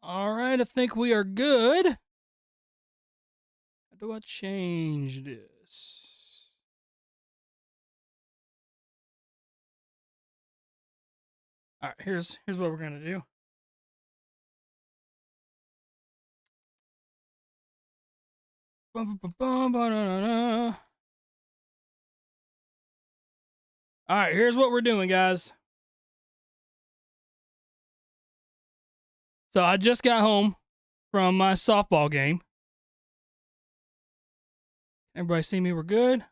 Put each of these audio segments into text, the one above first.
All right, I think we are good. How do I change this? All right, here's what we're gonna do. All right, here's what we're doing, guys. So I just got home from my softball game. Everybody see me? We're good.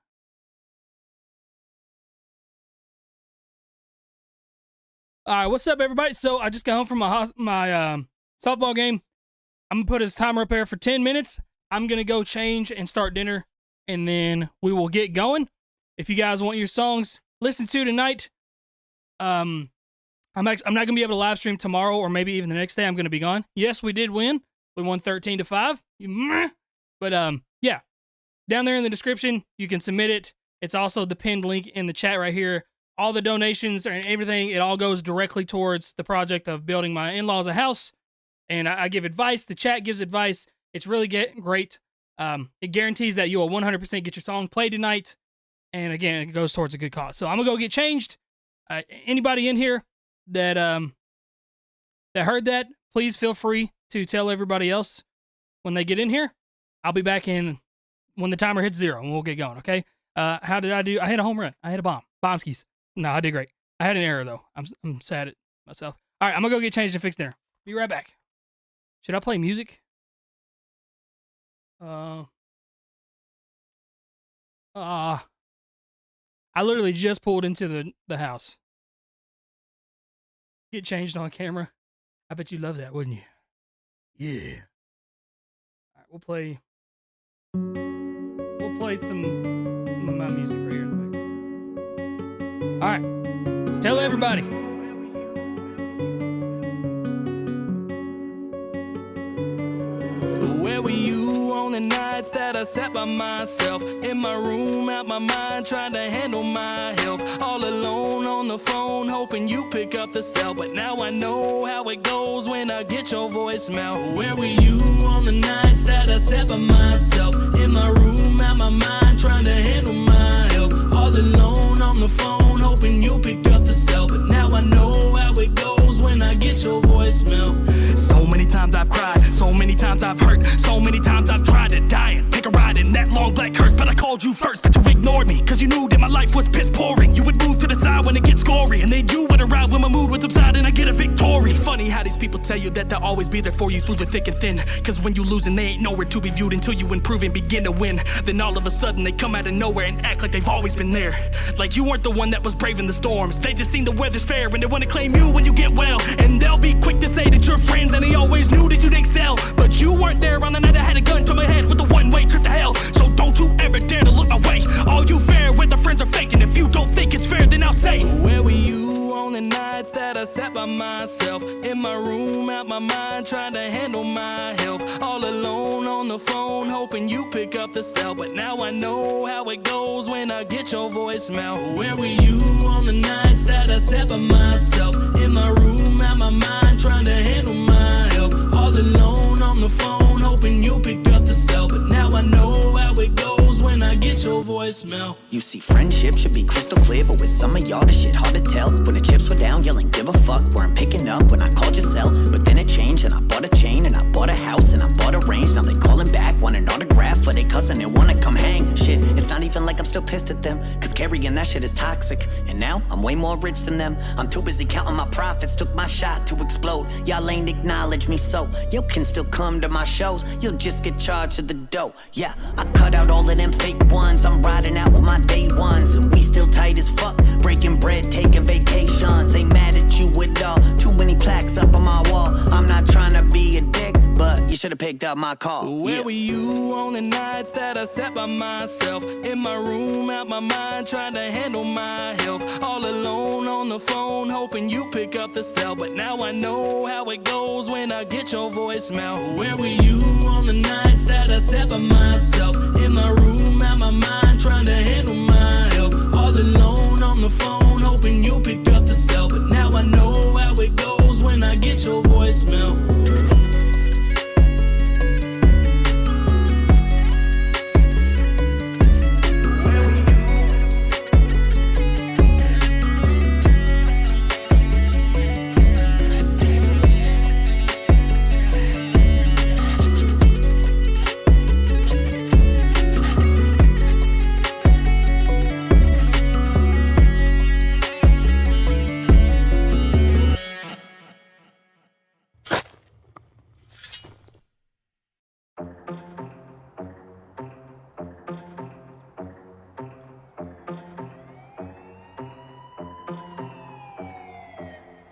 All right, what's up, everybody? So I just got home from my softball game. I'm gonna put his timer up there for 10 minutes. I'm gonna go change and start dinner, and then we will get going. If you guys want your songs listened to tonight, I'm not gonna be able to live stream tomorrow or maybe even the next day. I'm gonna be gone. Yes, we did win. We won 13-5. But yeah, down there in the description you can submit it. It's also the pinned link in the chat right here. All the donations and everything, it all goes directly towards the project of building my in-laws a house. And I give advice. The chat gives advice. It's really great. It guarantees that you will 100% get your song played tonight. And again, it goes towards a good cause. So I'm gonna go get changed. Anybody in here that heard that, please feel free to tell everybody else when they get in here. I'll be back in when the timer hits 0 and we'll get going. Okay. How did I do? I hit a home run. I hit a bomb. Bombskis. No, I did great. I had an error though. I'm sad at myself. All right, I'm gonna go get changed and fix dinner. Be right back. Should I play music? I literally just pulled into the house. Get changed on camera. I bet you love that, wouldn't you? Yeah. All right, we'll play some of my music right here in the back. All right, tell everybody. Where were you on the nights that I sat by myself in my room, out my mind, trying to handle my health, all alone on the phone, hoping you pick up the cell? But now I know how it goes when I get your voicemail. Where were you on the nights that I sat by myself in my room, out my mind, trying to handle my health, all alone on the phone, hoping you pick up the cell? But now I know how it goes when I get your voicemail. So many times I've cried, so many times I've hurt, so many times I've tried to die and take a ride in that long black hearse. But I called you first, but you ignored me, cause you knew that my life was piss pouring. You would move to the side when it gets gory, and then you would arrive when my mood would subside and I get a victory. It's funny how these people tell you that they'll always be there for you through the thick and thin, cause when you lose and they ain't nowhere to be viewed until you improve and begin to win. Then all of a sudden they come out of nowhere and act like they've always been there, like you weren't the one that was braving the storms. They just seem the weather's fair and they wanna claim you when you get well, and they'll be quick to say that you're friends and they always knew that you'd excel. But you weren't there on the night I had a gun to my head with a one-way trip to hell. So don't you ever dare to look my way. All you fair weather friends are fake, and if you don't think it's fair, then I'll say, where were you on the nights that I sat by myself in my room, out my mind, trying to handle my health, all alone on the phone, hoping you pick up the cell? But now I know how it goes when I get your voicemail. Where were you on the nights that I sat by myself in my room, out my mind, trying to handle my health, all alone on the phone, hoping you pick up the cell? But now I know how it goes when I get your voicemail. You see, friendship should be crystal clear, but with some of y'all, this shit hard to tell. When the chips were down, yelling, give a fuck, weren't picking up when I called your cell. But then it changed, and I bought a chain, and I bought a house, and I bought a range. Now they calling back, want an autograph for their cousin and wanna come hang. Shit, it's not even like I'm still pissed at them, cause carrying that shit is toxic. And now, I'm way more rich than them. I'm too busy counting my profits, took my shot to explode. Y'all ain't acknowledge me, so you can still come to my shows. You'll just get charged of the dough. Yeah, I cut out all of them fake ones. I'm riding out with my day ones, and we still tight as fuck. Breaking bread, taking vacations. Ain't mad at you at all. Too many plaques up on my wall. I'm not trying to be a dick, but you should've picked up my call. Where were you on the nights that I sat by myself in my room, out my mind, trying to handle my health, all alone on the phone, hoping you pick up the cell? But now I know how it goes when I get your voicemail. Where were you on the nights that I sat by myself in my room, out my mind, trying to handle my health, all alone on the phone, hoping you pick up the cell? But now I know how it goes when I get your voicemail.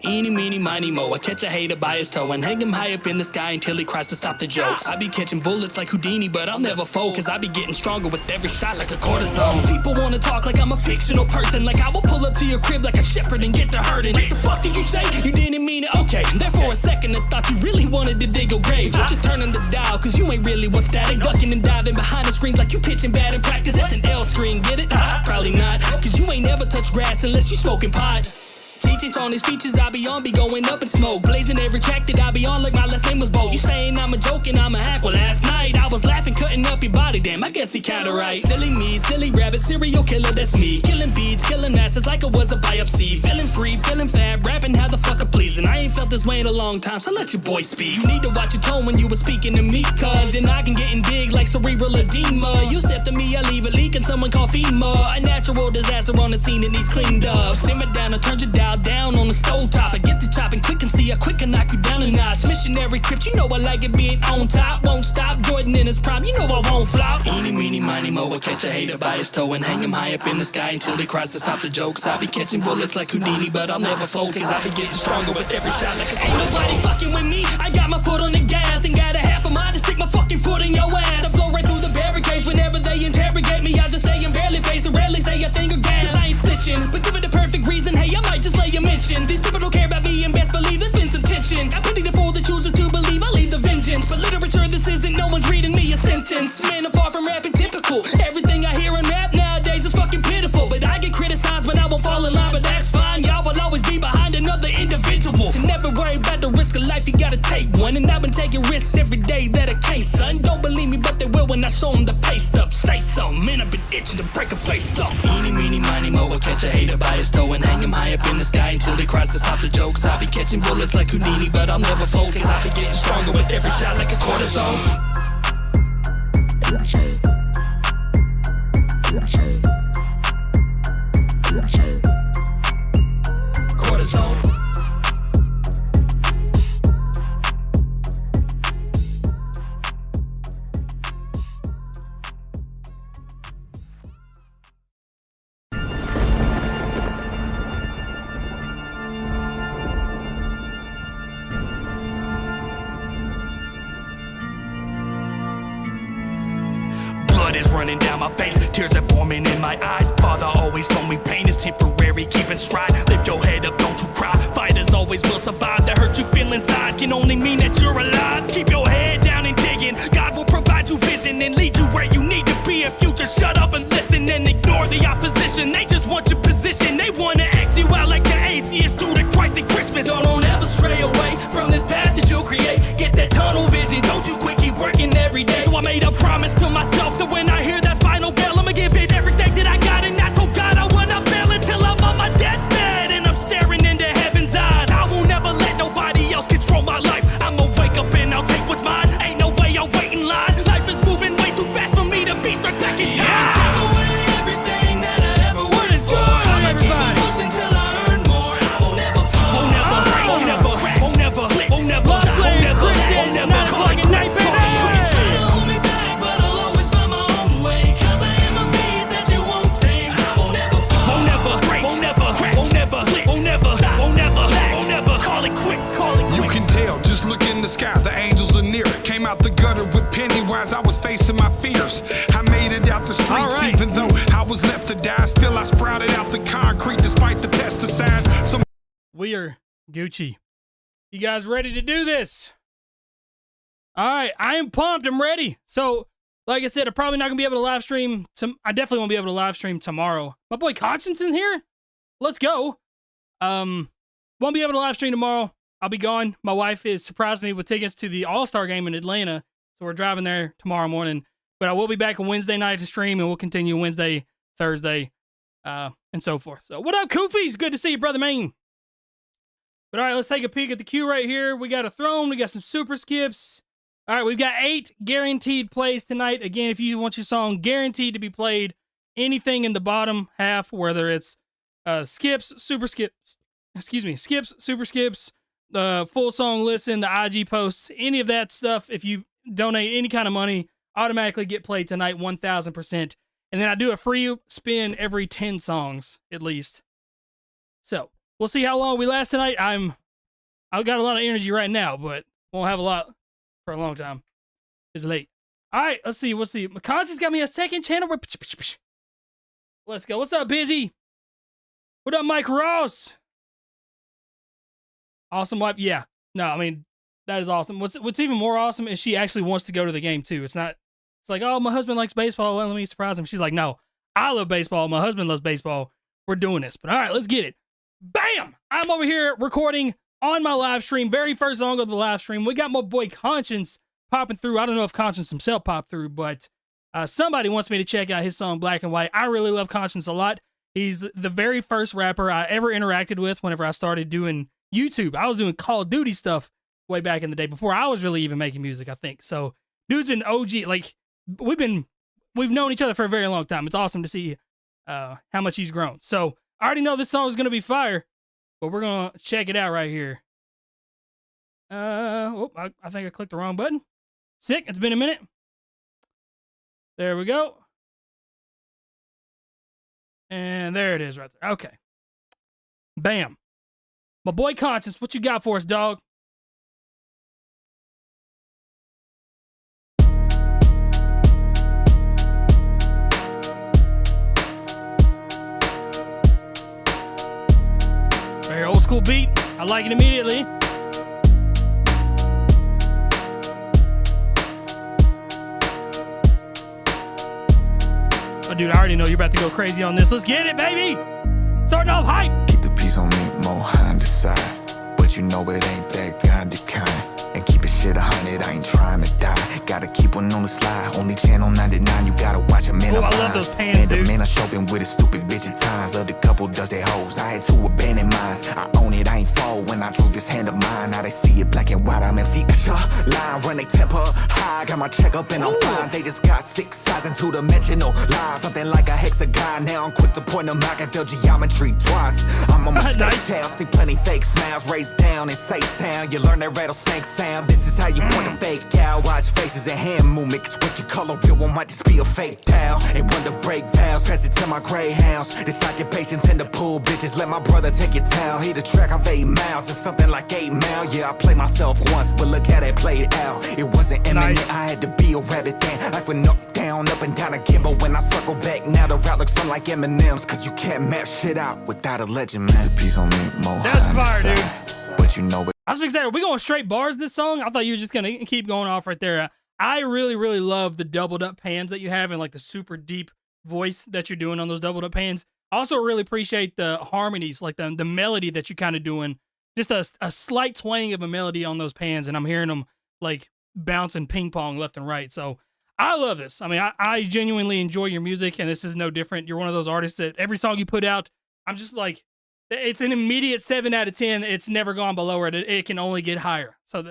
Eeny, meeny, miny, mo. I catch a hater by his toe and hang him high up in the sky until he cries to stop the jokes. I be catching bullets like Houdini, but I'll never fold, cause I be getting stronger with every shot like a cortisone. People wanna talk like I'm a fictional person, like I will pull up to your crib like a shepherd and get to hurting. What the fuck did you say? You didn't mean it? Okay, there for a second I thought you really wanted to dig a grave. You just turning the dial, cause you ain't really one static. Ducking and diving behind the screens like you pitching bad in practice. That's an L screen, get it? Probably not, cause you ain't never touched grass unless you smoking pot. Cheat on these features I be on, be going up in smoke. Blazing every track that I be on like my last name was Bo. You saying I'm a joke and I'm a hack? Well, last night I was laughing, cutting up your body. Damn, I guess he kinda right. Silly me, silly rabbit, serial killer, that's me. Killing beats, killing masses like it was a biopsy. Feeling free, feeling fab, rapping how the fuck I please. And I ain't felt this way in a long time, so let your boy speak. You need to watch your tone when you was speaking to me, cause you're not getting big like cerebral edema. You step to me, I leave a leak and someone call FEMA. A natural disaster on the scene that needs cleaned up. Simmer down and turn your dial down on the stove top. I get to chopping quick and see how quick I knock you down a notch. Missionary Crypt, you know I like it being on top. Won't stop, Jordan in his prime, you know I won't flop. Eeny, meeny, miny, mo. I catch a hater by his toe and hang him high up in the sky until he cries to stop the jokes. I be catching bullets like Houdini, but I'll never fold, cause I be getting stronger with every shot like a ain't nobody fucking with me. I got my foot on the gas and got a half a mind to stick my fucking foot in your ass. I blow right through the barricades whenever they interrogate me. I just say I'm barely faced and rarely say a thing or gas. Cause I ain't snitching, but give it the perfect reason. Hey, I might just lay a mention. These people don't care about me and best believe there's been some tension. I pity the fool that chooses to believe I leave the vengeance. But literature, this isn't, no one's reading me a sentence. Man, I'm far from rapping typical. Everything I hear in rap nowadays is fucking pitiful. But I get criticized, but I won't fall in line, but that's fine. Y'all will always be behind another individual. So never worry about the risk of life, you gotta take one. And I've been taking risks every day that I can't, son. Don't believe me, but they will when I show them the pay stub. Say something, man, I've been itching to break a face up. Eeny, meeny, miny, mo. I catch a hater by his toe and hang him high up in the sky until he cries to stop the jokes. I be catching bullets like Houdini, but I'll never fold, cause I be getting stronger with every shot like a cortisone. Cortisone. Blood is running down my face, tears are forming in my eyes. Father always told me pain is temporary, keep in stride. Lift your head up, don't you cry. Fighters always will survive. The hurt you feel inside can only mean that you're alive. Keep your head down and digging. God will provide you vision and lead you where you need to be. If you just shut up and listen and ignore the opposition, they just want your position. They wanna X you out like the atheists do to Christ at Christmas. So don't ever stray away from this path that you'll create. Get that tunnel vision, don't you quit, keep working every day. So I made a promise to myself that when I hear that final bell, I'ma give it everything that I got. And I told God I wanna fail until I'm on my deathbed and I'm staring into heaven's eyes. I will never let nobody else control my life. I'ma wake up and I'll take what's mine. Ain't no way I'll wait in line. Life is moving way too fast for me to be stuck back in time. You can take away everything that I ever worked for. I'ma keep on pushing till I earn more. I will never fall. Won't never break, won't never crack, won't never flip, won't never stop, won't never let, won't never call it quits. You can try to hold me back, but I'll always find my own way. Cause I am a beast that you won't tame. I will never fall. Won't never break, won't never crack, won't never split, won't never stop, won't never let, won't never call it quits, call it quits. You can tell, just look in the sky, the angels are near. Came out the gutter with Pennywise, I was facing my fears. I made it out the streets, even though I was left to die. Still I sprouted out the concrete despite the pesticides. So we are Gucci. You guys ready to do this? All right, I am pumped. I'm ready. So, like I said, I'm probably not gonna be able to live stream. I definitely won't be able to live stream tomorrow. My boy Conscience in here. Let's go. Won't be able to live stream tomorrow. I'll be gone. My wife is surprising me with tickets to the All-Star game in Atlanta, so we're driving there tomorrow morning. But I will be back on Wednesday night to stream, and we'll continue Wednesday, Thursday, and so forth. So, what up, Koofies? Good to see you, brother man. But all right, let's take a peek at the queue right here. We got a throne. We got some super skips. All right, we've got 8 guaranteed plays tonight. Again, if you want your song guaranteed to be played, anything in the bottom half, whether it's skips, super skips, skips, super skips, the full song listen, the IG posts, any of that stuff, if you donate any kind of money, automatically get played tonight 1,000%. And then I do a free spin every 10 songs, at least. So, We'll see how long we last tonight. I've got a lot of energy right now, but won't have a lot for a long time. It's late. All right, let's see. We'll see. McConaughey's got me a second channel. Let's go. What's up, Busy? What up, Mike Ross? Awesome wipe. Yeah. No, I mean, that is awesome. What's even more awesome is she actually wants to go to the game too. It's like, oh, my husband likes baseball. Let me surprise him. She's like, no, I love baseball. My husband loves baseball. We're doing this. But all right, let's get it. Bam! I'm over here recording on my live stream. Very first song of the live stream. We got my boy Conscience popping through. I don't know if Conscience himself popped through, but somebody wants me to check out his song Black and White. I really love Conscience a lot. He's the very first rapper I ever interacted with whenever I started doing YouTube. I was doing Call of Duty stuff way back in the day before I was really even making music, I think. So dude's an OG. Like, we've known each other for a very long time. It's awesome to see how much he's grown. So I already know this song is going to be fire, but we're going to check it out right here. I think I clicked the wrong button. Sick. It's been a minute. There we go. And there it is right there. Okay. Bam. My boy Conscience, what you got for us, dog? Very old school beat. I like it immediately. Oh, dude, I already know you're about to go crazy on this. Let's get it, baby. Starting off hype. Keep the peace on me, more behind the side. But you know it ain't that kind of kind. And keep it shit 100, I ain't trying to die. Gotta keep one on the slide. Only channel 99, you gotta watch a man. Oh, I love those pants, dude. Man, I show been with a stupid bitch at times. Other couple does their hoes. I had to abandon mines. I own it, I ain't fall when I drew this hand of mine. Now they see it black and white. I'm MC Escher. Line run they temper high. Got my check up and I'm fine. They just got 6 sides and 2-dimensional lines. Something like a hexagon. Now I'm quick to point them out. Can feel geometry twice. I'm on my nice. Tail. See plenty fake smiles raised down in Satan. You learn that rattlesnake sound. This is how you point a fake out. Watch faces and hand movement. Cause what you call a real one might just be a fake towel. Ain't one to break vows. Pass it to my greyhounds. This occupation tend to pull bitches. Let my brother take your towel. He the track of 8 miles. It's something like 8 mile. Yeah, I played myself once, but look how that played out. It wasn't imminent. Nice. I had to be a rabbit then. Life would knock down, up and down again. But when I circle back, now the route looks something like Eminem's. Cause you can't map shit out without a legend, man. The piece on me, more. That's fire, dude. But you know it. I was excited. Are we going straight bars this song? I thought you were just gonna keep going off right there. I really, really love the doubled up pans that you have and like the super deep voice that you're doing on those doubled up pans. I also really appreciate the harmonies, like the melody that you're kind of doing. Just a slight twang of a melody on those pans, and I'm hearing them like bouncing ping pong left and right. So I love this. I mean, I genuinely enjoy your music, and this is no different. You're one of those artists that every song you put out, I'm just like, it's an immediate 7 out of 10. It's never gone below it. It can only get higher. So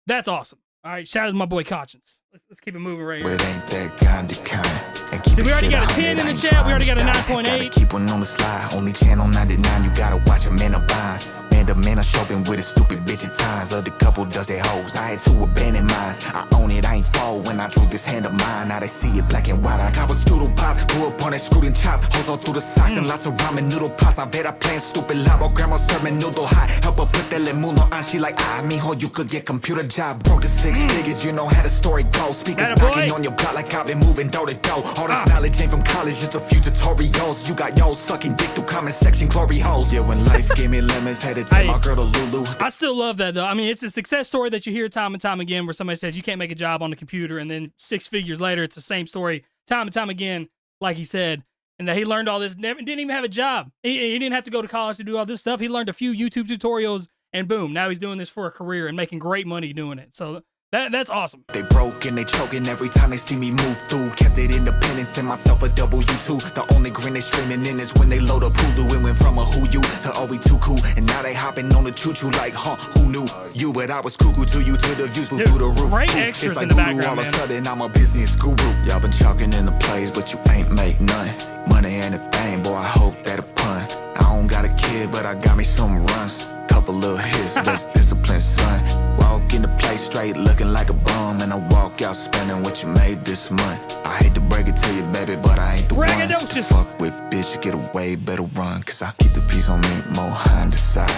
that's awesome. All right, shout out to my boy Conscience. Let's keep it moving right here. It ain't that kind of kind. See, we already got a 10 in the chat. We already got a 9.8. Gotta keep one on the slide. Only channel 99. You gotta watch a man of binds. Man, the man I show been with a stupid bitch at times. Other couple does their hoes. I had to abandon mines. I own it, I ain't fall when I drew this hand of mine. Now they see it black and white. I was doodle pop. Grew up on that screwed and chop. Hoes all through the socks and lots of ramen noodle pots. I bet I plan stupid labo. Grandma serving noodle hot. Help her put that lemuno on. She like, mijo, you could get computer job. Broke the 6 figures, you know how the story goes. Speakers knocking on your block like I've been moving door to door. All this knowledge ain't from college, just a few tutorials. You got yo sucking dick through comment section glory holes. Yeah, when life gave me lemons, had to take my girl to Lulu. I still love that though. I mean, it's a success story that you hear time and time again, where somebody says you can't make a job on the computer, and then 6 figures later, it's the same story time and time again, like he said, and that he learned all this, didn't even have a job. He didn't have to go to college to do all this stuff. He learned a few YouTube tutorials, and boom, now he's doing this for a career and making great money doing it. So that's awesome. They broke and they choking every time they see me move through. Kept it independent, sent myself a W2. The only green they streaming in is when they load up Hulu. And went from a who you to oh we too cool. And now they hopping on the choo-choo like, who knew you? But I was cuckoo to you, to the views flew through the roof. Great extras it's like in the voodoo, background, all of a sudden I'm a business guru. Y'all been chalking in the plays, but you ain't make none. Money ain't a thing, boy, I hope that a pun. I don't got a kid, but I got me some runs. Couple little hits, less discipline, son. Walk in the place straight, looking like a bum. and I walk out spending what you made this month. I hate to break it to you, baby, but I ain't the one to fuck with, bitch. You get a way better run, cause I keep the peace on me, more high side.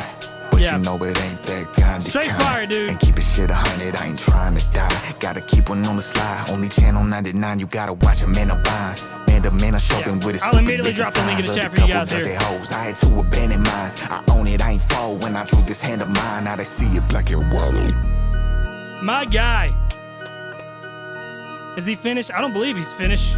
But you know it ain't that kind of straight fire, dude. And keep it shit 100, I ain't trying to die. Gotta keep one on the slide, only channel 99. You gotta watch a man of binds. I'll immediately drop the link in the chat for you guys here. I had two abandoned minds. I own it, I ain't fall when I drew this hand of mine. Now they see it black and white. My guy. Is he finished? I don't believe he's finished.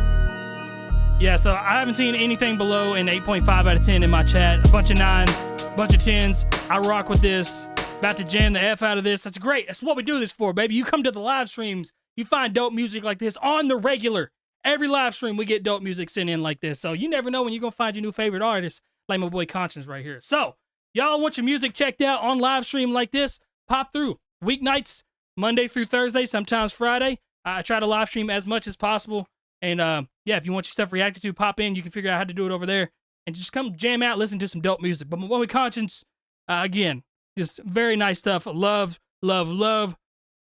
Yeah, so I haven't seen anything below an 8.5 out of 10 in my chat. A bunch of 9s, a bunch of 10s. I rock with this. About to jam the F out of this. That's great. That's what we do this for, baby. You come to the live streams, you find dope music like this on the regular. Every live stream, we get dope music sent in like this. So you never know when you're going to find your new favorite artist, like my boy Conscience right here. So y'all want your music checked out on live stream like this, pop through. Weeknights, Monday through Thursday, sometimes Friday. I try to live stream as much as possible. And yeah, if you want your stuff reacted to, pop in. You can figure out how to do it over there. And just come jam out, listen to some dope music. But my boy Conscience, again, just very nice stuff. Love the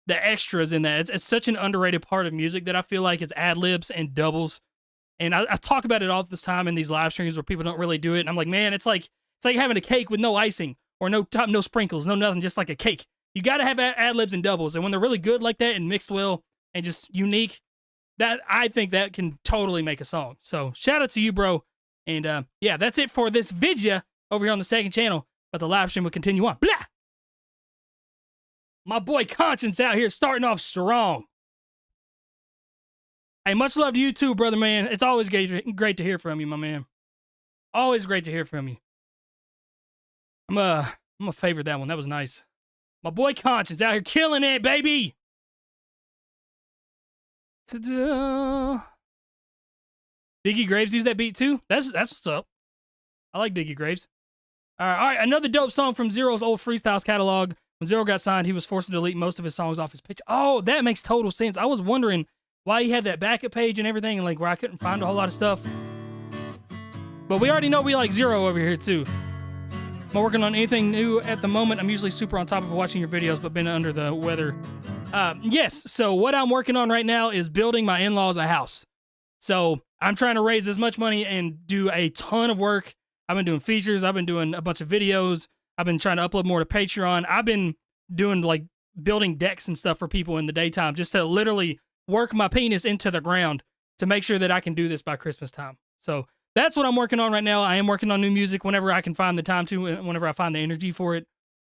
extras in that. It's such an underrated part of music that I feel like is ad-libs and doubles. And I talk about it all this time in these live streams where people don't really do it. And I'm like, man, it's like having a cake with no icing or no top, no sprinkles, no nothing, just like a cake. You got to have ad-libs and doubles. And when they're really good like that and mixed well and just unique, that I think that can totally make a song. So shout out to you, bro. And yeah, that's it for this video over here on the second channel. But the live stream will continue on. Blah! My boy Conscience out here starting off strong. Hey, much love to you too, brother, man. It's always great to hear from you, my man. Always great to hear from you. I'm gonna favorite that one. That was nice. My boy Conscience out here killing it, baby. Ta-da. Diggy Graves used that beat too. That's what's up. I like Diggy Graves. All right, another dope song from Zero's old freestyles catalog. When Zero got signed, he was forced to delete most of his songs off his page. Oh, that makes total sense. I was wondering why he had that backup page and everything, and like where I couldn't find a whole lot of stuff. But we already know we like Zero over here too. Am I working on anything new at the moment? I'm usually super on top of watching your videos, but been under the weather. Yes, so what I'm working on right now is building my in-laws a house. So I'm trying to raise as much money and do a ton of work. I've been doing features. I've been doing a bunch of videos. I've been trying to upload more to Patreon. I've been doing like building decks and stuff for people in the daytime just to literally work my penis into the ground to make sure that I can do this by Christmas time. So that's what I'm working on right now. I am working on new music whenever I can find the time to, whenever I find the energy for it.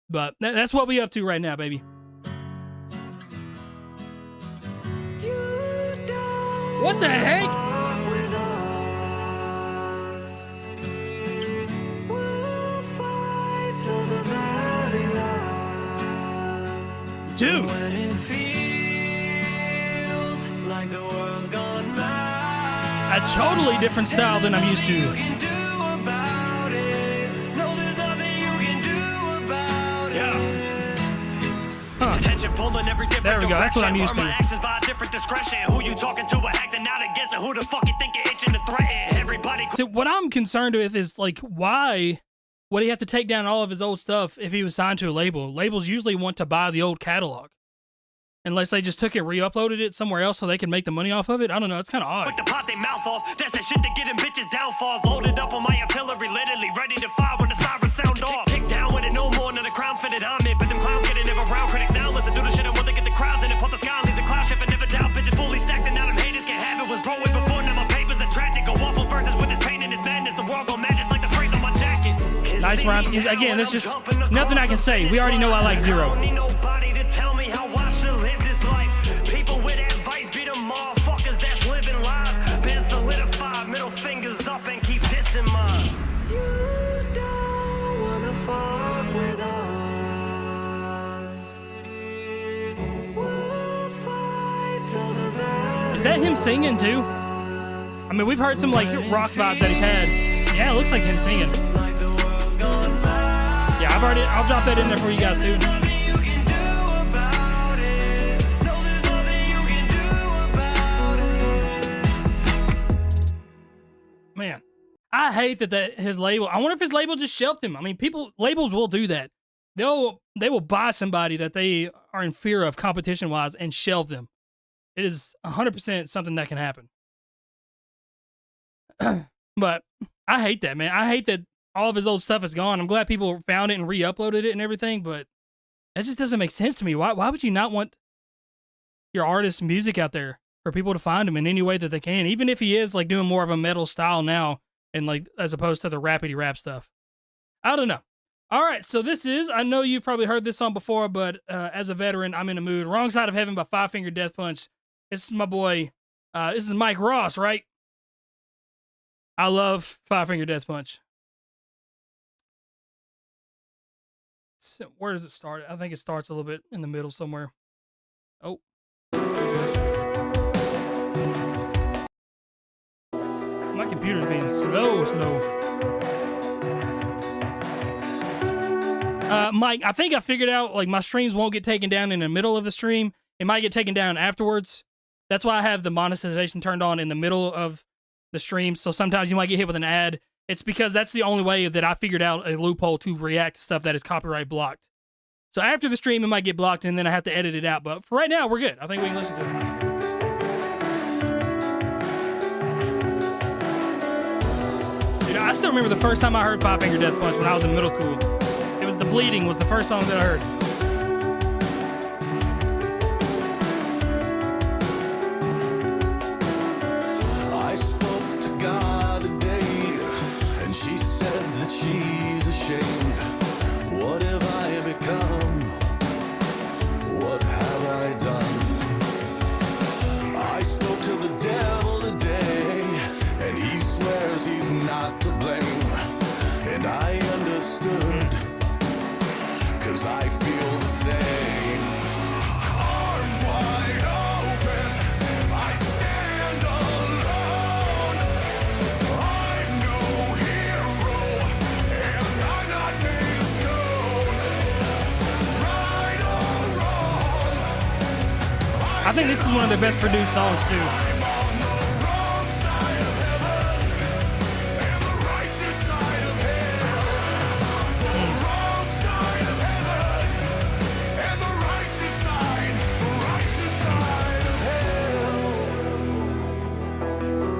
But that's what we up to right now, baby. What the heck? Dude. When it feels like the world's gone by. A totally different style than I'm used to. There we go. That's what I'm used to. So what I'm concerned with is like, why would he have to take down all of his old stuff if he was signed to a label? Labels usually want to buy the old catalog. Unless they just took it, re-uploaded it somewhere else so they can make the money off of it. I don't know. It's kind of odd. Quick to pop their mouth off. That's the shit that get them bitches downfalls. Loaded up on my artillery, literally ready to fire when the sirens sound off. Kick down with it, no more than the crown's fitted on me. But them clowns getting never round. Critics now listen to the shit I want to get the crowds in and pump the sky and leave the cloud ship and never down. Bitches fully stacked and now them haters can't have it. Was broke way before, now my papers are tragic. Go off on verses with his pain and his madness. The world gon' mad just like the phrase on my jacket. Nice rhymes. Again, there's just nothing I can say. We already know I like Zero. I don't need nobody to tell me how I should live this life. People with advice be the motherfuckers that's living lives. Been solidified, middle fingers up and keep this in mind. You don't wanna fuck with us. We'll fight till the very Is that him singing too? I mean, we've heard some like rock vibes that he's had. Yeah, it looks like him singing. Yeah, I'll drop that in there for you guys too. Man, I hate that his label. I wonder if his label just shelved him. I mean, labels will do that. They will buy somebody that they are in fear of competition wise and shelve them. It is 100% something that can happen. But I hate that, man. I hate that all of his old stuff is gone. I'm glad people found it and re-uploaded it and everything, but that just doesn't make sense to me. Why would you not want your artist's music out there for people to find him in any way that they can, even if he is like doing more of a metal style now and like as opposed to the rappity rap stuff? I don't know. All right, so this is, I know you've probably heard this song before, but as a veteran, I'm in the mood. Wrong Side of Heaven by Five Finger Death Punch. This is my boy, this is Mike Ross, right? I love Five Finger Death Punch. So where does it start? I think it starts a little bit in the middle somewhere. Oh. My computer's being slow. Mike, I think I figured out, like, my streams won't get taken down in the middle of the stream. It might get taken down afterwards. That's why I have the monetization turned on in the middle of the stream. So sometimes you might get hit with an ad. It's because that's the only way that I figured out a loophole to react to stuff that is copyright blocked. So after the stream, it might get blocked, and then I have to edit it out. But for right now, we're good. I think we can listen to it. Dude, I still remember the first time I heard Five Finger Death Punch when I was in middle school. It was The Bleeding was the first song that I heard. I spoke to God today, and she said that she's ashamed. What have I become? What have I done? I spoke to the devil today, and he swears he's not to blame. And I understood, 'cause I feel the same. Arms wide open, I stand alone. I'm no hero, and I'm not made of stone. Right or wrong, I think this is one of their best produced songs, too. I'm on the wrong side of heaven, and the righteous side of hell. The wrong side of heaven, and the righteous side of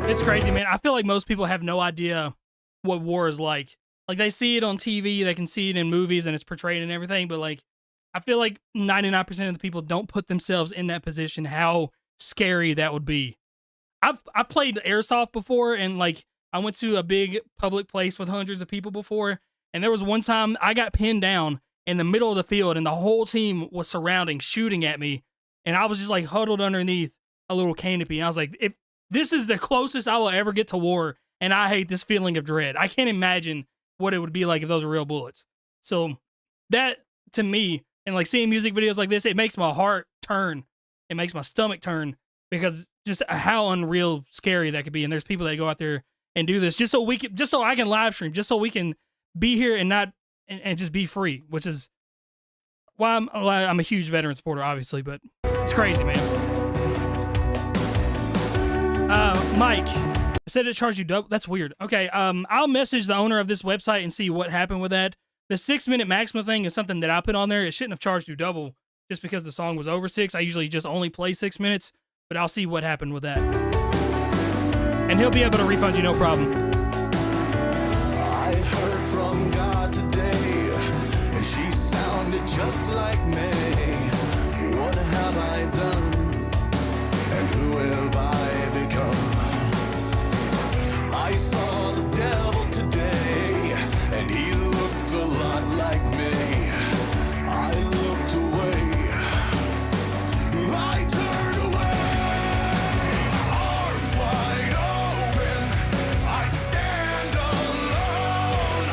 hell. It's crazy, man. I feel like most people have no idea what war is like. Like, they see it on TV, they can see it in movies, and it's portrayed and everything, but, like, I feel like 99% of the people don't put themselves in that position, how scary that would be. I've played airsoft before, and, like, I went to a big public place with hundreds of people before, and there was one time I got pinned down in the middle of the field, and the whole team was surrounding, shooting at me, and I was just, like, huddled underneath a little canopy, and I was like, if this is the closest I will ever get to war, and I hate this feeling of dread. I can't imagine what it would be like if those were real bullets. So that, to me, and like seeing music videos like this, it makes my heart turn. It makes my stomach turn, because just how unreal scary that could be. And there's people that go out there and do this just so I can live stream, just so we can be here and not and just be free, which is why I'm a huge veteran supporter, obviously, but it's crazy, man. Mike said it charged you double. That's weird. Okay, I'll message the owner of this website and see what happened with that. The 6-minute maximum thing is something that I put on there. It shouldn't have charged you double just because the song was over 6. I usually just only play 6 minutes, but I'll see what happened with that. And he'll be able to refund you, no problem. I heard from God today, and she sounded just like me. What have I done, and who have I become? I saw the devil today, and he looked a lot like me. I looked away, I turned away. Arms wide open, I stand alone.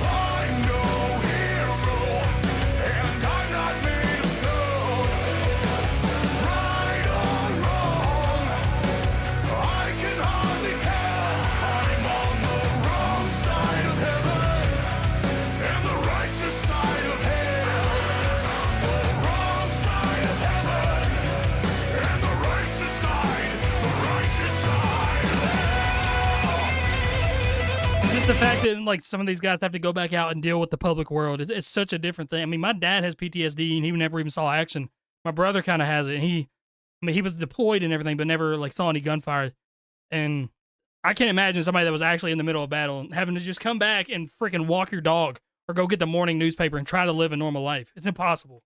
I'm no hero, and I'm not made of stone. Right or wrong, I can hardly tell. I'm on the wrong side of heaven, and the righteous side of hell. The wrong side of heaven, and the righteous side of hell. Just the fact that like some of these guys have to go back out and deal with the public world, it's such a different thing. I mean, my dad has PTSD and he never even saw action. My brother kind of has it. And I mean, he was deployed and everything, but never like saw any gunfire. And I can't imagine somebody that was actually in the middle of battle having to just come back and freaking walk your dog or go get the morning newspaper and try to live a normal life. It's impossible.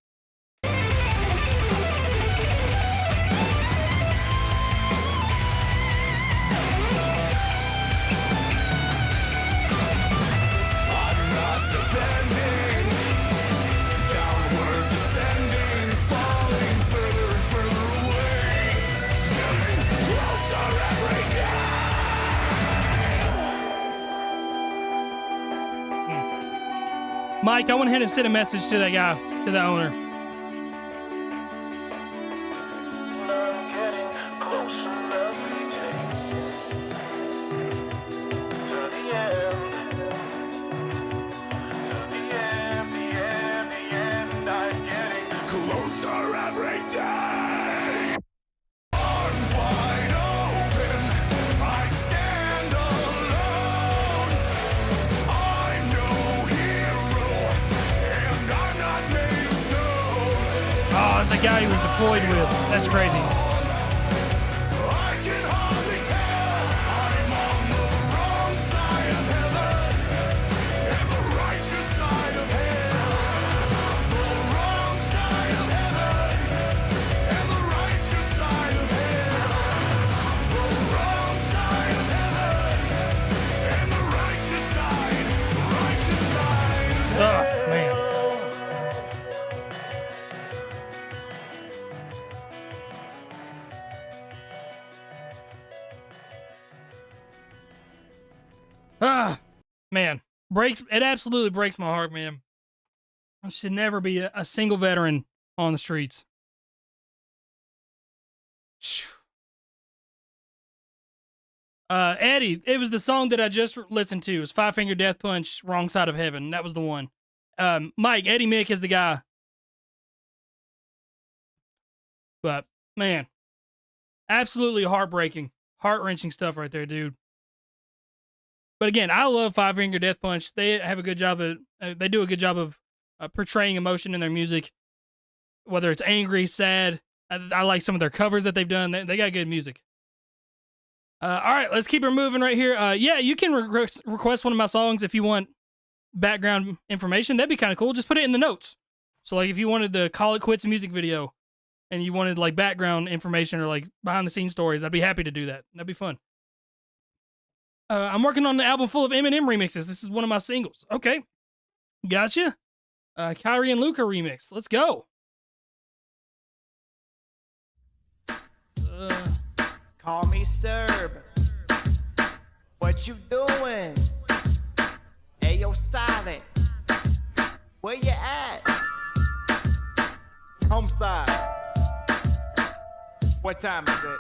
Mike, I went ahead and sent a message to that guy, to the owner. Closer every day. Arms wide open, I stand alone. I'm no hero, and I'm not made of stone. Oh, that's a guy he was deployed with. That's crazy. I can hardly tell. I'm on the wrong side of heaven and the righteous side of hell. The wrong side of heaven and the righteous side of hell. The wrong side of heaven and the righteous side of hell. Oh, man. Ah, man. It absolutely breaks my heart, man. There should never be a single veteran on the streets. Eddie, it was the song that I just listened to. It was Five Finger Death Punch, Wrong Side of Heaven. That was the one. Mike, Eddie Mick is the guy. But, man, absolutely heartbreaking, heart-wrenching stuff right there, dude. But again, I love Five Finger Death Punch. They have a good job of, they do a good job of portraying emotion in their music, whether it's angry, sad. I like some of their covers that they've done. They got good music. All right, let's keep her moving right here. Yeah, you can request one of my songs if you want background information. That'd be kind of cool. Just put it in the notes. So, like, if you wanted the Call It Quits music video and you wanted, like, background information or, like, behind-the-scenes stories, I'd be happy to do that. That'd be fun. I'm working on the album full of Eminem remixes. This is one of my singles. Okay. Gotcha. Kyrie and Luca remix. Let's go. Call me Serb. What you doing? Ayo, silent. Where you at? Home side. What time is it?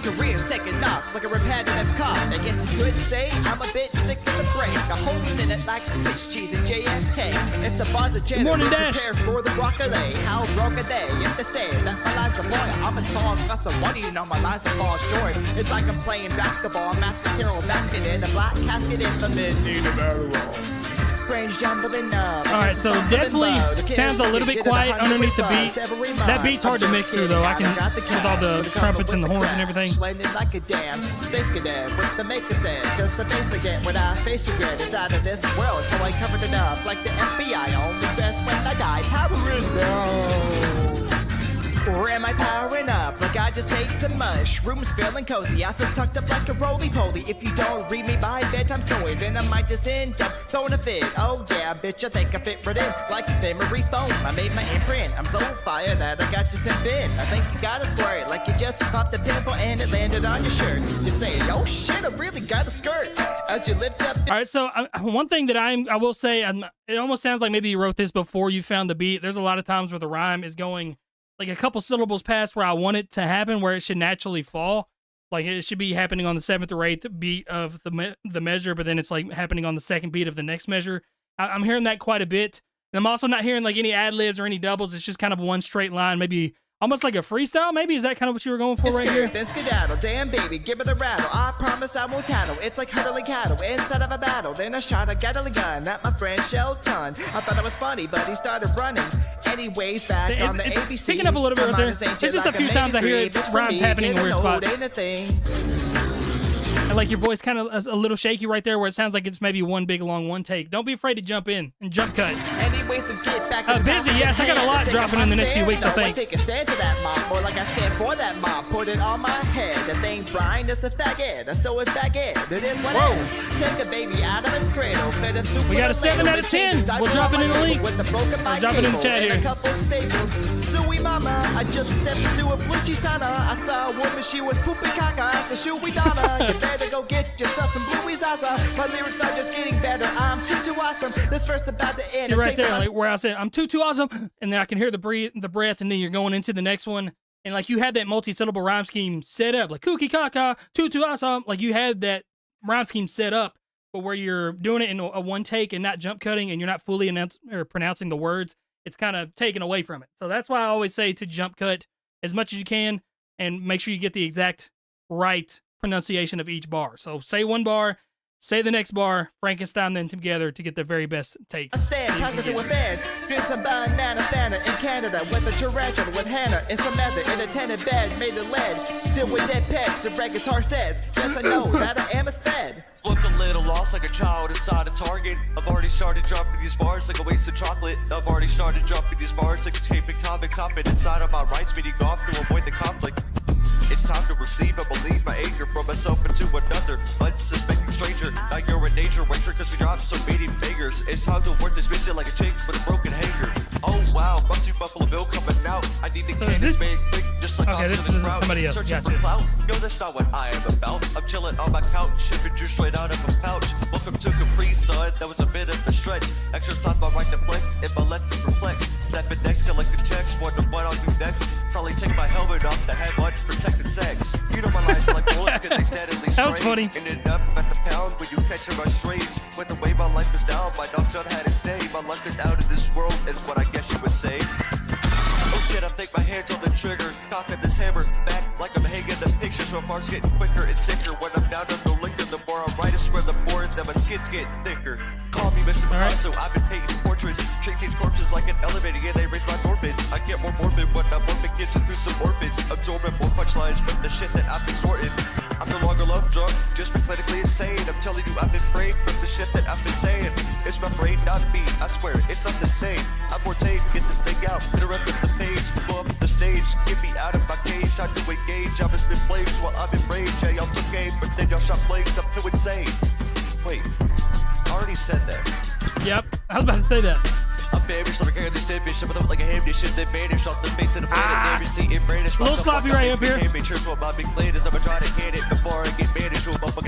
Career's taking off like a repetitive cough. I guess you could say I'm a bit sick of the brain. The holes in it like Swiss cheese and JFK. If the bars are generous, prepare for the broccoli. How broke are they? If they say that my lines are loyal, I'm a tall plus what do you know? My lines are fall short. It's like I'm playing basketball. I'm asking Carol basket in a black casket in the mid. Brains jumbling up. All right, so definitely sounds a little bit quiet underneath the beat. That beat's hard to mix through, though. I can, with all the trumpets and the horns and everything. Like a damn space cadet with the makeup set. Cause the face I get when I face regret is out of this world. So I covered it up like the FBI. Only best when I die. Powering down. Or am I powering up like I just ate some mush? Room's feeling cozy, I feel tucked up like a roly-poly. If you don't read me by bedtime story, then I might just end up throwing a fit. Oh yeah, bitch, I think I fit right in like a memory foam. I made my imprint, I'm so fired that I got you sent in. I think you got a squirt, like you just popped a pimple and it landed on your shirt. You say, oh shit, I really got a skirt. As you lift up. All right, so one thing that I will say, it almost sounds like maybe you wrote this before you found the beat. There's a lot of times where the rhyme is going like a couple syllables past where I want it to happen, where it should naturally fall. Like it should be happening on the 7th or 8th beat of the measure, but then it's like happening on the 2nd beat of the next measure. I'm hearing that quite a bit. And I'm also not hearing like any ad-libs or any doubles. It's just kind of one straight line, maybe almost like a freestyle. Maybe is that kind of what you were going for right here? Then skedaddle, damn baby, give me the rattle. I promise I won't tattle. It's like hurdling cattle inside of a battle. Then I shot a gun at my friend Shelton. I thought it was funny, but he started running. Anyways, back on the it's ABC. picking up a little bit right there. There's just a few times I hear it, rhymes happening in weird spots. And like your voice kind of is a little shaky right there where it sounds like it's maybe one big long one take. Don't be afraid to jump in and jump cut. Anyways, to get back Busy, yes, I got a lot dropping in the next few weeks, I think. Take a stand to that mob, more like I stand for that mob. Put it on my head. The thing Brian is a faggot. I stole his back in. It is what it is. Take a baby out of its cradle. Fit a soup We got a 7 out of 10. We'll drop it in the link. With the broken I'll drop it in the chat here. A couple staples. Suey mama, I just stepped into a blue chisana. I saw a woman, she was pooping caca. I said, Shuey Donna, you better go get yourself some bluey zaza. My lyrics are just getting better. I'm too awesome. This verse about to end. See right there, like where I said I'm too awesome, and then I can hear the breath, and then you're going into the next one, and like you had that multi-syllable rhyme scheme set up, like kooky caca, too awesome, like you had that rhyme scheme set up, but where you're doing it in a one take and not jump cutting, and you're not fully pronouncing the words, it's kind of taken away from it. So that's why I always say to jump cut as much as you can, and make sure you get the exact right pronunciation of each bar. So say one bar, say the next bar, Frankenstein them together to get the very best takes. I stand, pass it to a fan. Drink some banana fanta in Canada with a tarantula with Hannah and some mother in a tenant bed made of lead. Deal with dead pets, a guitar says. Yes, I know that I am a sped. Look a little lost like a child inside a Target. I've already started dropping these bars like a wasted chocolate. I've already started dropping these bars like escaping convicts. Hopping inside of my rights, meeting off to avoid the conflict. It's time to receive and believe my anger from myself into another unsuspecting stranger. Now you're a nature waker cause we dropped so many fingers. It's time to work this bitch like a chick with a broken hanger. Oh wow, must see Buffalo Bill coming out. I need the canvas made quick just like okay, this is somebody else. Searching Gotcha. for clout. Yo, that's not what I am about. I'm chilling on my couch, shipping juice straight out of a pouch. Welcome to Capri Sun, that was a bit of a stretch. Exercise my right to flex and my left to perplex. Snapping next, collect the checks, wonder what I'll do next. Probably take my helmet off to have much protected sex. You know my lies are like bullets cause they steadily That was spray. funny. Ended up at the pound when you catch my strays. With the way my life is down, my dog son had to stay. My luck is out of this world, is what I guess you would say. Oh shit, I think my hands on the trigger. Cocking this hammer back like I'm hanging the pictures. My parts getting quicker and sicker. When I'm down on the liquor, the more I write, I swear the more that my skin's getting thicker. Call me Mr. Picasso, I've been painting portraits. Treat these corpses like an elevator, yeah, they raise my endorphins. I get more morbid when I'm morbid, gets through some orbits. Absorbing more punchlines with the shit that I've been sorting. I'm no longer love drunk, just been clinically insane. I'm telling you, I've been framed from the shit that I've been saying. It's my brain, not me, I swear, it's not the same. I'm more tame, get this thing out, interrupting the page. Go up the stage, get me out of my cage. Time to engage, I've been flames while I'm in rage. Yeah, y'all took aim, but then y'all shot flames, I'm too insane. Wait, I already said that. Yep, I was about to say that. I'm famished, I'm carrying this dead bitch, I'm like a ham dish, then vanish off the face of the planet. Never see it brandish. A little sloppy right up here.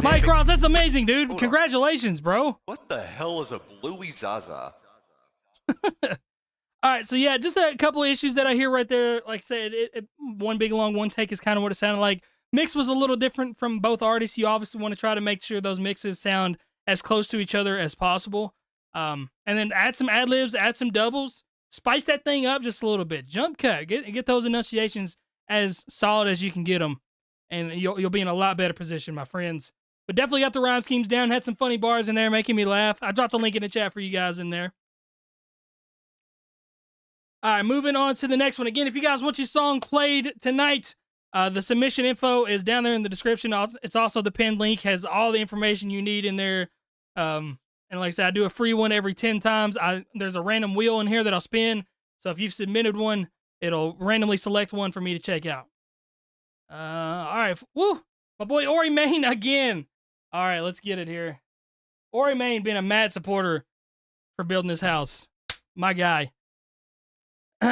Mike Ross, that's amazing, dude. Hold Congratulations, bro. What the hell is a bluey zaza? All right, so yeah, just a couple of issues that I hear right there. Like I said, one big long one take is kind of what it sounded like. Mix was a little different from both artists. You obviously want to try to make sure those mixes sound as close to each other as possible. And then add some ad-libs, add some doubles, spice that thing up just a little bit. Jump cut, get those enunciations as solid as you can get them, and you'll be in a lot better position, my friends. But definitely got the rhyme schemes down, had some funny bars in there making me laugh. I dropped a link in the chat for you guys in there. All right, moving on to the next one. Again, if you guys want your song played tonight, the submission info is down there in the description. It's also the pinned link, has all the information you need in there. And like I said, I do a free one every 10 times. There's a random wheel in here that I'll spin. So if you've submitted one, it'll randomly select one for me to check out. All right. Woo! My boy Ori Main again. All right, let's get it here. Ori Main being a mad supporter for building this house. My guy. All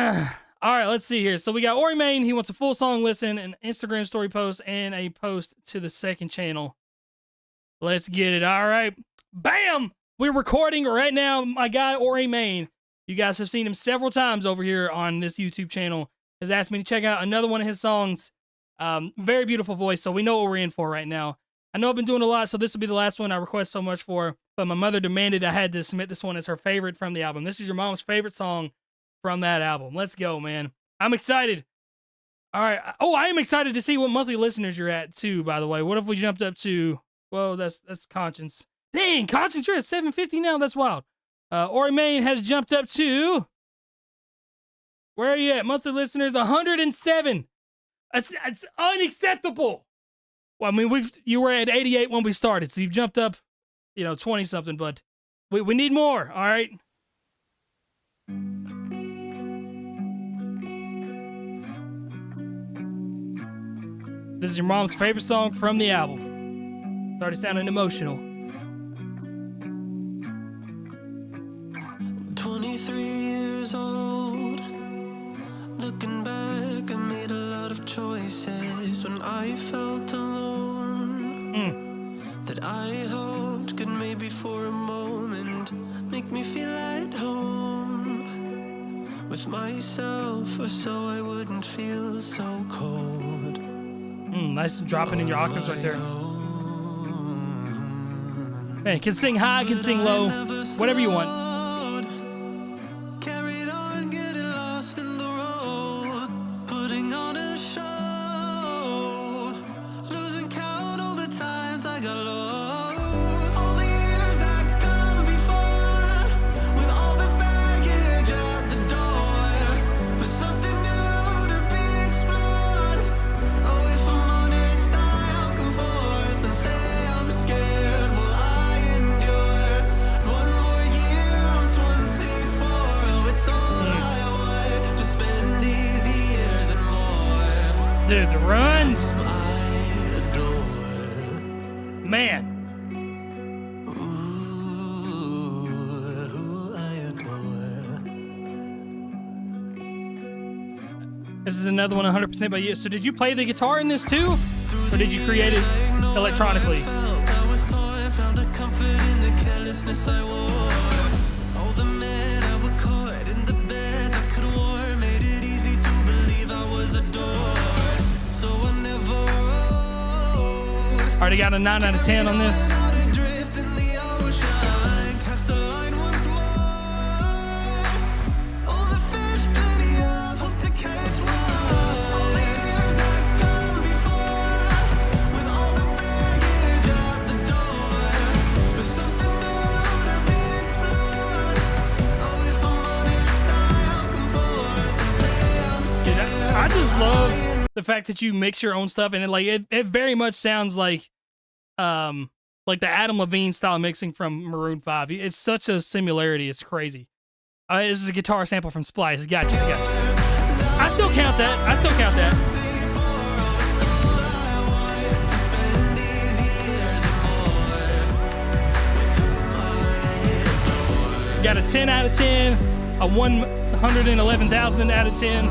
right, let's see here. So we got Ori Main. He wants a full song listen, an Instagram story post, and a post to the second channel. Let's get it. All right. Bam! We're recording right now. My guy, Ori Main. You guys have seen him several times over here on this YouTube channel. Has asked me to check out another one of his songs. Very beautiful voice, so we know what we're in for right now. I know I've been doing a lot, so this will be the last one I request so much for, but my mother demanded I had to submit this one as her favorite from the album. This is your mom's favorite song from that album. Let's go, man. I'm excited. All right. Oh, I am excited to see what monthly listeners you're at, too, by the way. What if we jumped up to... Whoa, that's Conscience. Dang, Conscience, you're at 750 now? That's wild. Ori Main has jumped up to Where are you at? Monthly listeners, 107. That's unacceptable. Well, I mean, you were at 88 when we started, so you've jumped up, 20 something, but we need more, all right? This is your mom's favorite song from the album. It's already sounding emotional. 23 years old. Looking back, I made a lot of choices when I felt alone. That I hoped could maybe for a moment make me feel at home with myself, or so I wouldn't feel so cold. Nice dropping in your octaves right there. Man, can sing high, can sing low, whatever you want. Carried on, getting lost in the road, putting on a show, losing count all the times I got low. All the years that come before, with all the baggage at the door, for something new to be explored. Oh, if I'm honest, I'll come forth and say I'm scared. Will I endure one more year? I'm 24. Oh, it's all I want to spend these years and more. Dude, the runs. I adore. Man. Ooh, I adore. This is another one 100% by you. So did you play the guitar in this too? Or did you create it electronically? I was torn, found a comfort in the carelessness I wore. All the men I were caught in the bed I could warm made it easy to believe I was adored. So I never wrote. Already got a 9 out of 10 on this. Out adrift in the ocean, cast the line once more. All the fish plenty of, hope to catch one. All the years that come before, with all the baggage at the door, for something new to be explored. Oh, if I'm honest, I'll come forth and say I'm Dude, scared. I just love the fact that you mix your own stuff, and it very much sounds like the Adam Levine style mixing from Maroon 5. It's such a similarity, it's crazy. This is a guitar sample from Splice. Gotcha. I still count that. Got a 10 out of 10, a 111,000 out of 10.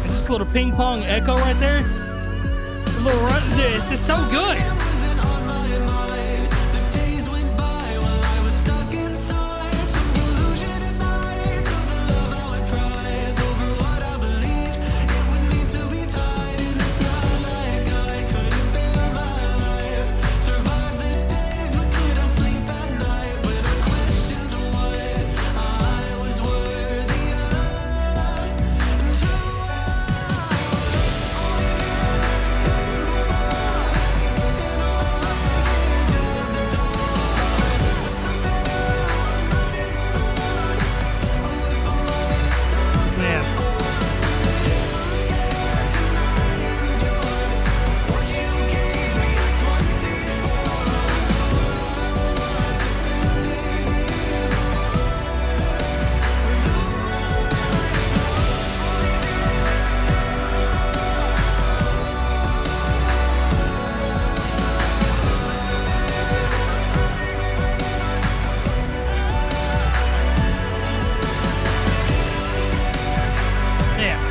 And just a little ping pong echo right there. A little run. Dude, it's just so good. Wasn't on my mind. The days went by while I was stuck inside. Some delusion at night of the love I would prize over what I believed it would mean to be tied. And it's not like I couldn't bear my life. Survive the days, but could I sleep at night when I questioned what I was worthy of and who Man.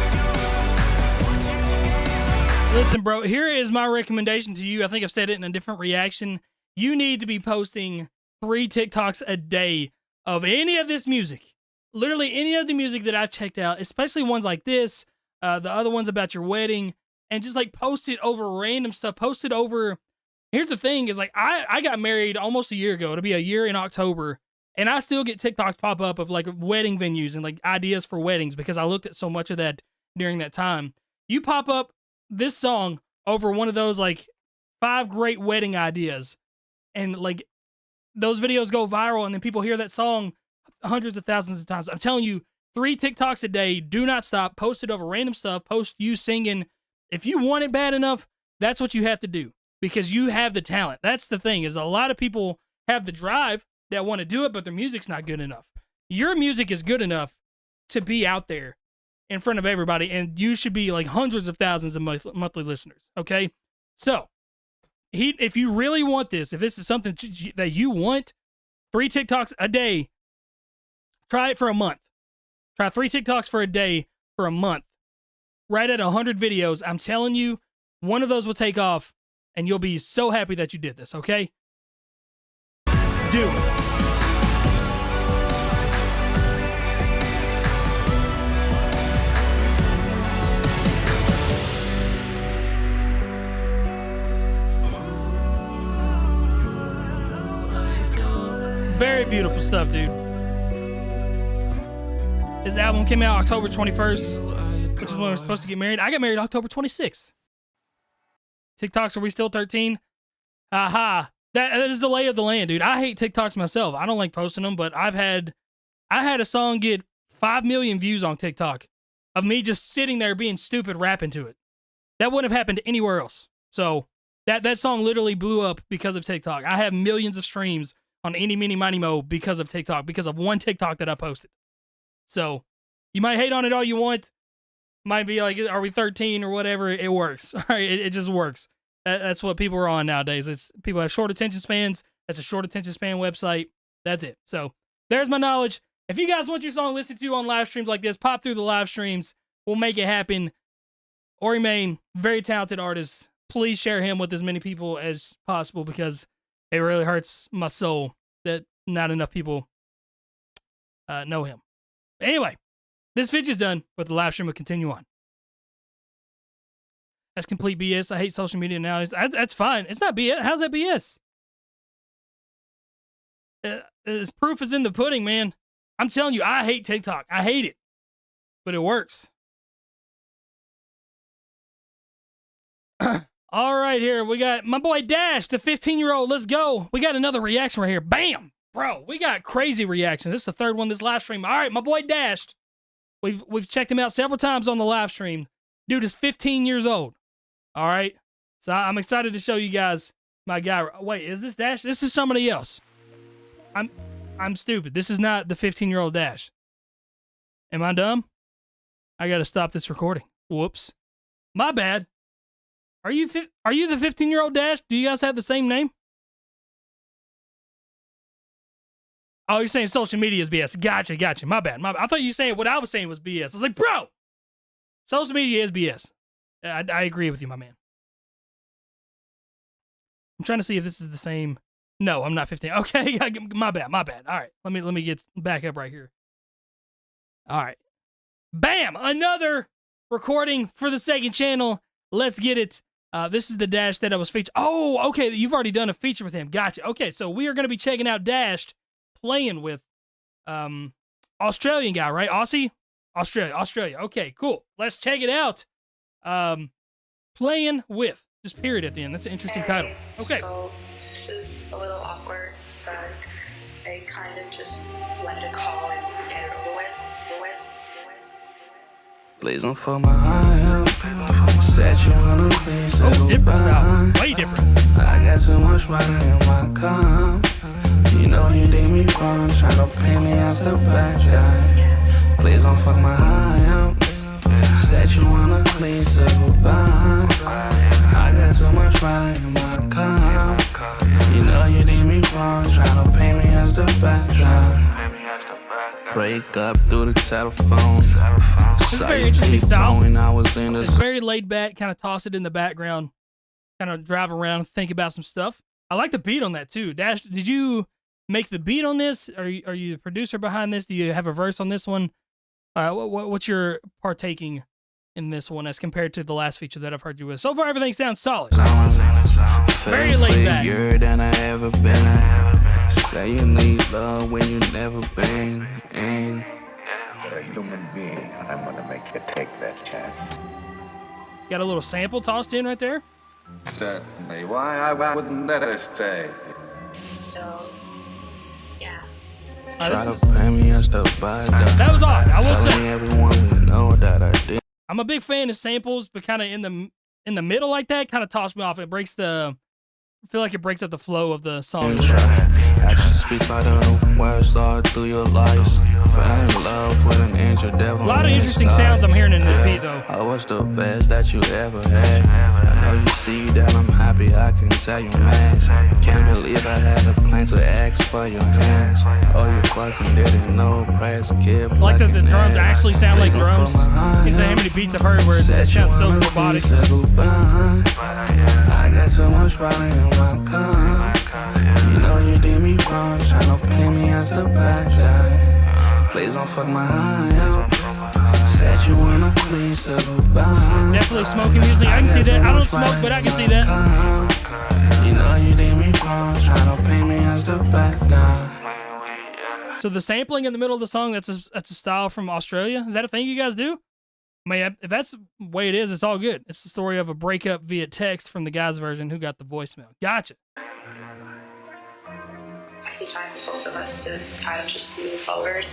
Listen, bro, here is my recommendation to you. I think I've said it in a different reaction. You need to be posting 3 TikToks a day of any of this music. Literally any of the music that I've checked out, especially ones like this, the other ones about your wedding, and just like post it over random stuff. Post it over. Here's the thing is like, I got married almost a year ago. It'll be a year in October. And I still get TikToks pop up of like wedding venues and like ideas for weddings because I looked at so much of that during that time. You pop up this song over one of those like 5 great wedding ideas, and like those videos go viral and then people hear that song hundreds of thousands of times. I'm telling you, 3 TikToks a day. Do not stop. Post it over random stuff. Post you singing. If you want it bad enough, that's what you have to do because you have the talent. That's the thing is a lot of people have the drive that want to do it, but their music's not good enough. Your music is good enough to be out there in front of everybody, and you should be like hundreds of thousands of monthly listeners, okay? So, if you really want this, if this is something that you want, 3 TikToks a day, try it for a month. Try 3 TikToks for a day for a month. Right at 100 videos, I'm telling you, one of those will take off, and you'll be so happy that you did this, okay? Do it. Very beautiful stuff, dude. His album came out October 21st, which is when we were supposed to get married. I got married October 26th. TikToks, are we still 13? Aha. That is the lay of the land, dude. I hate TikToks myself. I don't like posting them, but I had a song get 5 million views on TikTok of me just sitting there being stupid rapping to it. That wouldn't have happened anywhere else. So that song literally blew up because of TikTok. I have millions of streams on Eeny, Meeny, Miny, Mo because of TikTok, because of one TikTok that I posted. So you might hate on it all you want. Might be like, are we 13 or whatever? It works. All right, it just works. That's what people are on nowadays. It's people have short attention spans. That's a short attention span website. That's it. So there's my knowledge. If you guys want your song listened to on live streams like this, pop through the live streams. We'll make it happen. Ori Main, very talented artist. Please share him with as many people as possible because it really hurts my soul that not enough people know him. Anyway, this video's done, but the live stream will continue on. That's complete BS. I hate social media nowadays. That's fine. It's not BS. How's that BS? This proof is in the pudding, man. I'm telling you, I hate TikTok. I hate it, but it works. All right, here we got my boy Dash, the 15-year-old. Let's go. We got another reaction right here. Bam, bro. We got crazy reactions. This is the third one this live stream. All right, my boy Dash. We've checked him out several times on the live stream. Dude is 15 years old. All right, so I'm excited to show you guys my guy. Wait, is this Dash? This is somebody else. I'm stupid. This is not the 15-year-old Dash. Am I dumb? I gotta stop this recording. Whoops. My bad. Are you the 15-year-old Dash? Do you guys have the same name? Oh, you're saying social media is BS. Gotcha. My bad. I thought you were saying what I was saying was BS. I was like, bro, social media is BS. I agree with you, my man. I'm trying to see if this is the same. No, I'm not 15. Okay, my bad. All right, let me get back up right here. All right. Bam! Another recording for the second channel. Let's get it. This is the Dash that I was featured. Oh, okay. You've already done a feature with him. Gotcha. Okay, so we are going to be checking out Dash playing with Australian guy, right? Aussie? Australia. Okay, cool. Let's check it out. Playing with. Just period at the end. That's an interesting title. Okay. So this is a little awkward, but I kind of just wanted to call and get it over with. Please don't fuck my eye up. Said you wanna be so different style. Way different. I got too much water in my cup. You know you did me wrong, tryna pay me as the bad guy. Please don't fuck my eye up. Said you wanna leave, so goodbye. I got too much water in my cup. You know you did me wrong, tryna pay me as the bad guy. Break up through the telephone. This is very interesting style. It's very laid back, kind of toss it in the background, kind of drive around, think about some stuff. I like the beat on that too. Dash, did you make the beat on this? Are you the producer behind this? Do you have a verse on this one? What's your partaking in this one as compared to the last feature that I've heard you with? So far, everything sounds solid. Very laid back. Than I ever been. Say you need love when you never been in. You're a human being, and I'm gonna make you take that chance. Got a little sample tossed in right there. Certainly. Why I wouldn't let her stay. So Try to pay me as the bad guy. That was odd. I will say. Everyone would know that I did. I'm a big fan of samples, but kind of in the middle like that kind of tossed me off. It breaks the. I feel like it breaks up the flow of the song. Action speaks louder than words all through your lies. Fell in love with an angel devil. A lot of interesting sounds I'm hearing in this beat, though. I was the best that you ever had. I know you see that I'm happy, I can tell you, man. Can't believe I had a plan to ask for your hand. Oh, you fucking didn't know, press skip. I like that the drums actually sound like drums. You can tell how many beats I've heard where it sounds so robotic. I got so much pride in my car. You know you did me wrong, tryna pay me as the bad guy. Please don't fuck my high up. Said you wanna please say goodbye. Definitely smoking music. I can see that. I don't smoke, but I can see that. You know you did me wrong, tryna pay me as the bad guy. So the sampling in the middle of the song, that's a style from Australia. Is that a thing you guys do? I mean, if that's the way it is, it's all good. It's the story of a breakup via text from the guy's version who got the voicemail. Gotcha. I think time for both of us to kind of just move forward.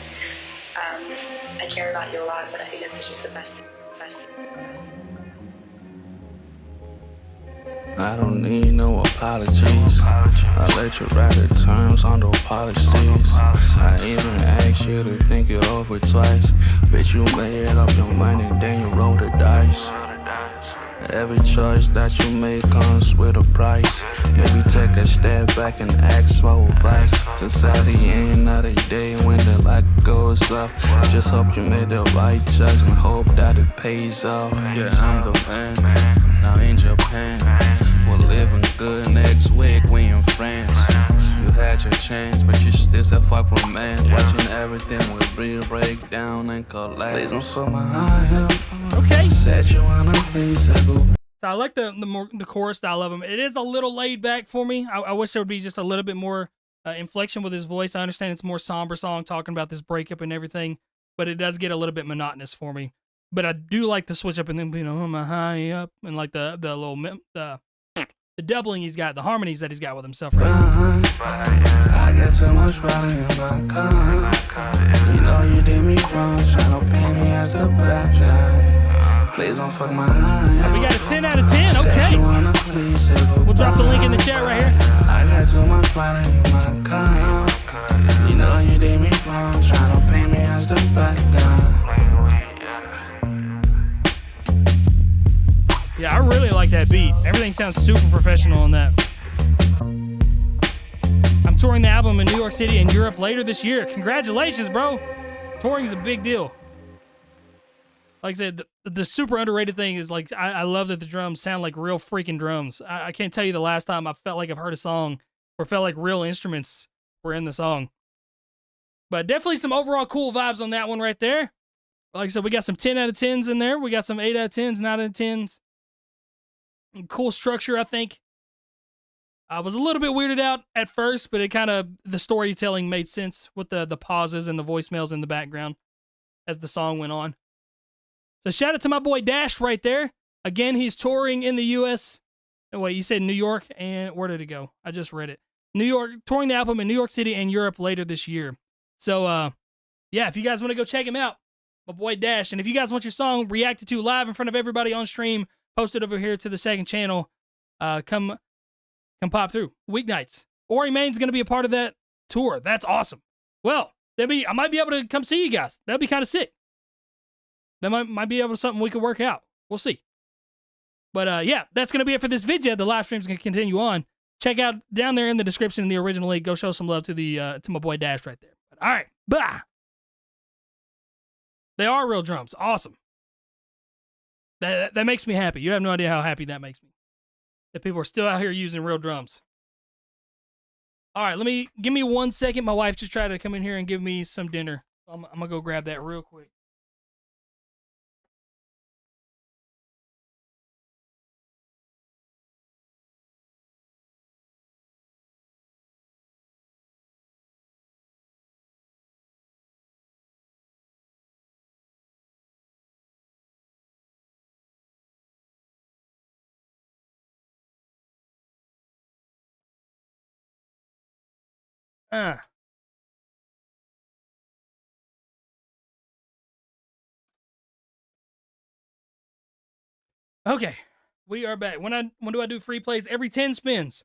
I care about you a lot, but I think that this is the best. I don't need no apologies. I let you write the terms on the policies. I even asked you to think it over twice. Bitch, you made up your mind and then you roll the dice. Every choice that you make comes with a price. Maybe take a step back and ask for advice. Cause at the end of the day when the light goes up, just hope you made the right choice and hope that it pays off. Yeah, I'm the man, now in Japan. We're living good next week, we in France. You had your chance, but you still said fuck from man. Watching everything with real breakdown and collapse. Please don't fuck my eye up. Okay. Said you wanna please go. So I like the chorus style of him. It is a little laid back for me. I wish there would be just a little bit more inflection with his voice. I understand it's a more somber song talking about this breakup and everything, but it does get a little bit monotonous for me. But I do like the switch up and then, I'm a high up and like the little the doubling he's got, the harmonies that he's got with himself right now. I got so much pride in my car. You know you did me wrong, tryna pay me as the bad guy. Please don't fuck my eye. We got a 10 out of 10, okay. We'll drop the link in the chat right here. I got so much pride in my car. You know you did me wrong, tryna pay me as the bad guy. Yeah, I really like that beat. Everything sounds super professional on that. I'm touring the album in New York City and Europe later this year. Congratulations, bro. Touring is a big deal. Like I said, the super underrated thing is like, I love that the drums sound like real freaking drums. I can't tell you the last time I felt like I've heard a song or felt like real instruments were in the song. But definitely some overall cool vibes on that one right there. Like I said, we got some 10 out of 10s in there. We got some 8 out of 10s, 9 out of 10s. Cool structure, I think. I was a little bit weirded out at first, but it kind of, the storytelling made sense with the pauses and the voicemails in the background as the song went on. So shout out to my boy Dash right there. Again, he's touring in the U.S. Oh, wait, you said New York, and where did it go? I just read it. New York, touring the album in New York City and Europe later this year. So, yeah, if you guys want to go check him out, my boy Dash. And if you guys want your song reacted to live in front of everybody on stream, posted over here to the second channel, come pop through weeknights. Ori Main's going to be a part of that tour. That's awesome. Well, I might be able to come see you guys. That'd be kind of sick. That might be able to something we could work out. We'll see. But yeah, that's going to be it for this video. The live stream's going to continue on. Check out down there in the description in the original link. Go show some love to to my boy Dash right there. But, all right, bye. They are real drums. Awesome. That makes me happy. You have no idea how happy that makes me. That people are still out here using real drums. All right, give me 1 second. My wife just tried to come in here and give me some dinner. I'm going to go grab that real quick. Okay, we are back. When do I do free plays? Every 10 spins.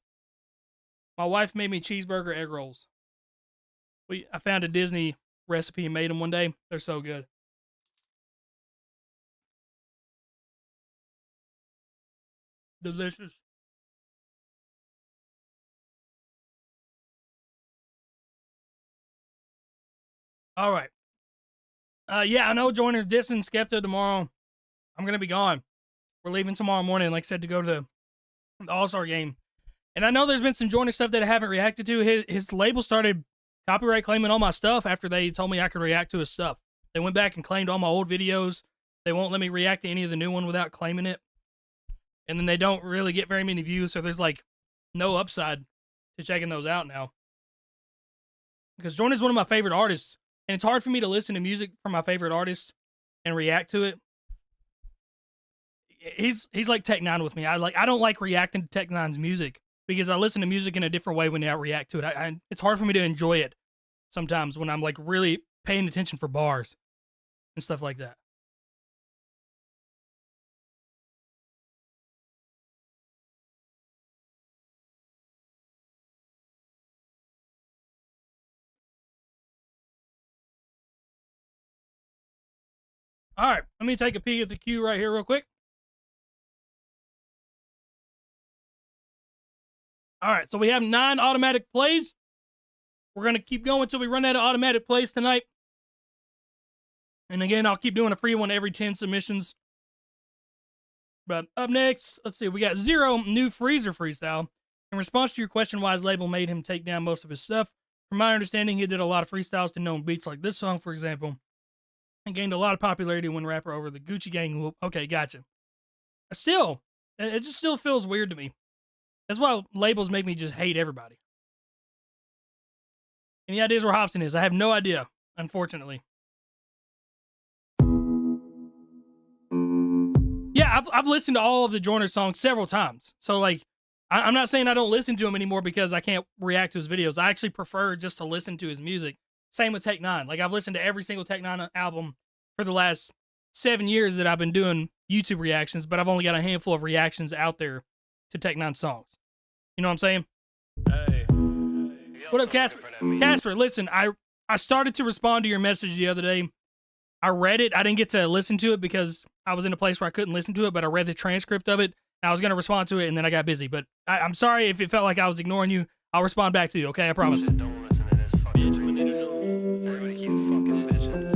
My wife made me cheeseburger egg rolls. I found a Disney recipe and made them one day. They're so good. Delicious. All right. Yeah, I know Joiner's dissing Skepta tomorrow. I'm gonna be gone. We're leaving tomorrow morning, like I said, to go to the All-Star game. And I know there's been some Joiner stuff that I haven't reacted to. His label started copyright claiming all my stuff after they told me I could react to his stuff. They went back and claimed all my old videos. They won't let me react to any of the new one without claiming it. And then they don't really get very many views, so there's like no upside to checking those out now. Because Joiner's one of my favorite artists, and it's hard for me to listen to music from my favorite artists and react to it. He's like Tech Nine with me. I don't like reacting to Tech Nine's music because I listen to music in a different way when I react to it. It's hard for me to enjoy it sometimes when I'm like really paying attention for bars and stuff like that. All right, let me take a peek at the queue right here real quick. All right, so we have 9 automatic plays. We're going to keep going until we run out of automatic plays tonight. And again, I'll keep doing a free one every 10 submissions. But up next, let's see, we got 0 new Freezer freestyle. In response to your question why his label made him take down most of his stuff, from my understanding, he did a lot of freestyles to known beats like this song, for example, and gained a lot of popularity when rapper over the Gucci Gang loop. Okay, gotcha. Still, it just still feels weird to me. That's why labels make me just hate everybody. Any ideas where Hobson is? I have no idea, unfortunately. Yeah, I've listened to all of the Joyner songs several times. So, like, I'm not saying I don't listen to him anymore because I can't react to his videos. I actually prefer just to listen to his music. Same with Tech Nine. Like, I've listened to every single Tech Nine album for the last 7 years that I've been doing YouTube reactions, but I've only got a handful of reactions out there to Tech Nine songs. You know what I'm saying? Hey. What up, Casper? Casper, listen, I started to respond to your message the other day. I read it. I didn't get to listen to it because I was in a place where I couldn't listen to it, but I read the transcript of it. And I was going to respond to it, and then I got busy. But I'm sorry if it felt like I was ignoring you. I'll respond back to you, okay? I promise. Don't listen to this fucking bitch. Everybody keep fucking bitching.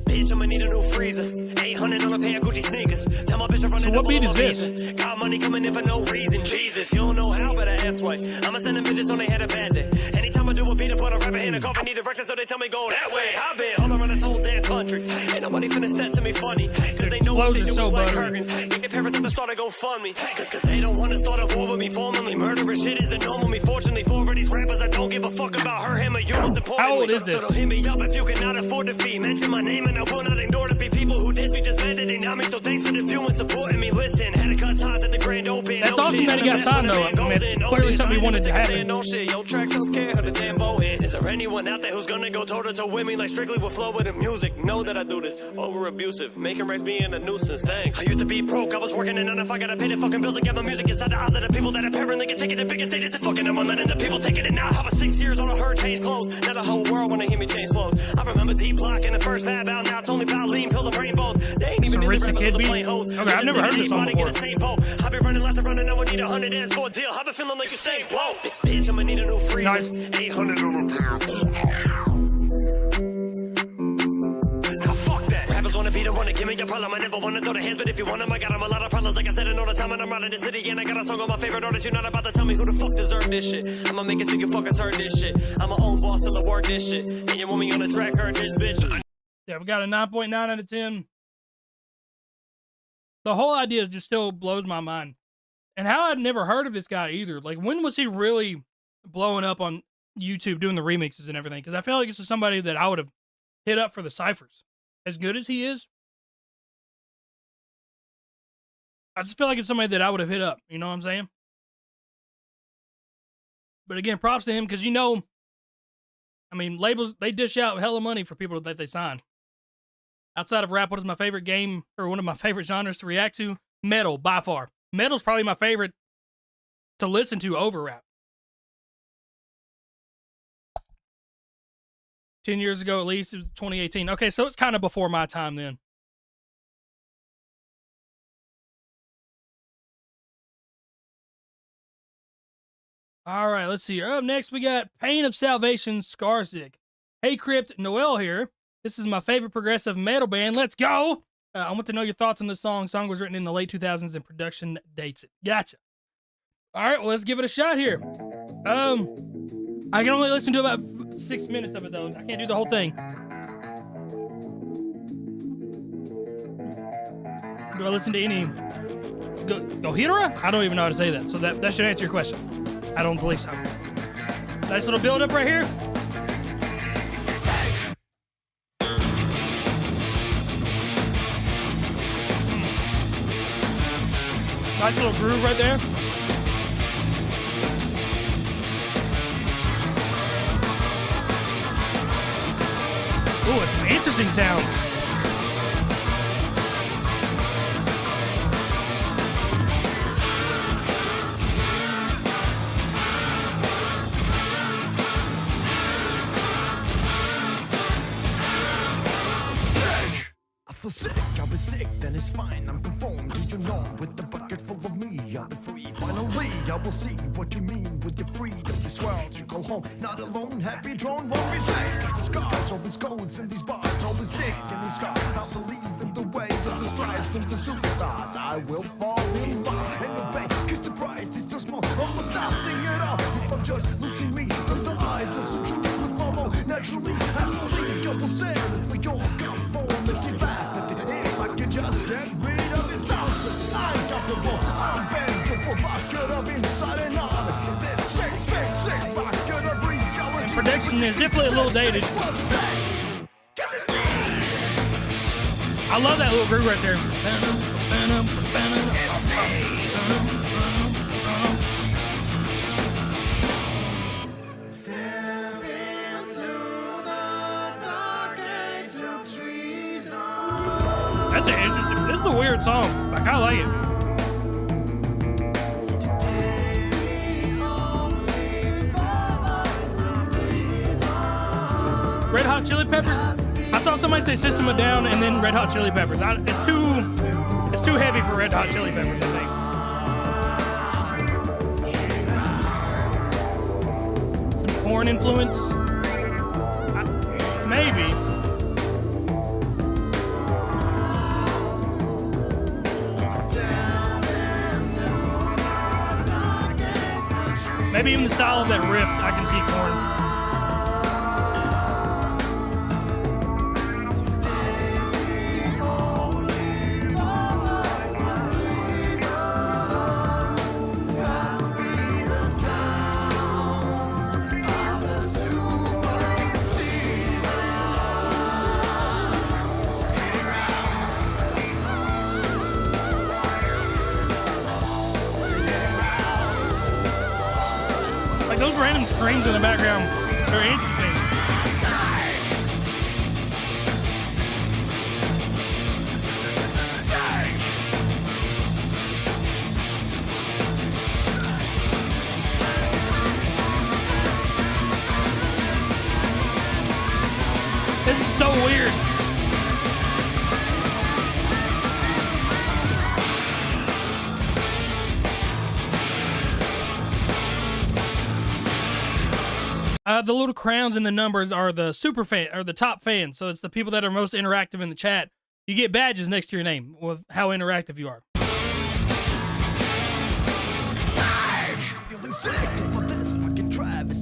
Bitch, I'ma need a new freezer. 800 on a pair of Gucci sneakers. Tell my bitch I'm running. So what beat is this? Got money coming in for no reason. Jesus, you don't know how, but I ask why. I'ma send them bitches on they head a bad day. Anytime I do a beat, I put a rapper in a coffin, need a direction, so they tell me go that way. I've been all around this whole damn country. Ain't nobody finna step to me funny. Cause they know what they do is like curtains. Make their parents at the start to go fund me. Cause they don't wanna start a war with me formally. Murderous shit is the normal me. Fortunately for these rappers, I don't give a fuck about her, him, or you. Most importantly, how old is this? So hit me up if you cannot afford to fee. Mention my name and I will not ignore to be people who diss me just mad that they not me. So thanks for the view and supporting me. Listen, had to cut ties at the grand open. That's awesome that he got signed though. I mean, it's clearly something he wanted to happen. No shit, yo, tracks don't care how the damn boat in. Is there anyone out there who's gonna go toe to toe with me like strictly with flow with the music? Know that I do this over abusive, making rights being a nuisance. Thanks. I used to be broke, I was working and if I gotta pay the fucking bills to get my music inside the eyes of the people that apparently can take it to biggest stages and fucking them on letting the people take it. And now I was 6 years on a hurt, change clothes. Now the whole world wanna hear me change clothes. I remember D Block in the first fab out. Now it's only about lean pills and rainbows. They ain't even Rich the rappers Kid with beat? plain hoes. Okay, I've never heard this song before. I've been running lots of running, now I need 100 ends for a deal. I've been feeling like you say, whoa, bitch, I'ma need a new freezer. Nice. 800 on a pair. Now fuck that. Rappers wanna be the one to give me your problem. I never wanna throw the hands, but if you want them, I got them a lot of problems. Like I said, all the time, and I'm running the city, and I got a song on my favorite artist. You're not about to tell me who the fuck deserve this shit. I'ma make it so you fuckers heard this shit. I'm my own boss till I work this shit. And you want me on the track, heard this bitch. Yeah, we got a 9.9 out of 10. The whole idea just still blows my mind. And how I'd never heard of this guy either. Like, when was he really blowing up on YouTube doing the remixes and everything? Because I feel like this is somebody that I would have hit up for the ciphers. As good as he is, I just feel like it's somebody that I would have hit up. You know what I'm saying? But again, props to him because, you know, I mean, labels, they dish out hella money for people that they sign. Outside of rap, what is my favorite game or one of my favorite genres to react to? Metal, by far. Metal's probably my favorite to listen to over rap. 10 years ago, at least, 2018. Okay, so it's kind of before my time then. All right, let's see. Up next, we got Pain of Salvation, Scarsick. Hey, Crypt, Noel here. This is my favorite progressive metal band. Let's go! I want to know your thoughts on this song. Song was written in the late 2000s and production dates it. Gotcha. All right, well, let's give it a shot here. I can only listen to about 6 minutes of it, though. I can't do the whole thing. Do I listen to any Gohira? I don't even know how to say that, so that should answer your question. I don't believe so. Nice little build up right here. Nice little groove right there. Ooh, it's some interesting sounds. I feel sick, I'll be sick, then it's fine. I'm conformed to your norm with the bucket full of me. I'll be free. Finally, I will see what you mean with your freedom. You swell to go home, not alone, happy, drawn, won't be safe. The scars, all these codes and these bars, always sick and these scars. I believe in the way of the stripes and the superstars. I will fall in line and obey, cause the price is too small. Almost nothing at all. If I'm just losing me, cause the eye doesn't truly follow naturally. Happily, I will sail for your conformity back. Just get rid of the sounds. I got the ball. I'm vengeful. Bucket of inside and honest. This sick bucket of reality. And production is definitely a little dated. I love that little groove right there. This is a weird song. I kind of like it. Red Hot Chili Peppers. I saw somebody say System of a Down and then Red Hot Chili Peppers. It's too heavy for Red Hot Chili Peppers, I think. Some Korn influence. Maybe. Maybe even the style of that riff, I can see Korn. Those random screams in the background, they're interesting. This is so weird. The little crowns and the numbers are the super fan or the top fans. So it's the people that are most interactive in the chat. You get badges next to your name with how interactive you are.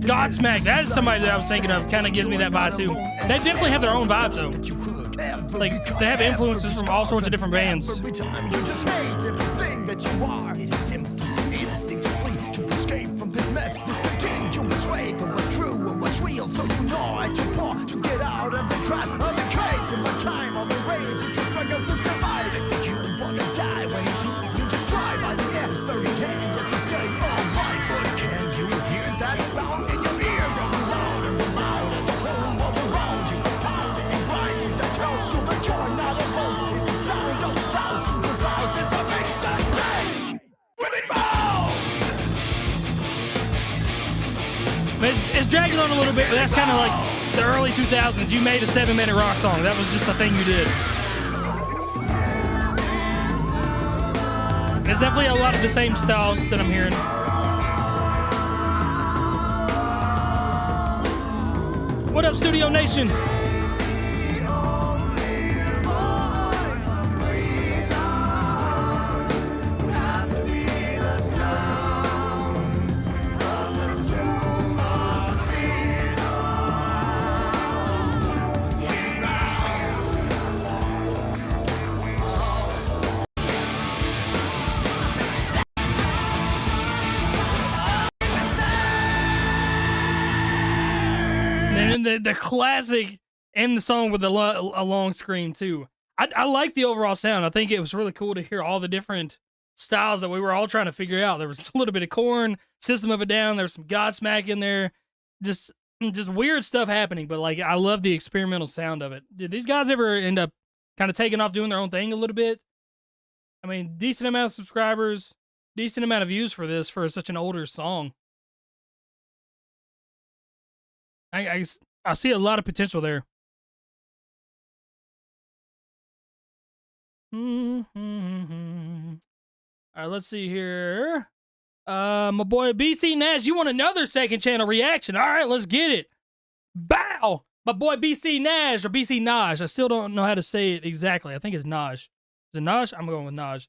Godsmack, that is somebody that I was thinking of. Kind of gives me that vibe too. They definitely have their own vibes though. Like they have influences from all sorts of different bands. Every time you just hate everything that you are. It is simple, instinctively to escape from this mess. This continuous rape of what's true and what's real. So you gnaw at your paw to get out of the trap of the cage. And my time on the rage is just struggle to survive. If you wanna die when you just try by the end, very end just to stay alright. But can you hear that sound in your ear? Growing louder and louder, the whole world around you, pounding and grinding that tells you that you're not It's dragging on a little bit, but that's kind of like the early 2000s. You made a 7-minute rock song. That was just a thing you did. It's definitely a lot of the same styles that I'm hearing. What up, Studio Nation? And the classic end the song with a long scream too. I like the overall sound. I think it was really cool to hear all the different styles that we were all trying to figure out. There was a little bit of Korn, System of a Down. There was some Godsmack in there. Just weird stuff happening. But like, I love the experimental sound of it. Did these guys ever end up kind of taking off doing their own thing a little bit? I mean, decent amount of subscribers, decent amount of views for this for such an older song. I see a lot of potential there. All right, let's see here. My boy BC Nash, you want another second channel reaction? All right, let's get it. Bow! My boy BC Nash, or BC Naj. I still don't know how to say it exactly. I think it's Naj. Is it Naj? I'm going with Naj.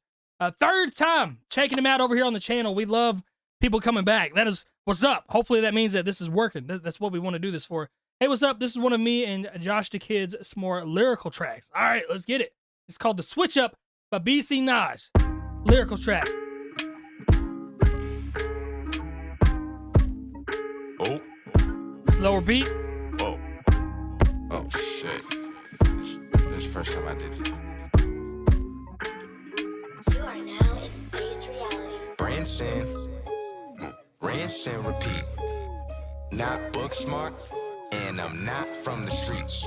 Third time checking him out over here on the channel. We love people coming back. That is what's up. Hopefully that means that this is working. That's what we want to do this for. Hey, what's up? This is one of me and Josh the Kid's some more lyrical tracks. All right, let's get it. It's called The Switch Up by BC Naj. Lyrical track. Oh. Slower beat. Oh. Oh, shit. This is the first time I did it. You are now in base reality. Rinse and repeat. Not book smart, and I'm not from the streets.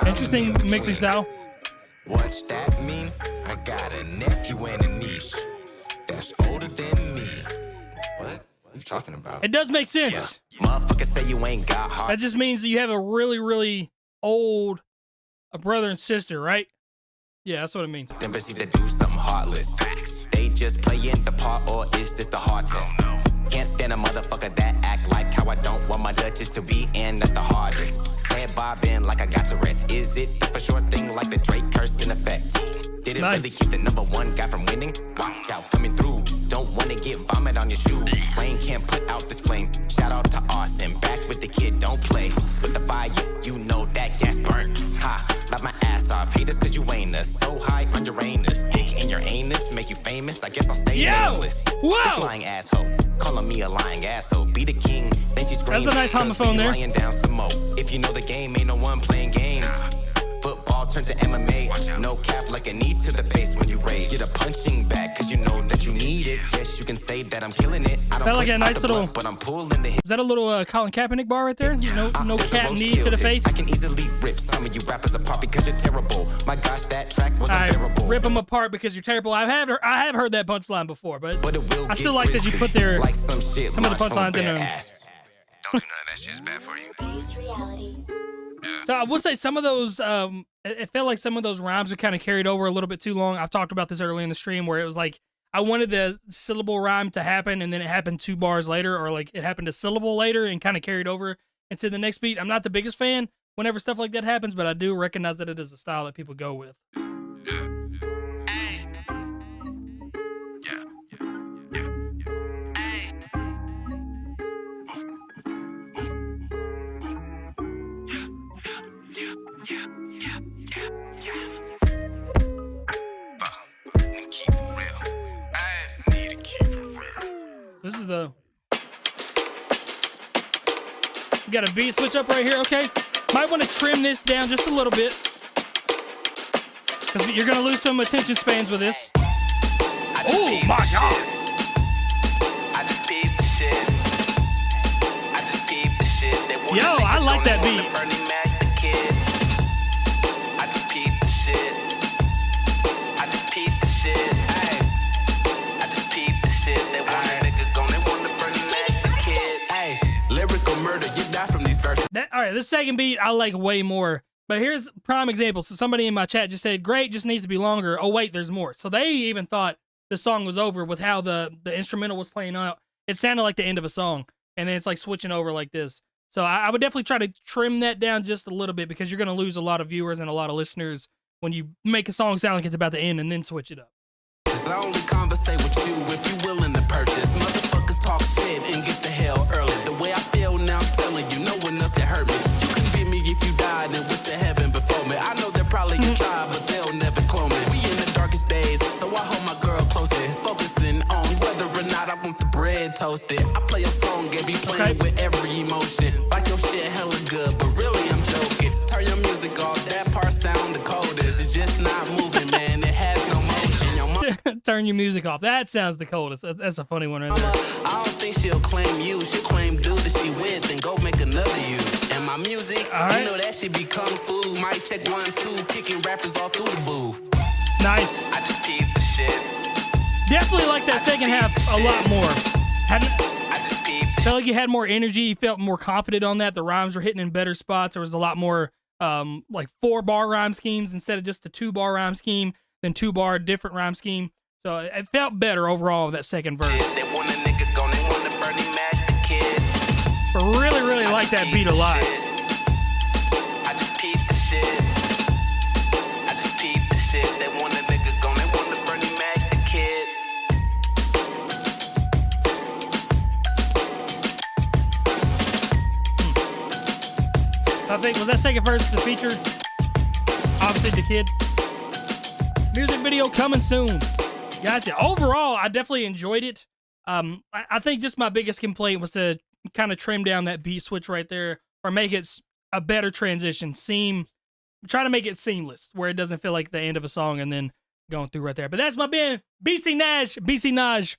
Interesting mixing style. What's that mean? I got a nephew and a niece that's older than me. What are you talking about? It does make sense. Yeah. Motherfuckers say you ain't got heart. That just means that you have a really, really old brother and sister, right? Yeah, that's what it means. Them busy to do something heartless. Facts. They just playing the part, or is this the hard test? Oh, no. Can't stand a motherfucker that act like how I don't want my Duchess to be in. That's the hardest. Head bobbing like I got Tourette's. Is it the for sure thing like the Drake curse in effect? Did it really keep the #1 guy from winning? Watch out, coming through. Don't wanna get vomit on your shoe. Rain can't put out this flame. Shout out to Austin, back with the kid, don't play with the fire. You know that gas burnt. Ha, laugh my ass off. Haters cause you ain't us. So high on Uranus. Dick in your anus, make you famous. I guess I'll stay nameless. This lying asshole, calling me a lying asshole. Be the king, then she screams. That's a nice homophone there. Lying down some more. If you know the game, ain't no one playing games. Football turns to MMA. No cap like a knee to the face when you rage. Get a punching bag cause you know that you need it. Yes, you can say that I'm killing it. I don't that like a nice little, but I'm pulling the hit. Is that a little Colin Kaepernick bar right there? No cap knee to the face. I can easily rip some of you rappers apart because you're terrible. My gosh, that track was unbearable. Rip them apart because you're terrible. I have heard that punchline before, but it will I still like that you put their like some of the punchlines in there. Don't do none of that shit's bad for you. Base reality. So I will say some of those, it felt like some of those rhymes were kind of carried over a little bit too long. I've talked about this early in the stream where it was like, I wanted the syllable rhyme to happen and then it happened 2 bars later, or like it happened a syllable later and kind of carried over into the next beat. I'm not the biggest fan whenever stuff like that happens, but I do recognize that it is a style that people go with. This is the... You got a beat switch up right here, okay? Might want to trim this down just a little bit. Because you're going to lose some attention spans with this. Oh my God! I just peeped the shit. I just peeped the shit. Yo, I like that beat. I just peeped the shit. I just peeped the shit. I just peeped the shit. They want a nigga gone, they want to burn the kid. Hey, lyrical All right, this second beat I like way more. But here's prime example. So somebody in my chat just said, "Great, just needs to be longer." Oh wait, there's more. So they even thought the song was over with how the instrumental was playing out. It sounded like the end of a song, and then it's like switching over like this. So I would definitely try to trim that down just a little bit because you're gonna lose a lot of viewers and a lot of listeners when you make a song sound like it's about to end and then switch it up. I only conversate with you if you willing to purchase. Motherfuckers talk shit and get the hell early. The way I feel now, I'm telling you, no one else can hurt me. You can beat me if you died and went to heaven before me. I know they'll probably get tried, but they'll never clone me. We in the darkest days, so I hold my girl closely, focusing on whether or not I want the bread toasted. I play your song and be playing with every emotion. Like your shit hella good, but really I'm joking. Turn your music off, that part sound the coldest. It's just not moving, man. It has no motion. Turn your music off. That sounds the coldest. That's a funny one right there. I don't think she'll claim you. She'll claim dude that she with and go make another you. And my music, you know that shit be kung fu. Might check 1, 2, kicking rappers all through the booth. Nice. I just peep the shit. Definitely like that second half a lot more. Felt like you had more energy. You felt more confident on that. The rhymes were hitting in better spots. There was a lot more like 4-bar rhyme schemes instead of just the 2-bar rhyme scheme, then 2-bar different rhyme scheme. So it felt better overall that second verse. They want a nigga gone, they want to Bernie Mac the kid. But really like that beat a lot. I just peep the shit. I just peep the shit. They want a nigga gone, they want to Bernie Mac the kid. So I think, was that second verse the feature? Obviously the kid. Music video coming soon. Gotcha. Overall, I definitely enjoyed it. I think just my biggest complaint was to kind of trim down that beat switch right there, or make it a better transition. Try to make it seamless, where it doesn't feel like the end of a song and then going through right there. But that's my band, BC Naj.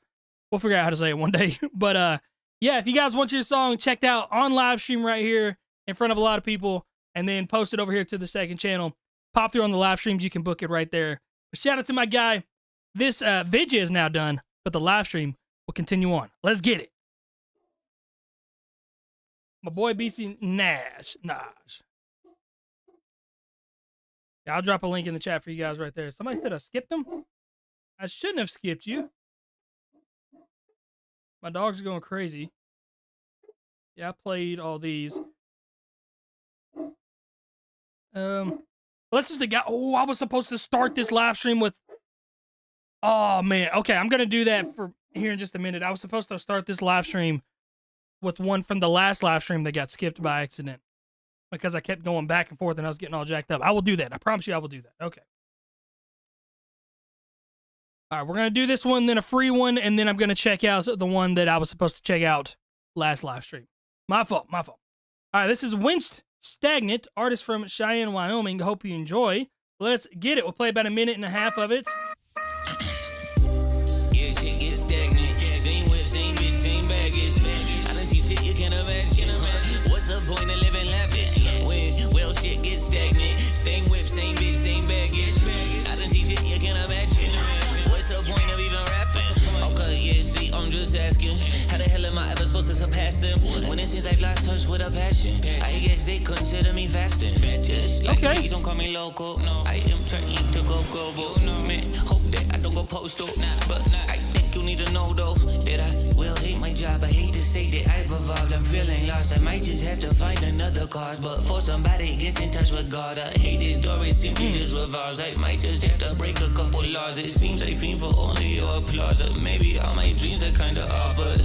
We'll figure out how to say it one day. But yeah, if you guys want your song checked out on live stream right here in front of a lot of people, and then post it over here to the second channel, pop through on the live streams, you can book it right there. But shout out to my guy. This video is now done, but the live stream will continue on. Let's get it. My boy BC Naj. Yeah, I'll drop a link in the chat for you guys right there. Somebody said I skipped them. I shouldn't have skipped you. My dogs are going crazy. Yeah, I played all these. This is the guy. Oh, I was supposed to start this live stream with. Oh man. Okay, I'm gonna do that for here in just a minute. I was supposed to start this live stream with one from the last live stream that got skipped by accident because I kept going back and forth and I was getting all jacked up. I will do that. I promise you, I will do that. Okay. All right, we're gonna do this one, then a free one, and then I'm gonna check out the one that I was supposed to check out last live stream. My fault. All right, this is Winched Stagnant, artist from Cheyenne, Wyoming. Hope you enjoy. Let's get it. We'll play about a minute and a half of it. Yeah, shit gets stagnant. Same whip, same bitch, same baggage. I done see shit you can't imagine. What's the point of living lavish when well shit gets stagnant? Same whip, same bitch, same baggage. I done see shit you can't imagine. What's the point of even rapping? Okay, yeah, see, I'm just asking. How the hell am I ever supposed to surpass them? When it seems like last touch with a passion. I guess they consider me fasting. Just like please don't call me local. No, I am trying to go global. No, man, hope that I don't go postal. But I think you need to know though that I will hate my job. I hate to say that I've evolved. I'm feeling lost. I might just have to find another cause. But for somebody gets in touch with God, I hate this door. It simply just revolves. I might just have to break a couple laws. It seems I fiend for only your applause. Or maybe all my dreams are kinda off, but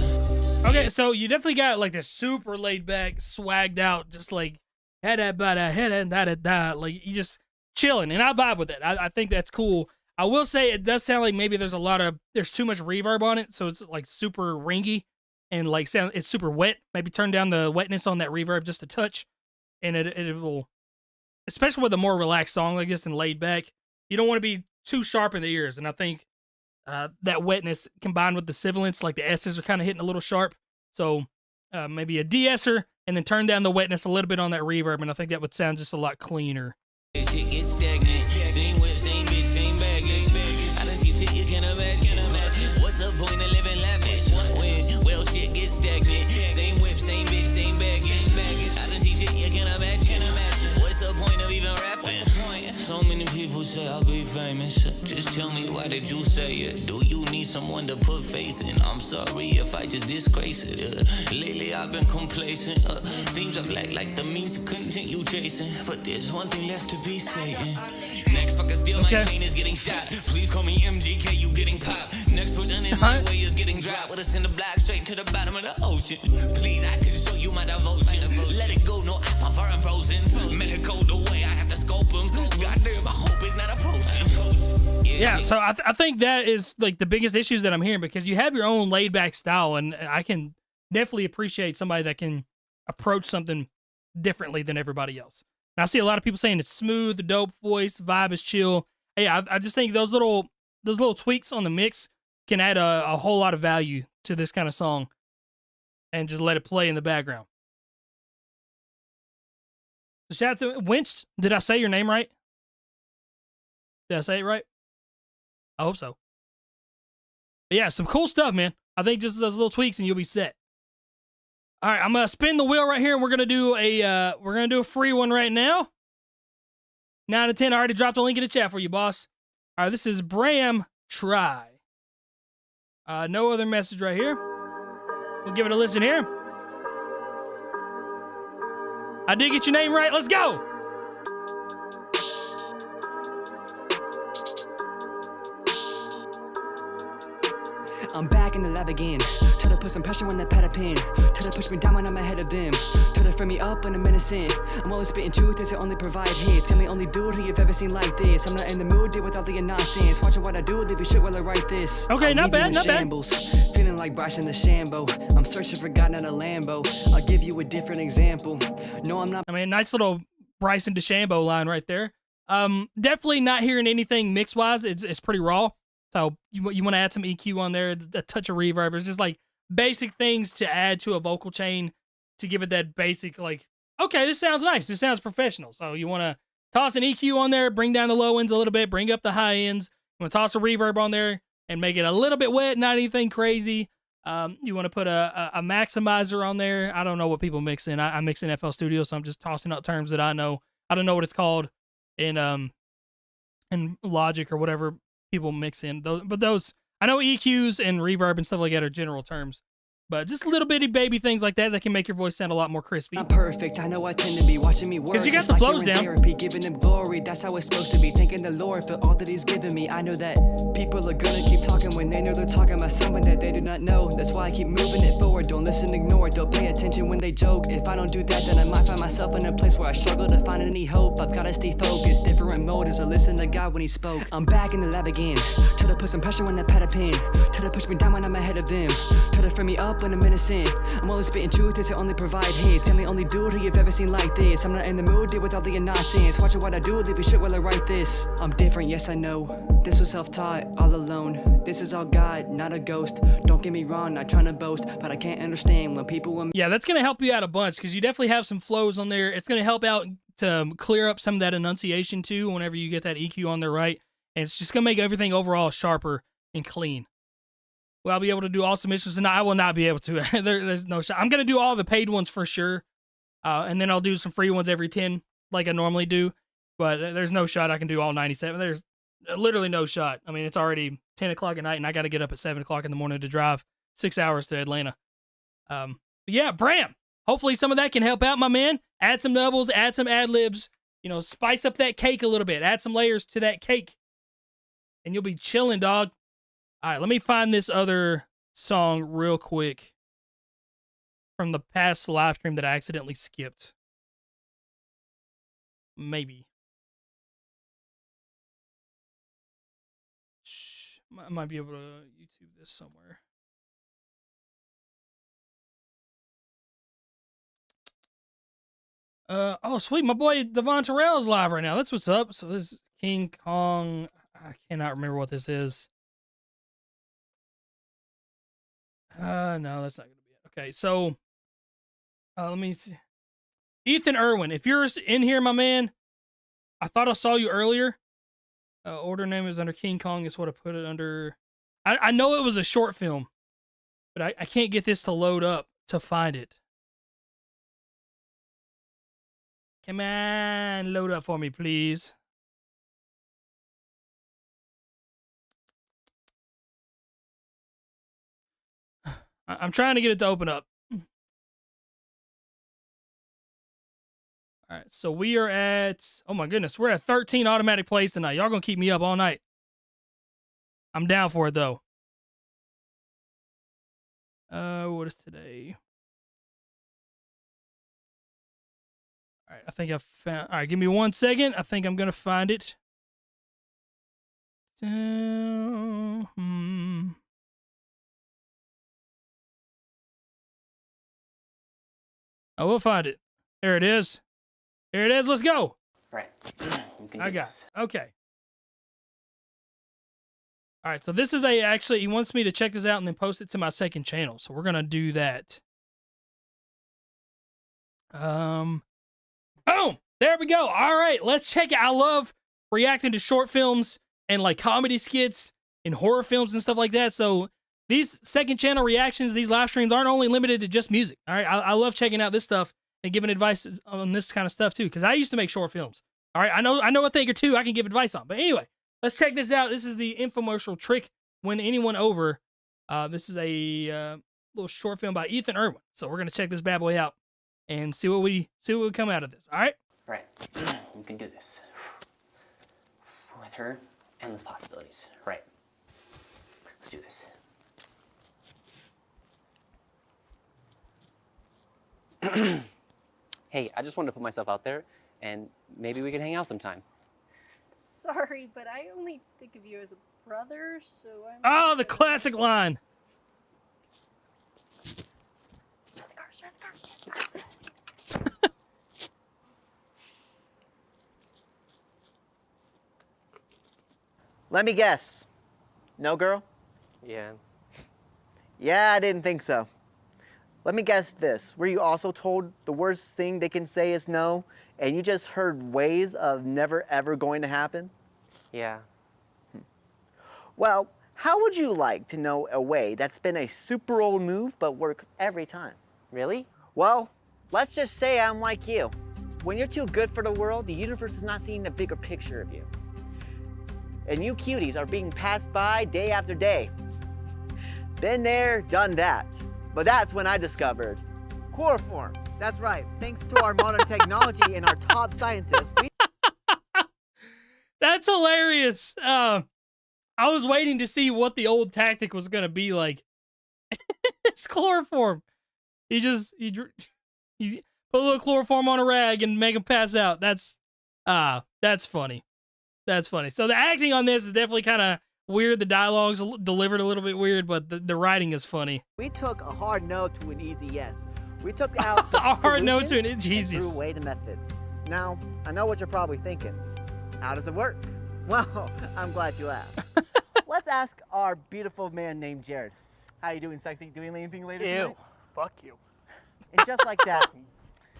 okay, so you definitely got like this super laid back, swagged out, just like like you just chilling, and I vibe with it. I think that's cool. I will say it does sound like maybe there's too much reverb on it, so it's like super ringy and like it's super wet. Maybe turn down the wetness on that reverb just a touch, and it will, especially with a more relaxed song like this and laid back, you don't want to be too sharp in the ears, and I think that wetness combined with the sibilance, like the S's are kind of hitting a little sharp. So maybe a de-esser and then turn down the wetness a little bit on that reverb, and I think that would sound just a lot cleaner. shit gets stagnant. Same whip, same bitch, same baggage. I done see shit you can't imagine. What's the point of living lavish when well shit gets stagnant? Same whip, same bitch, same baggage. I done see shit you many people say I'll be famous. Just tell me, why did you say it? Do you need someone to put faith in? I'm sorry if I just disgrace it. Lately I've been complacent. Seems I've lacked like the means to continue chasing. But there's one thing left to be saying. Next fucker steal my chain is getting shot. Please call me MGK, you getting popped. Next person in my way is getting dropped. With us in the black straight to the bottom of the ocean. Please, I could show you my devotion. Let it go, no, I prefer I'm frozen. Medical the way I have to scope them. Goddamn, I hope it's not a potion. Yeah, so I think that is like the biggest issues that I'm hearing, because you have your own laid back style, and I can definitely appreciate somebody that can approach something differently than everybody else. And I see a lot of people saying it's smooth, the dope voice, vibe is chill. Hey, I just think those little tweaks on the mix can add a whole lot of value to this kind of song, and just let it play in the background. So shout out to Winch. Did I say your name right? Did I say it right? I hope so. But yeah, some cool stuff, man. I think just those little tweaks and you'll be set. All right, I'm gonna spin the wheel right here, and we're gonna do a free one right now. 9 to 10. I already dropped a link in the chat for you, boss. All right, this is Bram Try. No other message right here. We'll give it a listen here. I did get your name right. Let's go. I'm back in the lab again. Try to put some pressure on that pad of pen. Try to push me down when I'm ahead of them. Try to frame me up when I'm menacing. I'm always spitting truth, this will only provide hits. Tell me only dude who you've ever seen like this. I'm not in the mood, deal with all the nonsense. Watching what I do, leave you shit while I write this. Okay, not bad, not bad. Feeling like Bryson the Shambo. I'm searching for God, not a Lambo. I'll give you a different example. No, I'm not. I mean, nice little Bryson DeChambeau line right there. Definitely not hearing anything mix-wise. It's pretty raw. So you want to add some EQ on there, a touch of reverb. It's just like basic things to add to a vocal chain to give it that basic, like, okay, this sounds nice. This sounds professional. So you want to toss an EQ on there, bring down the low ends a little bit, bring up the high ends. You want to toss a reverb on there and make it a little bit wet, not anything crazy. You want to put a maximizer on there. I don't know what people mix in. I mix in FL Studio, so I'm just tossing out terms that I know. I don't know what it's called in Logic or whatever people mix in. But those, I know EQs and reverb and stuff like that are general terms. But just little bitty baby things like that can make your voice sound a lot more crispy. I'm perfect. I know I tend to be watching me work. Because you got the flows down. Therapy, giving them glory. That's how it's supposed to be. Thanking the Lord for all that He's given me. I know that people are gonna keep talking when they know they're talking about someone that they do not know. That's why I keep moving it forward. Don't listen, ignore it. Don't pay attention when they joke. If I don't do that, then I might find myself in a place where I struggle to find any hope. I've gotta stay focused. Different motives to listen to God when He spoke. I'm back in the lab again. Try to put some pressure on that pad of pen. Try to push me down when I'm ahead of them. Try to frame me up when I'm menacing. I'm always spitting truth, this will only provide hits. I'm the only dude who you've ever seen like this. I'm not in the mood, deal with all the nonsense. Watching what I do, leave you shit while I write this. I'm different, yes I know. This was self-taught, all alone. This is all God, not a ghost. Don't get me wrong, not trying to boast, but I can't understand when people... Yeah, that's going to help you out a bunch, because you definitely have some flows on there. It's going to help out to clear up some of that enunciation too, whenever you get that EQ on there right. And it's just going to make everything overall sharper and clean. Will I be able to do all submissions? And I will not be able to. There's no shot. I'm going to do all the paid ones for sure. And then I'll do some free ones every 10 like I normally do. But there's no shot I can do all 97. There's literally no shot. I mean, it's already 10 o'clock at night and I got to get up at 7 o'clock in the morning to drive 6 hours to Atlanta. But yeah, Bram, hopefully some of that can help out, my man. Add some doubles, add some ad-libs, spice up that cake a little bit. Add some layers to that cake. And you'll be chilling, dog. All right, let me find this other song real quick from the past live stream that I accidentally skipped. Maybe. I might be able to YouTube this somewhere. Oh, sweet. My boy Devon Terrell is live right now. That's what's up. So this is King Kong. I cannot remember what this is. No, that's not going to be it. Okay, so let me see. Ethan Irwin, if you're in here, my man, I thought I saw you earlier. Order name is under King Kong. Is what I put it under. I know it was a short film, but I can't get this to load up to find it. Come on, load up for me, please. I'm trying to get it to open up. All right, so we are at, oh my goodness, we're at 13 automatic plays tonight. Y'all gonna keep me up all night. I'm down for it though. What is today? All right, I think I've found, all right, give me 1 second. I think I'm gonna find it. I will find it. There it is. Here it is. Let's go. Right. You can do I got this. it. Okay. All right. So this is actually, he wants me to check this out and then post it to my second channel. So we're going to do that. Boom. There we go. All right. Let's check it. I love reacting to short films and like comedy skits and horror films and stuff like that. So these second channel reactions, these live streams aren't only limited to just music. All right. I love checking out this stuff and giving advice on this kind of stuff too, because I used to make short films. All right, I know a thing or two I can give advice on. But anyway, let's check this out. This is the infomercial Trick Win Anyone Over. This is a little short film by Ethan Irwin. So we're gonna check this bad boy out and see what we come out of this. All right. Right. You can do this. With her, endless possibilities. Right. Let's do this. Hey, I just wanted to put myself out there, and maybe we can hang out sometime. Sorry, but I only think of you as a brother, so I'm... Oh, the classic line. Let me guess. No, girl? Yeah. Yeah, I didn't think so. Let me guess this. Were you also told the worst thing they can say is no, and you just heard ways of never ever going to happen? Yeah. Well, how would you like to know a way that's been a super old move but works every time? Really? Well, let's just say I'm like you. When you're too good for the world, the universe is not seeing a bigger picture of you. And you cuties are being passed by day after day. Been there, done that. But that's when I discovered chloroform. That's right. Thanks to our modern technology and our top scientists, That's hilarious. I was waiting to see what the old tactic was gonna be like. It's chloroform. He put a little chloroform on a rag and make him pass out. That's funny. That's funny. So the acting on this is definitely kind of weird. The dialogue's delivered a little bit weird, but the writing is funny. we took a hard no to an easy yes. We took out the A hard no to an solutions and Jesus. threw away the methods. Now, I know what you're probably thinking. How does it work? Well, I'm glad you asked. Let's ask our beautiful man named Jared. How you doing, sexy? Doing anything later tonight? Fuck you. And just like that,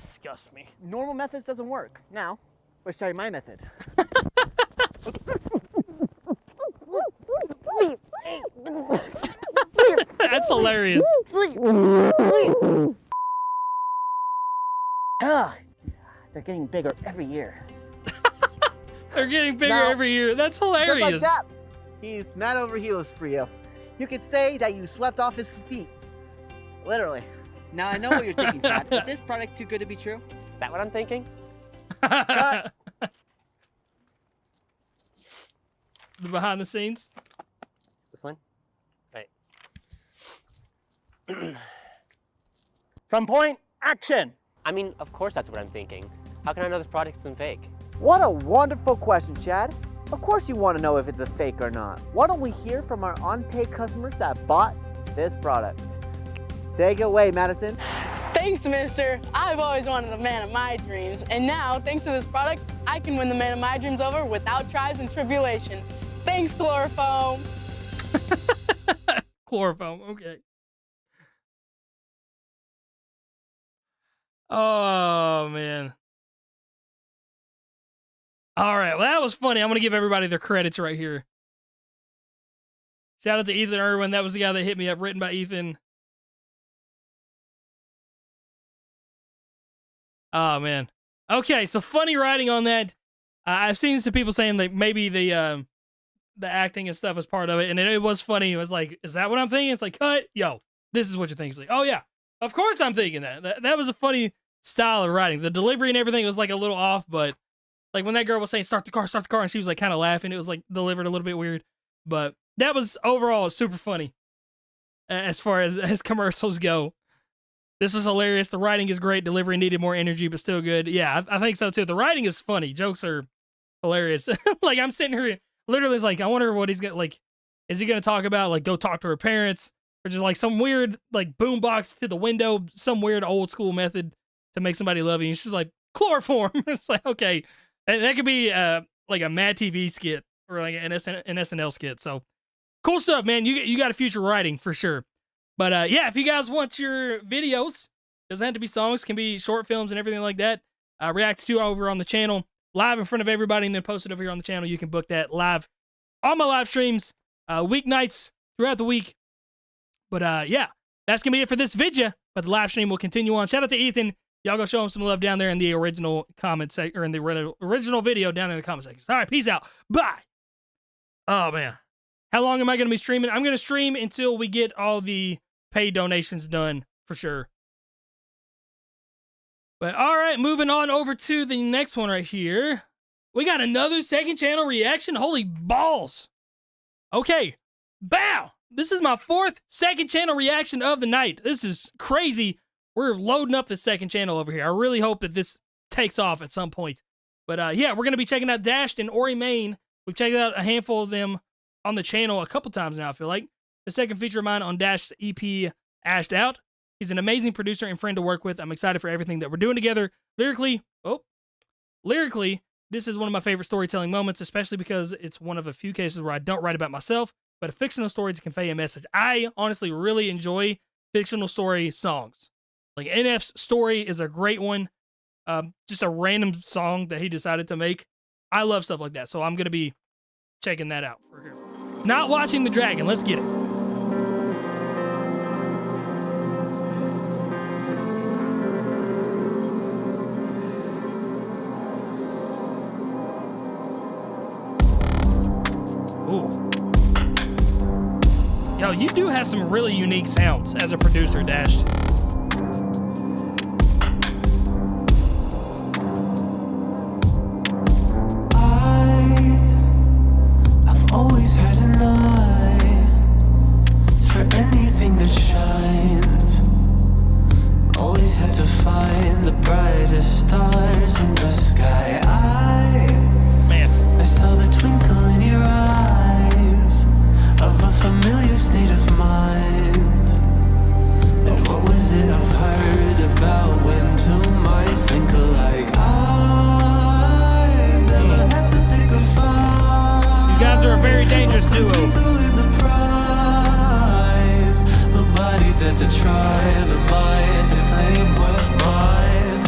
Disgust me. normal methods doesn't work. Now, let's try my method. That's hilarious. Ah, they're getting bigger every year. They're getting bigger Now, every year. That's hilarious. Just like that, he's mad over heels for you. You could say that you swept off his feet. Literally. Now I know what you're thinking, Chad. Is this product too good to be true? Is that what I'm thinking? Cut. The behind the scenes. This one? Right. From point, action. I mean, of course that's what I'm thinking. How can I know this product isn't fake? What a wonderful question, Chad. Of course you want to know if it's a fake or not. Why don't we hear from our unpaid customers that bought this product? Take it away, Madison. Thanks, mister. I've always wanted the man of my dreams, and now, thanks to this product, I can win the man of my dreams over without trials and tribulation. Thanks, chloroform. Chloroform, okay. Oh, man. All right, well, that was funny. I'm going to give everybody their credits right here. Shout out to Ethan Irwin. That was the guy that hit me up, written by Ethan. Oh, man. Okay, so funny writing on that. I've seen some people saying that maybe the acting and stuff was part of it, and it was funny. It was like, is that what I'm thinking? It's like, cut. Yo, this is what you're thinking. It's like, oh yeah, of course I'm thinking that. That was a funny style of writing. The delivery and everything was like a little off, but like when that girl was saying start the car, and she was like kind of laughing, it was like delivered a little bit weird. But that was overall super funny as far as commercials go. This was hilarious. The writing is great. Delivery needed more energy, but still good. Yeah, I think so too. The writing is funny. Jokes are hilarious. Like I'm sitting here, literally, it's like I wonder what he's gonna like. Is he gonna talk about like go talk to her parents, or just like some weird like boombox to the window, some weird old school method to make somebody love you? And she's like chloroform. It's like okay, and that could be like a Mad TV skit or like an SNL skit. So cool stuff, man. You got a future writing for sure. But yeah, if you guys want your videos, doesn't have to be songs, can be short films and everything like that, react to over on the channel, live in front of everybody, and then post it over here on the channel. You can book that live on my live streams, weeknights throughout the week. But yeah, that's going to be it for this video, but the live stream will continue on. Shout out to Ethan. Y'all go show him some love down there in the original comment section, or in the original video down there in the comment section. All right, peace out. Bye. Oh, man. How long am I going to be streaming? I'm going to stream until we get all the paid donations done, for sure. But all right, moving on over to the next one right here. We got another second channel reaction. Holy balls. Okay. Bow. This is my 4th second channel reaction of the night. This is crazy. We're loading up the second channel over here. I really hope that this takes off at some point. But yeah, we're going to be checking out Dashed and Ori Main. We've checked out a handful of them on the channel a couple times now, I feel like. The second feature of mine on Dash's EP, Ashed Out. He's an amazing producer and friend to work with. I'm excited for everything that we're doing together. Lyrically, this is one of my favorite storytelling moments, especially because it's one of a few cases where I don't write about myself, but a fictional story to convey a message. I honestly really enjoy fictional story songs. Like NF's story is a great one. Just a random song that he decided to make. I love stuff like that, so I'm going to be checking that out for here. Not Watching the Dragon. Let's get it. Ooh. Yo, you do have some really unique sounds as a producer, Dashed. Always had an eye for anything that shines. Always had to find the brightest stars in the sky. I saw the twinkle in your eyes of a familiar state of mind. And what was it I've heard about when two minds think alike? I never had to pick a fight. You guys are a very dangerous duo. Nobody dared to try the mind to claim what's mine.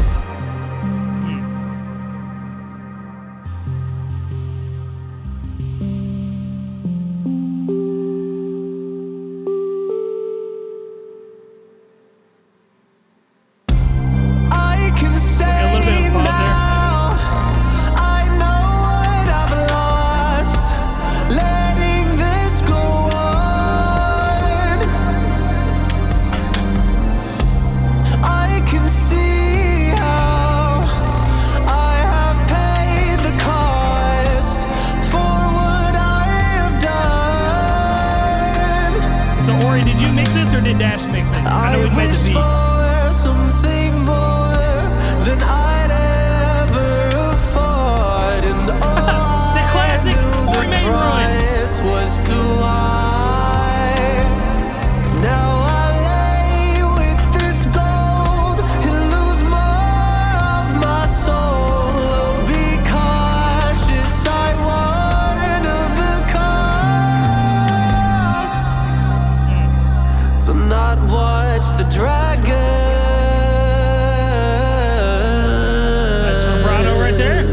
I can say now, I know what I've lost. Letting this go on, I can see how I have paid the cost for what I have done. So, Ori, did you mix this or did Dash mix it? I know we played the beat. For something more than I'd ever afford, and all The classic Ori Main run. price was too high. Now I lay with this gold and lose more of my soul. Oh, be cautious, I warn of the cost. So not watch the dragon. That's vibrato right there.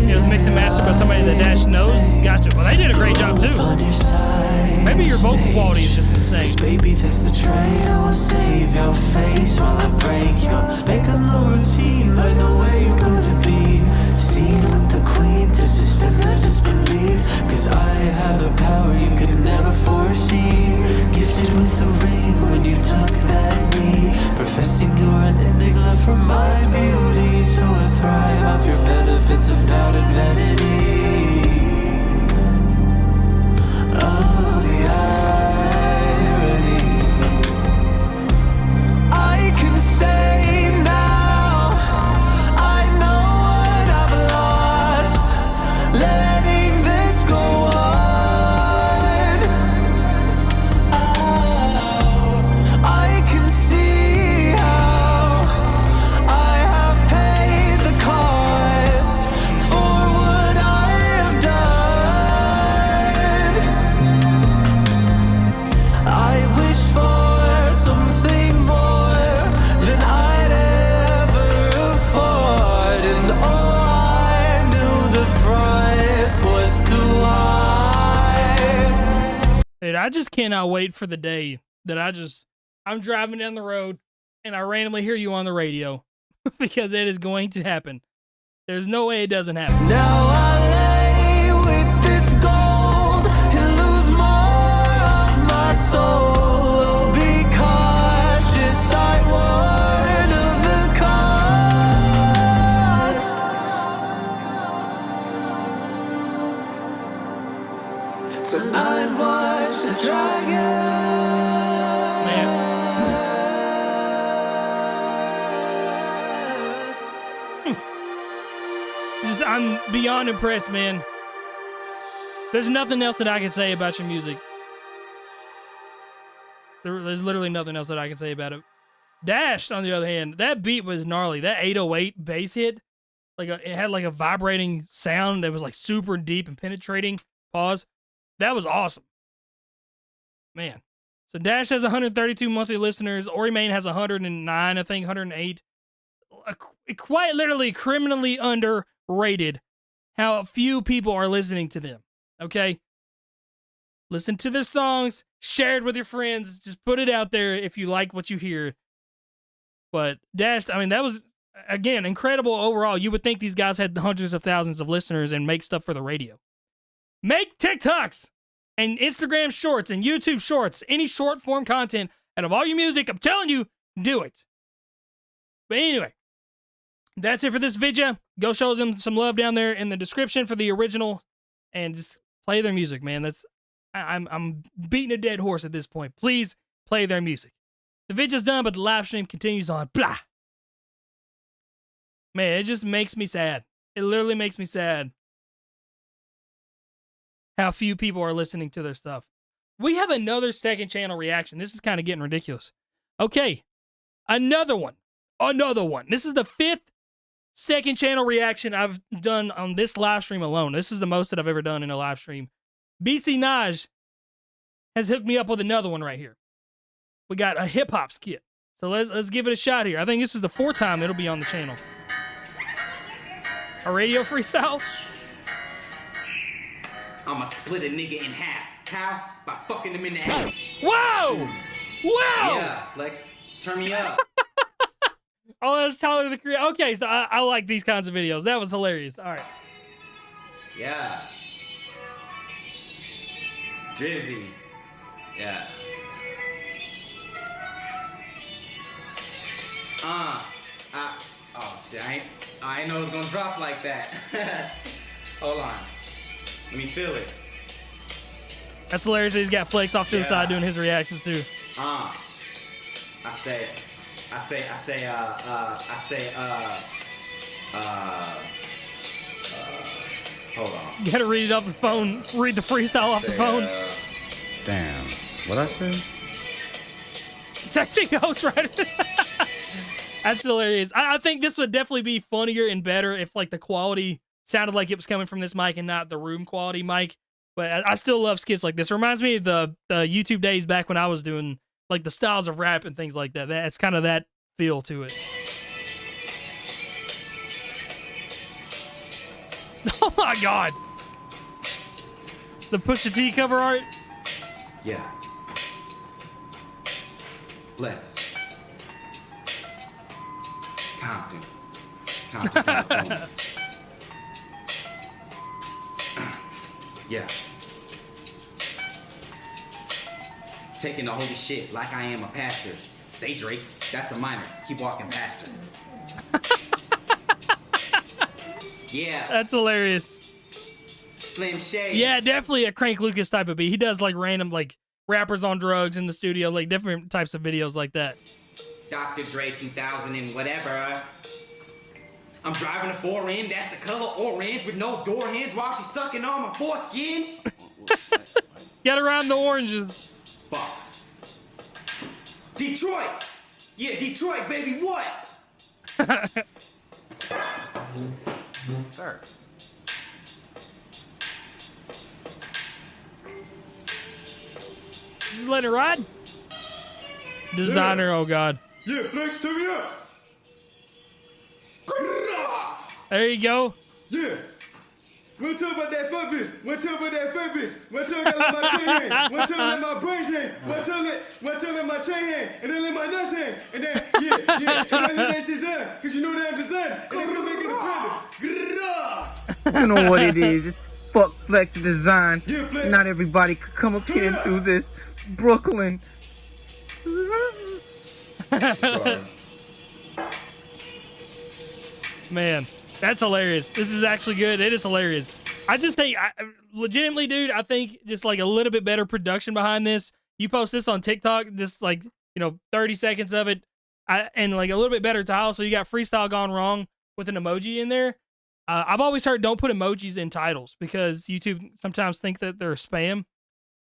It was mixed and mastered by somebody that Dash knows. Gotcha. Well, they did a great job too. On your side. Maybe your vocal quality is just insane. Baby, that's the trade. I will save your face while I break your. Make a no routine, but know where you go to be. Seen with the queen to suspend the disbelief. Cause I have a power you could never foresee. Gifted with the ring when you took that knee. Professing your unending love for my beauty. So I thrive off your benefits of doubt and vanity. Oh, the irony. I can say now I know what I've lost. Letting this go on. Oh, I can see how I have paid the cost for what I have done. I wish for something more than I'd ever afford, and oh, I knew the price was too high. Dude, I just cannot wait for the day that I'm driving down the road and I randomly hear you on the radio because it is going to happen. There's no way it doesn't happen. Now I lay with this gold and lose more of my soul. Oh, be cautious, I warn of the cost. Tonight watch the dragon. I'm beyond impressed, man. There's nothing else that I can say about your music. There's literally nothing else that I can say about it. Dash, on the other hand, that beat was gnarly. That 808 bass hit, it had like a vibrating sound that was like super deep and penetrating. Pause. That was awesome. Man. So Dash has 132 monthly listeners. Ori Main has 109, I think, 108. Quite literally criminally underrated how few people are listening to them. Okay? Listen to their songs, share it with your friends, just put it out there if you like what you hear. But Dash, I mean, that was, again, incredible overall. You would think these guys had hundreds of thousands of listeners and make stuff for the radio. Make TikToks and Instagram shorts and YouTube shorts, any short form content out of all your music. I'm telling you, do it. But anyway, that's it for this video. Go show them some love down there in the description for the original and just play their music, man. I'm beating a dead horse at this point. Please play their music. The video's done, but the live stream continues on. Blah. Man, it just makes me sad. It literally makes me sad how few people are listening to their stuff. We have another second channel reaction. This is kind of getting ridiculous. Okay, another one. This is the 5th second channel reaction I've done on this live stream alone. This is the most that I've ever done in a live stream. BC Naj has hooked me up with another one right here. We got a hip-hop skit. So let's give it a shot here. I think this is the 4th time it'll be on the channel. A radio freestyle? I'ma split a nigga in half. How? By fucking him in the ass. Whoa! Whoa! Yeah, Flex. Turn me up. Oh, that's Tyler the Creator. Okay, so I like these kinds of videos. That was hilarious. All right. Yeah. Drizzy. Yeah. Oh shit, I ain't know it was gonna drop like that. Hold on. Let me feel it. That's hilarious. He's got Flex off to the side doing his reactions too. I say, hold on. You gotta read it off the phone. Read the freestyle off the phone. Damn. What I say? Texting ghostwriters. That's hilarious. I think this would definitely be funnier and better if like the quality sounded like it was coming from this mic and not the room quality mic. But I still love skits like this. It reminds me of the YouTube days back when I was doing like the styles of rap and things like that. That's kind of that feel to it. Oh my God. The Pusha T cover art. Yeah. Flex. Compton. Compton, California. Yeah. Taking the holy shit like I am a pastor. Say Drake, that's a minor. Keep walking past her. Yeah. That's hilarious. Slim Shady. Yeah, definitely a Crank Lucas type of beat. He does like random like rappers on drugs in the studio, like different types of videos like that. Dr. Dre 2000 and whatever. I'm driving a foreign, that's the color orange with no door hinge while she's sucking on my foreskin. Get around the oranges. Fuck. Detroit. Yeah, Detroit, baby, what? Sir. You let it ride? Designer, Yeah. oh god. Yeah, Flex, turn me up. There you go. Yeah. Wanna talk about that fuck bitch? Wanna talk about that fat bitch? Wanna talk about my chain hang? Wanna talk about my brains hang? Wanna talk about my chain hang? And then let my nuts hang? And then, yeah, and then let that shit done. Cause you know that I'm designing. And then come back in the You know what it is. It's fuck Flex Design. Yeah, Flex. Not everybody could come up here and do this. Brooklyn. Man, that's hilarious. This is actually good. It is hilarious. I just think, legitimately, dude, I think just like a little bit better production behind this. You post this on TikTok, just like, 30 seconds of it, and like a little bit better titles. So you got freestyle gone wrong with an emoji in there. I've always heard don't put emojis in titles because YouTube sometimes think that they're spam.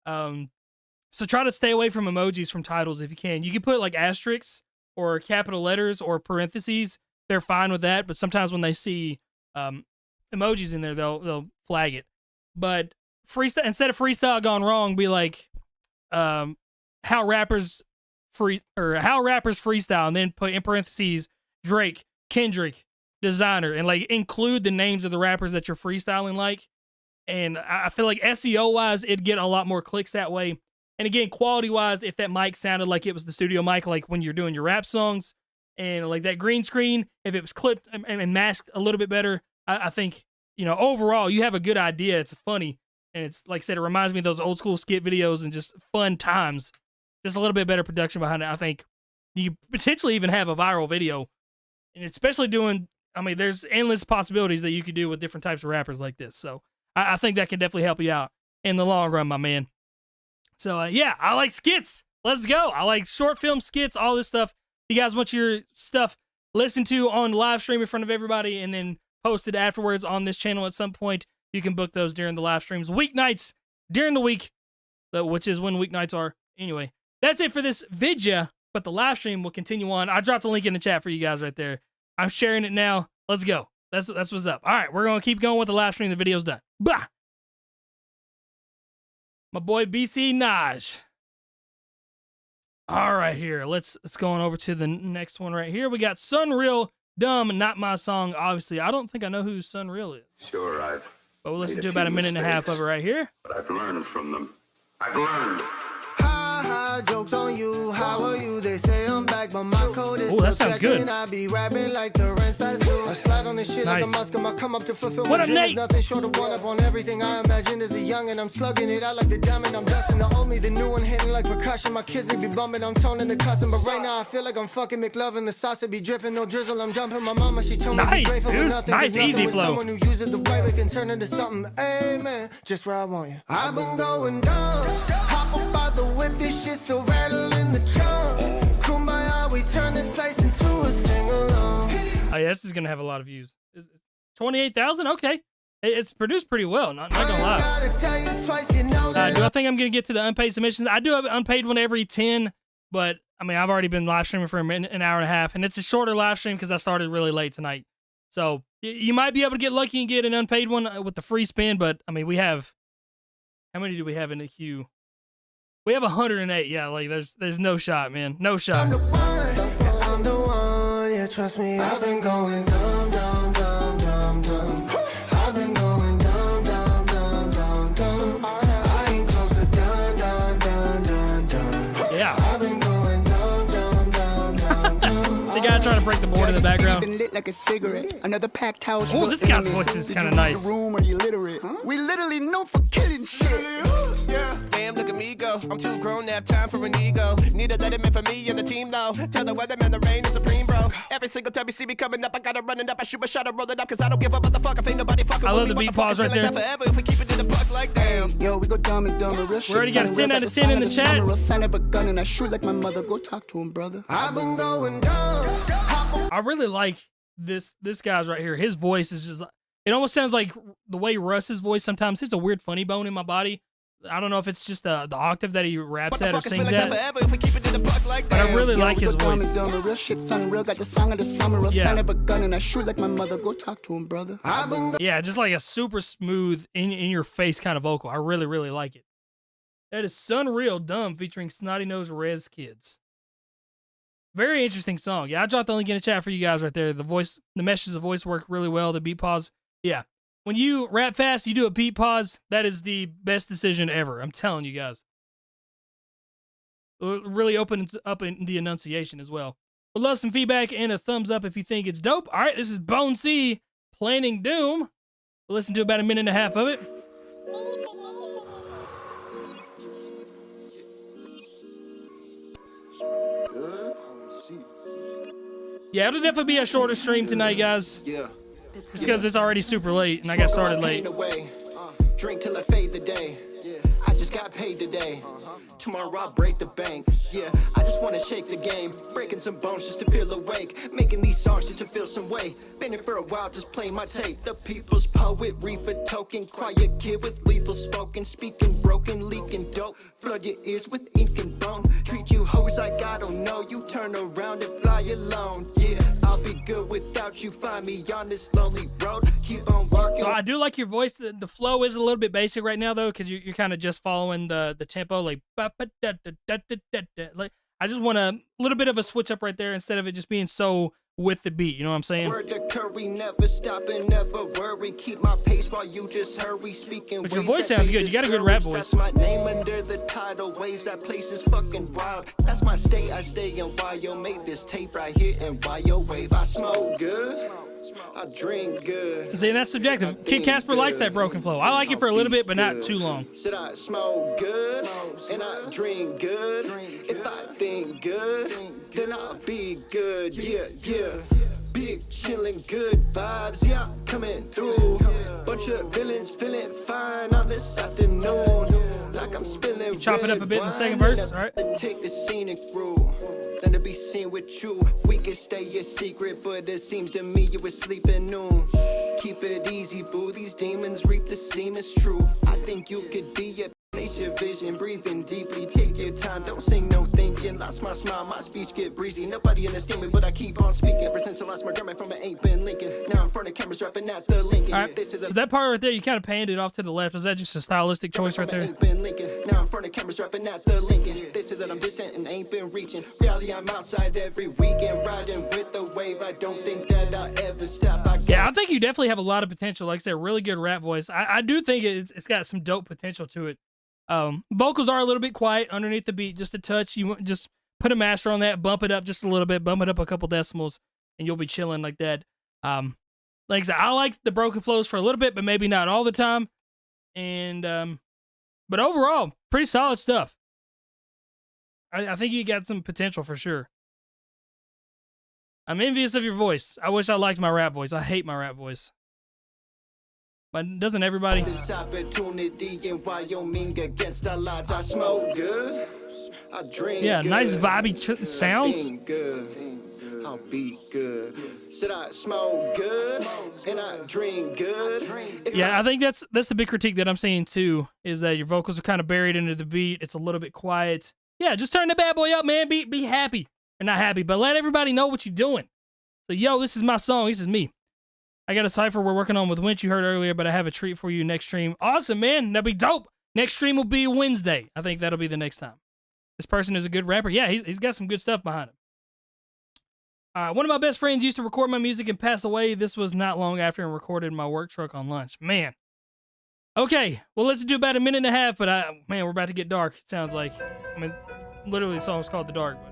So try to stay away from emojis from titles if you can. You can put like asterisks or capital letters or parentheses. They're fine with that, but sometimes when they see emojis in there, they'll flag it. But freestyle, instead of freestyle gone wrong, be like how rappers freestyle, and then put in parentheses Drake, Kendrick, Designer, and like include the names of the rappers that you're freestyling like. And I feel like SEO wise, it'd get a lot more clicks that way. And again, quality wise, if that mic sounded like it was the studio mic, like when you're doing your rap songs, and like that green screen, if it was clipped and masked a little bit better, I think, overall, you have a good idea. It's funny. And it's, like I said, it reminds me of those old school skit videos and just fun times. Just a little bit better production behind it. I think you potentially even have a viral video. And especially there's endless possibilities that you could do with different types of rappers like this. So I think that can definitely help you out in the long run, my man. So, yeah, I like skits. Let's go. I like short film skits, all this stuff. You guys want your stuff listened to on live stream in front of everybody and then posted afterwards on this channel at some point. You can book those during the live streams. Weeknights during the week, which is when weeknights are. Anyway, that's it for this video, but the live stream will continue on. I dropped a link in the chat for you guys right there. I'm sharing it now. Let's go. That's what's up. All right, we're going to keep going with the live stream. The video's done. Bah! My boy BC Naj. All right, here. Let's go on over to the next one right here. We got Sunreal, Dumb, Not My Song. Obviously, I don't think I know who Sunreal is. Sure, But we'll listen to about a minute and a half of it right here. But I've learned from them. I've learned. Jokes on you, how are you? They say I'm back, but my code is that sounds good. I be rapping like the rent's past due. I slide on this shit like a Musk, I come up to fulfill What my up, dreams. Nate? Nothing short of one up on everything I imagined as a young, and I'm slugging it out like the diamond. I'm dusting the old me, the new one hitting like percussion. My kids they be bumping, I'm toning the custom. But right now I feel like I'm fucking McLovin. The sauce be dripping, no drizzle. I'm dumping my mama. She told me to be Nice, grateful for dude. nothing. Nice, 'cause nothing easy with flow. Someone who uses the right way can turn into something. Amen. Just where I want you. I've been going dumb. Hop up out the whip, this shit still rattling the trunk. Kumbaya, we turn this place into a sing-along. Oh, yeah, this is going to have a lot of views. 28,000? Okay. It's produced pretty well, not going to lie. Gotta tell you twice, you know that Do I think I'm going to get to the unpaid submissions? I do have an unpaid one every 10, but, I've already been live streaming for an hour and a half, and it's a shorter live stream because I started really late tonight. So, you might be able to get lucky and get an unpaid one with the free spin, but, we have... How many do we have in the queue? We have 108. Yeah, like, there's no shot, man. No shot. I'm the one, yeah, trust me, I've been going dumb, dumb, dumb, dumb, dumb. I've been going dumb, dumb, dumb, dumb, dumb. I ain't close to done, done, done. break the board in the background. Lit like a cigarette. Another packed house. Oh, this guy's voice is kind of nice. Room, are you literate? We literally known for killing shit. Yeah. Damn, look at me go. I'm too grown to have time for an ego. Need a letterman for me and the team, though. Tell the weatherman the rain is supreme, bro. Every single time you see me coming up, I gotta run it up. I shoot a shot, I roll it up, cause I don't give a motherfucker. Ain't nobody fucking I with love me. the beat pause right there. Forever if we keep it in the buck like damn. Yo, we go dumb and dumber. Real We already got a 10 out of 10 in the chat. Real sign of a gun and I shoot like my mother. Go talk to him, brother. I've been going down. I really like this guy's right here. His voice is just, it almost sounds like the way Russ's voice sometimes hits a weird funny bone in my body. I don't know if it's just the octave that he raps at or sings at, but I really like his voice. Real shit, son, real got the song of the summer. Real sign of a gun and I shoot like my mother. Go talk to him, brother. Yeah, just like a super smooth, in your face kind of vocal. I really, really like it. That is Sunreal Dumb featuring Snotty Nose Rez Kids. Very interesting song. Yeah, I dropped the link in the chat for you guys right there. The meshes of voice work really well. The beat pause. Yeah. When you rap fast, you do a beat pause. That is the best decision ever. I'm telling you guys. Really opens up in the enunciation as well. Would love some feedback and a thumbs up if you think it's dope. All right, this is Bone C, Planning Doom. We'll listen to about a minute and a half of it. Yeah, it'll definitely be a shorter stream tonight, guys. Yeah. Just because it's already super late and I got started late. Drink till I fade the day. I just got paid today. Tomorrow I'll break the bank. Yeah, I just wanna shake the game. Breaking some bones just to feel awake. Making these songs just to feel some way. Been here for a while, just playing my tape. The people's poet, reefer token. Quiet kid with lethal spoken. Speaking broken, leaking dope. Flood your ears with ink and bone. Treat you hoes like I don't know you. Turn around and fly alone. Yeah, I'll be good without you. Find me on this lonely road. Keep on walking. So I do like your voice. The flow is a little bit basic right now, though, because you're kind of just following the tempo. Like, I just want a little bit of a switch up right there instead of it just being so with the beat. You know what I'm saying? Word to curry, never stop and never worry. Keep my pace while you just hurry. Speaking. But your voice sounds good. You got a good rap voice. That's my name under the tidal waves. That place is fucking wild. That's my state. I stay in Wyo. Made this tape right here in Wyo Wave. I smoke good. I drink good. See, that's subjective. Kid Casper likes that broken flow. I like it for a little bit, but not too long. Said I smoke good and I drink good. If I think good, then I'll be good. Yeah, yeah. Big chillin', good vibes. Yeah, coming through. Bunch of villains feeling fine on this afternoon. Like I'm spilling. Chop it up a bit in the second verse. All right. Take the scenic route. Then to be seen with you. We can stay a secret, but it seems to me you were sleeping noon. Keep it easy, boo. These demons reap the steam, it's true. I think you could be a place your vision, breathing deeply. Take your time, don't sing no thinking. Lost my smile, my speech get breezy. Nobody understand me, but I keep on speaking. Ever since I lost my German from an ain't been Lincoln. Now in front of cameras rapping at the Lincoln. All right. So that part right there, you kind of panned it off to the left. Was that just a stylistic choice right there? Now in front of cameras rapping at the Lincoln. They say that I'm distant and ain't been reaching. Reality, I'm outside every weekend, riding with the wave. I don't think that I'll ever stop. Yeah, I think you definitely have a lot of potential. Like I said, really good rap voice. I do think it's got some dope potential to it. Vocals are a little bit quiet underneath the beat, just a touch. You just put a master on that, bump it up just a little bit, bump it up a couple decimals, and you'll be chilling like that. Like I said, I like the broken flows for a little bit, but maybe not all the time. And but overall, pretty solid stuff. I think you got some potential for sure. I'm envious of your voice. I wish I liked my rap voice. I hate my rap voice. But doesn't everybody? This opportunity in Wyoming against the odds. I smoke good. I drink yeah, nice vibey sounds. I'll be good. Should I smoke good and I drink good? Yeah, I think that's the big critique that I'm seeing too, is that your vocals are kind of buried into the beat. It's a little bit quiet. Yeah, just turn the bad boy up, man. Be happy. Or not happy, but let everybody know what you're doing. So, yo, this is my song. This is me. I got a cipher we're working on with Winch you heard earlier, but I have a treat for you next stream. Awesome, man. That'll be dope. Next stream will be Wednesday. I think that'll be the next time. This person is a good rapper. Yeah, he's got some good stuff behind him. One of my best friends used to record my music and passed away. This was not long after and recorded in my work truck on lunch. Man. Okay, well, let's do about a minute and a half, but man, we're about to get dark, it sounds like. I mean, literally the song's called The Dark, but...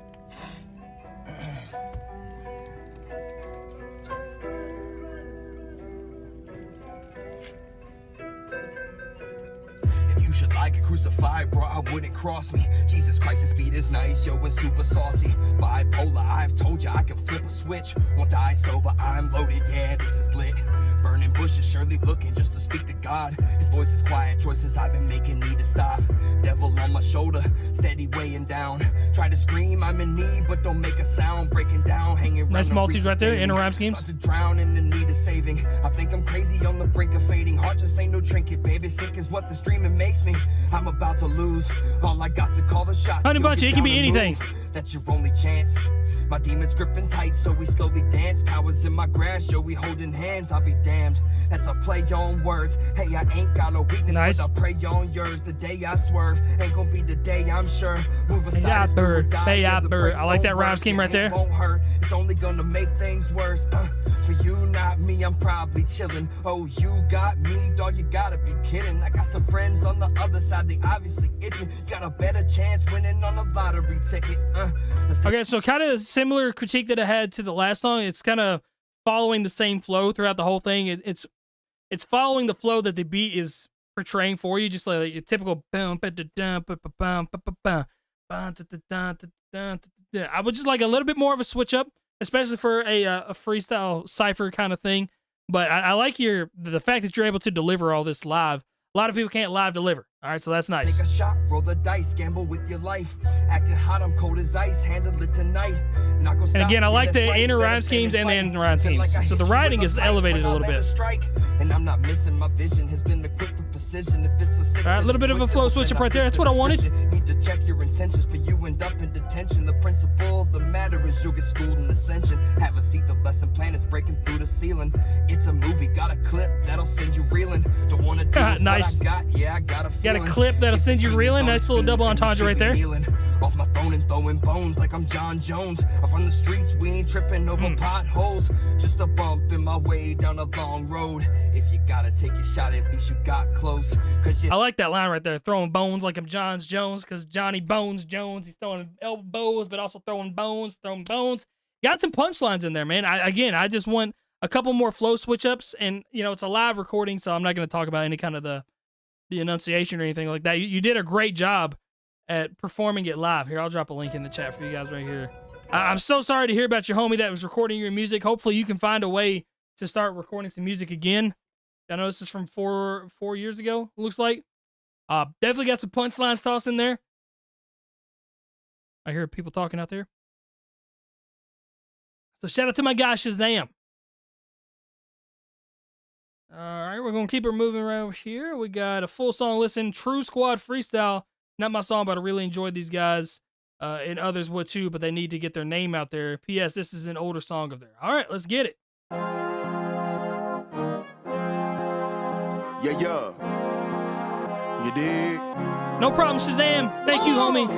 you should like get crucified, bro, I wouldn't cross me. Jesus Christ, his beat is nice, yo, and super saucy. Bipolar, I've told ya I can flip a switch. Won't die sober, I'm loaded, yeah, this is lit. Burning bushes, surely looking just to speak to God. His voice is quiet, choices I've been making need to stop. Devil on my shoulder, steady weighing down. Try to scream, I'm in need, but don't make a sound. Breaking down, hanging nice multis right there, inner rhyme schemes. To drown in the need of saving. I think I'm crazy on the brink of fading. Heart just ain't no trinket, baby. Sick is what this dreaming makes me. I'm about to lose. All I got to call the shots. Honey Bunch, it can be anything. That's your only chance. My demons gripping tight, so we slowly dance. Powers in my grasp, yo, we holding hands. I'll be damned. As I play on words. Hey, I ain't got no weakness, nice. But I pray on yours. The day I swerve ain't gonna be the day, I'm sure. Move aside, bird. Hey, bird. I like that rhyme scheme right there. Won't hurt. It's only gonna make things worse. For you, not me, I'm probably chilling. Oh, you got me, dog, you gotta be kidding. I got some friends on the other side, they obviously itching. Got a better chance winning on a lottery ticket. Okay, so kind of similar critique that I had to the last song. It's kind of following the same flow throughout the whole thing. It's following the flow that the beat is portraying for you, just like a typical. I would just like a little bit more of a switch up, especially for a freestyle cipher kind of thing. But I like the fact that you're able to deliver all this live. A lot of people can't live deliver. All right, so that's nice. Take a shot, roll the dice, gamble with your life. Acting hot, I'm cold as ice, handle it tonight. Not gonna stop. And again, I like the inner rhyme schemes and the inner rhyme schemes. So the writing is elevated a little bit. And I'm not missing my vision has been equipped for precision. If it's so sick, all right, a little bit of a flow switch up right there. That's what I wanted. Need to check your intentions for you end up in detention. The principle of the matter is you'll get schooled in ascension. Have a seat, the lesson plan is breaking through the ceiling. It's a movie, got a clip that'll send you reeling. Don't wanna do nice. I got a clip that'll send you reeling. Nice little double entendre right there. Off my throne and throwing bones like I'm John Jones. I run the streets, we ain't tripping over potholes. Just a bump in my way down a long road. If you gotta take your shot, at least you got close. I like that line right there, throwing bones like I'm John Jones, because Johnny Bones Jones, he's throwing elbows, but also throwing bones. Got some punchlines in there, man. I just want a couple more flow switch ups, and it's a live recording, so I'm not going to talk about any kind of the enunciation or anything like that. You did a great job at performing it live. Here, I'll drop a link in the chat for you guys right here. I'm so sorry to hear about your homie that was recording your music. Hopefully you can find a way to start recording some music again. I know this is from four years ago, it looks like. Definitely got some punchlines tossed in there. I hear people talking out there. So shout out to my guy Shazam. All right, we're going to keep her moving around here. We got a full song listen, True Squad Freestyle. Not my song, but I really enjoyed these guys, and others would too, but they need to get their name out there. P.S. This is an older song of theirs. All right, let's get it. Yeah. You dig? No problem, Shazam. Thank you, homie.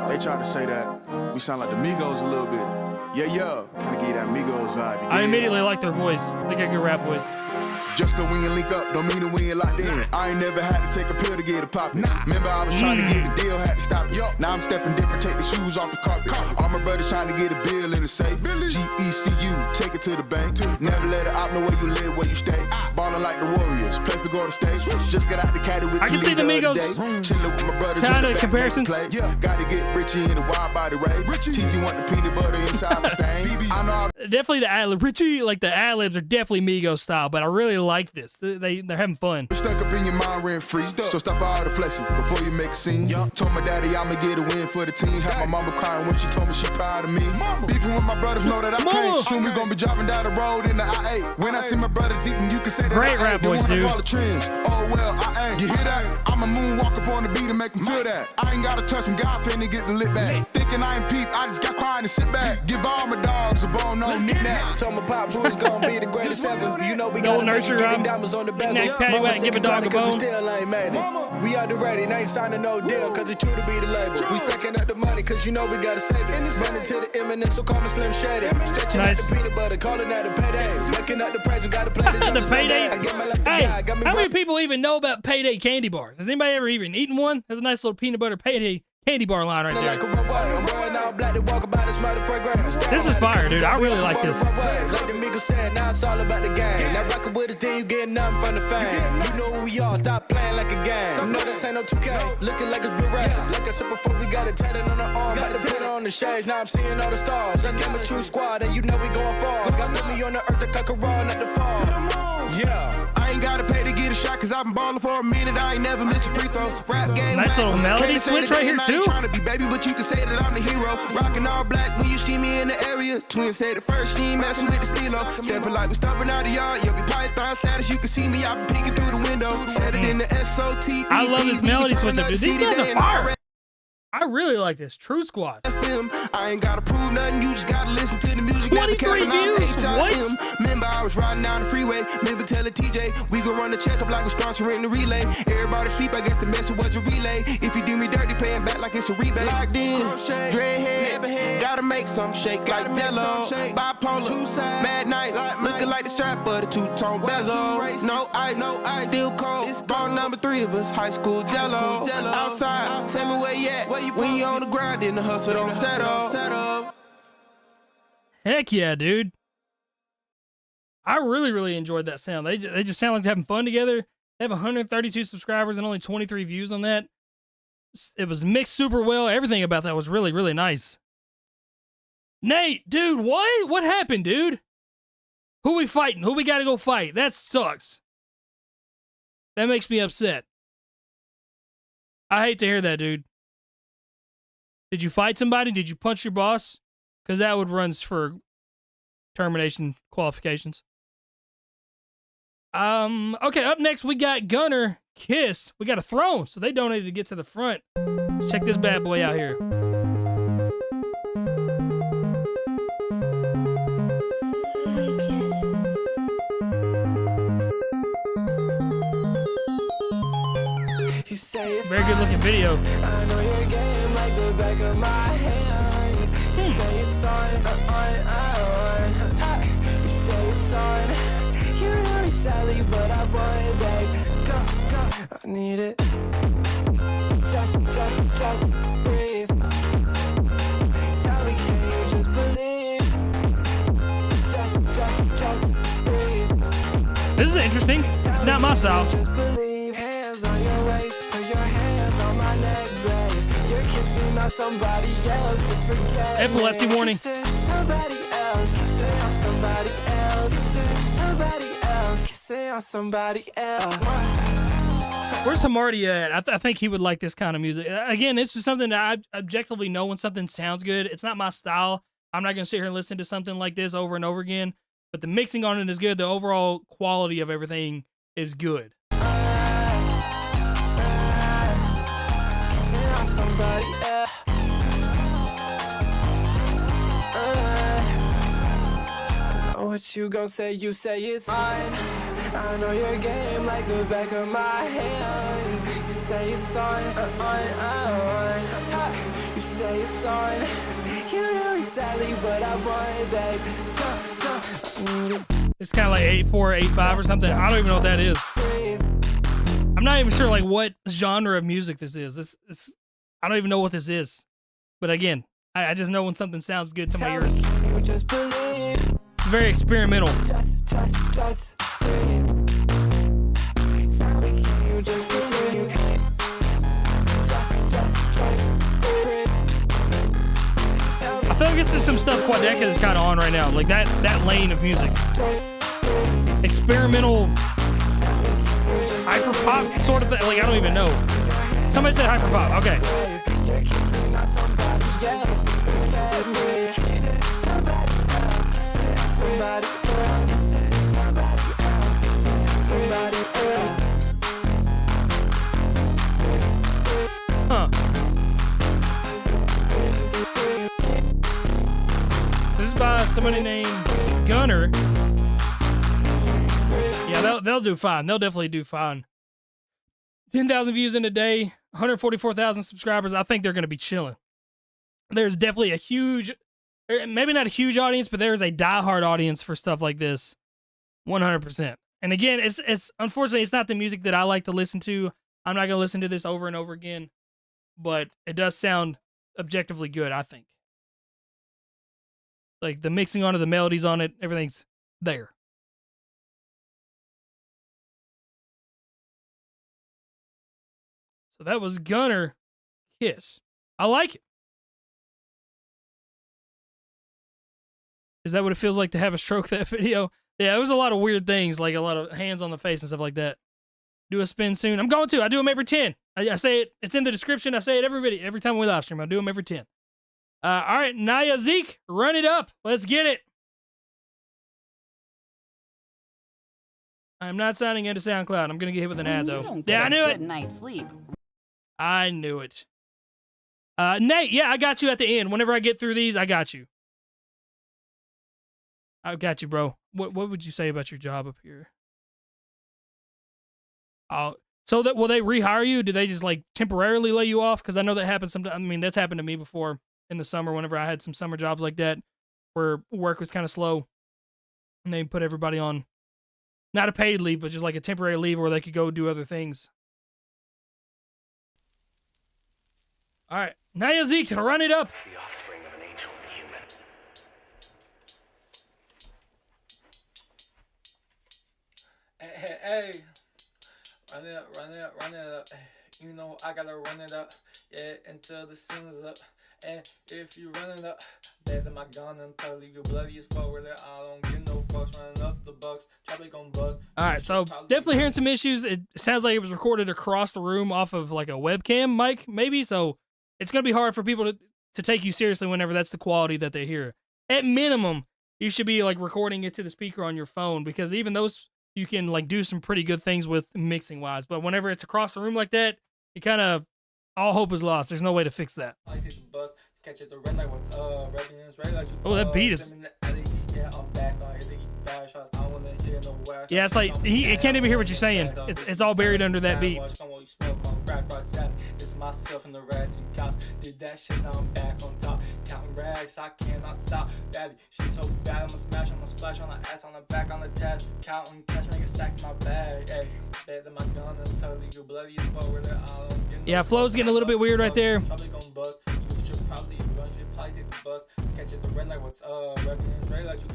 They tried to say that we sound like the Migos a little bit. Yeah. Kind of give that Migos vibe. I immediately like their voice. They got a good rap voice. Just cause we ain't link up, don't mean that we ain't locked in. I ain't never had to take a pill to get it poppin'. Remember I was trying to get the deal, had to stop it. Now I'm stepping different, take the shoes off the carpet. All my brothers trying to get a bill in the safe. GECU, take it to the bank. Never let it out, know where you live, where you stay. Ballin' like the Warriors, play for Golden State. Just got out the caddy with I can see the Migos chillin' with my brothers. kind of comparisons. Yeah, gotta get Richie in the wild body rave. TZ want the peanut butter inside the stain. Definitely the ad-lib. Richie, like the ad-libs are definitely Migos style, but I really like this. They're having fun. Stuck up in your mind rent free, so stop all the flexing before you make a scene. Told my daddy I'ma get a win for the team. Had my mama crying when she told me she proud of me. Beefing with my brothers know that I can't. Soon we gonna be driving down the road in the I-8. When I see my brothers eating, you can say that great rap voice, dude. Follow trends. Oh well, I ain't. You hear that? I'm a moonwalk up on the beat and make them feel that. I ain't gotta touch them, God finna get the lit back. Thinking I ain't peep, I just got quiet and sit back. Give all my dogs a bone, no knick-knack. Told my pops who's gonna be the greatest ever. You know we gotta nurture get diamonds on the bezel. Give a dog a bone. We still ain't made it. We underrated, ain't signing no deal, cause it's true to be the label. We stacking up the money, cause you know we gotta save it. Running to the imminent, so call me Slim Shady. Stretching out the peanut butter, calling out the payday. Looking at the present, gotta play the payday. Hey, how many people even know about payday candy bars? Has anybody ever even eaten one? There's a nice little peanut butter payday candy bar line right there. This is fire, dude. I really like this. Now it's all about the game. Now rockin' with us, then you get nothing from the fame. You know who we are, stop playing like a game. this ain't no 2K. Looking like it's Blu-ray. Like I said before, we got it tatted on our arm. Got to put it on the shades, now I'm seeing all the stars. I name a true squad, and you know we going far. Got put me on the earth to cut a raw, not the fall. Yeah, I ain't gotta pay to get a shot, cause I've been ballin' for a minute. I ain't never missed a free throw. Rap game, nice little melody switch right here too. Trying to be baby, but you can say that I'm the hero. Rockin' all black when you see me in the area. Twins said the first team messing with the stilo. Stepping like we stomping out the yard. You'll be python status. You can see me, I've been peeking through the window. Said it in the SOT. I love this melody switch up, dude. These guys are fire. I really like this. True Squad. I ain't gotta prove nothing, you just gotta listen to the music. 23 views. What? Remember I was riding down the freeway. Remember telling TJ we gon' run the checkup like we're sponsoring the relay. Everybody sleep, I guess the message was a relay. If you do me dirty, paying back like it's a rebate. Locked in, dreadhead, gotta make some shake like Jello. Bipolar, mad nights, looking like the strap of the two-tone bezel. No ice, still cold. Ball number 3 of us, high school Jello. Outside, tell me where you at. When you on the grind, then the hustle don't settle. Heck yeah, dude. I really enjoyed that sound. They just sound like they're having fun together. They have 132 subscribers and only 23 views on that. It was mixed super well. Everything about that was really nice. Nate, dude, what? What happened, dude? Who we fighting? Who we gotta go fight? That sucks. That makes me upset. I hate to hear that, dude. Did you fight somebody? Did you punch your boss? Because that would runs for termination qualifications. Okay, up next we got Gunner Kiss. We got a throne, so they donated to get to the front. Let's check this bad boy out here. Very good looking video. I know your game like the back of my hand. You say it's on. You say it's on. You know it's Sally, but I want it back. Go. I need it. Just breathe. Sally, can you just believe? Just breathe. This is interesting. It's not my style. Just believe. Hands on your waist, put your hands on my neck, babe. You're kissing on somebody else and forget. Epilepsy warning. Somebody else, kissing on somebody else. Somebody else, kissing on somebody else. Where's Hamarty at? I think he would like this kind of music. Again, this is something that I objectively know when something sounds good. It's not my style. I'm not going to sit here and listen to something like this over and over again. But the mixing on it is good. The overall quality of everything is good. Somebody else. I know what you gon' say, you say it's mine. I know your game like the back of my hand. You say it's on. You say it's on. You know it's Sally, but I want it, babe. It's kind of like 84, 85 or something. I don't even know what that is. I'm not even sure like what genre of music this is. This I don't even know what this is. But again, I just know when something sounds good to my ears. It's very experimental. Just breathe. Sally, can you just believe? Just breathe. I feel like this is some stuff Quadeca is kind of on right now. Like that lane of music. Experimental, hyper pop sort of thing. Like I don't even know. Somebody said hyper pop. Okay. You're kissing on somebody else. Forget me. Somebody else. Somebody else. Somebody else. Huh. This is by somebody named Gunner. Yeah, they'll do fine. They'll definitely do fine. 10,000 views in a day, 144,000 subscribers. I think they're going to be chilling. There's definitely a huge, maybe not a huge audience, but there's a diehard audience for stuff like this. 100%. And again, it's unfortunately, it's not the music that I like to listen to. I'm not going to listen to this over and over again, but it does sound objectively good, I think. Like the mixing onto the melodies on it, everything's there. So that was Gunner Kiss. I like it. Is that what it feels like to have a stroke, that video? Yeah, it was a lot of weird things, like a lot of hands on the face and stuff like that. Do a spin soon. I'm going to. I do them every 10. I say it. It's in the description. I say it every video. Every time we live stream, I do them every 10. All right, Naya Zeke, run it up. Let's get it. I'm not signing into SoundCloud. I'm going to get hit with an ad, though. Yeah, I knew it. Good night's sleep. I knew it. Nate, yeah, I got you at the end. Whenever I get through these, I got you. I got you, bro. What would you say about your job up here? So that will they rehire you? Do they just like temporarily lay you off? Because I know that happens sometimes. I mean, that's happened to me before in the summer. Whenever I had some summer jobs like that, where work was kind of slow, and they put everybody on not a paid leave, but just like a temporary leave where they could go do other things. All right, Naya Zeke, run it up. The offspring of an angel and a human. Hey, run it up, run it up, run it up. You know I gotta run it up, yeah, until the sun is up. And if you run it up, better my gun and totally you bloody as fuck with it. I don't get no fucks running up the bucks. Probably gonna bust. All right, so definitely hearing some issues. It sounds like it was recorded across the room off of like a webcam mic, maybe. So it's gonna be hard for people to take you seriously whenever that's the quality that they hear. At minimum, you should be like recording it to the speaker on your phone, because even those you can like do some pretty good things with mixing wise. But whenever it's across the room like that, it kind of all hope is lost. There's no way to fix that. Oh, that beat is. Yeah, it's like I can't even hear what you're saying. It's all buried under that beat. It's myself and the rats and cops. Did that shit, now I'm back on top. Counting rags, I cannot stop. Daddy, she's so bad, I'ma smash, I'ma splash on the ass, on the back, on the tab. Counting cash, make a stack in my bag. Hey, better my gun and totally go bloody as fuck with it. I don't get no. Yeah, flow's getting a little bit weird right there. Probably gonna bust. You should probably run, you should probably take the bus. Catch it the red like what's up. Revenants ready like you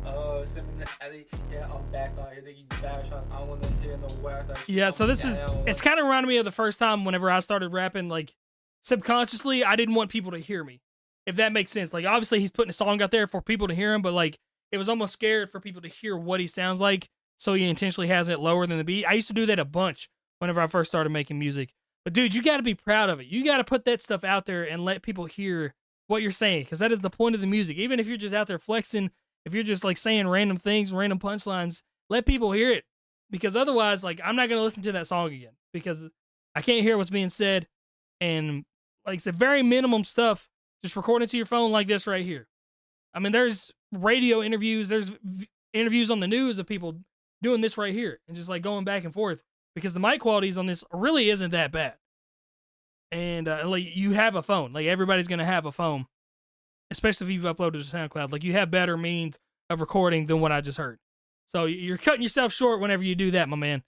send me the alley. Yeah, I'm back on here. You bad shots. I don't wanna hear no whack. Yeah, so this is, it's kind of reminding me of the first time whenever I started rapping, like subconsciously, I didn't want people to hear me, if that makes sense. Like, obviously he's putting a song out there for people to hear him, but like, it was almost scared for people to hear what he sounds like, so he intentionally has it lower than the beat. I used to do that a bunch whenever I first started making music. But dude, you got to be proud of it. You got to put that stuff out there and let people hear what you're saying, because that is the point of the music. Even if you're just out there flexing, if you're just like saying random things, random punchlines, let people hear it, because otherwise, like, I'm not going to listen to that song again, because I can't hear what's being said. And like I said, very minimum stuff, just record it to your phone like this right here. I mean, there's radio interviews, there's interviews on the news of people doing this right here and just like going back and forth, because the mic qualities on this really isn't that bad. And like, you have a phone, like everybody's going to have a phone, especially if you've uploaded to SoundCloud. Like, you have better means of recording than what I just heard. So you're cutting yourself short whenever you do that, my man.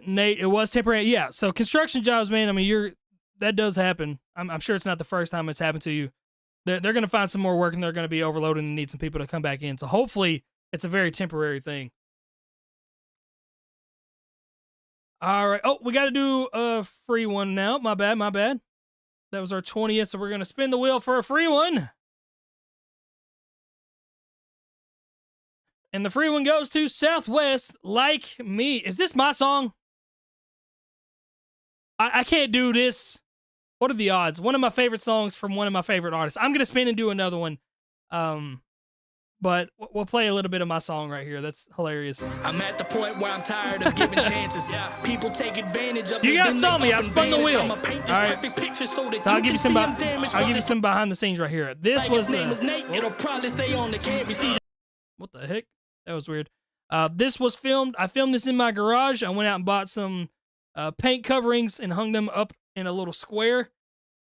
Nate, it was temporary. Yeah, so construction jobs, man, I mean, that does happen. I'm sure it's not the first time it's happened to you. They're going to find some more work, and they're going to be overloaded and need some people to come back in. So hopefully it's a very temporary thing. All right. Oh, we got to do a free one now. My bad. That was our 20th, so we're going to spin the wheel for a free one. And the free one goes to Southwest Like Me. Is this my song? I can't do this. What are the odds? One of my favorite songs from one of my favorite artists. I'm going to spin and do another one. But we'll play a little bit of my song right here. That's hilarious. I'm at the point where I'm tired of giving chances. People take advantage of me. You guys saw me. I spun the wheel. I'ma paint this perfect picture so that I'll you give can you see I'm damaged. I'll give you some behind the scenes right here. This was His name is Nate. It'll probably stay on the camera. See, what the heck? That was weird. This was filmed. I filmed this in my garage. I went out and bought some paint coverings and hung them up in a little square.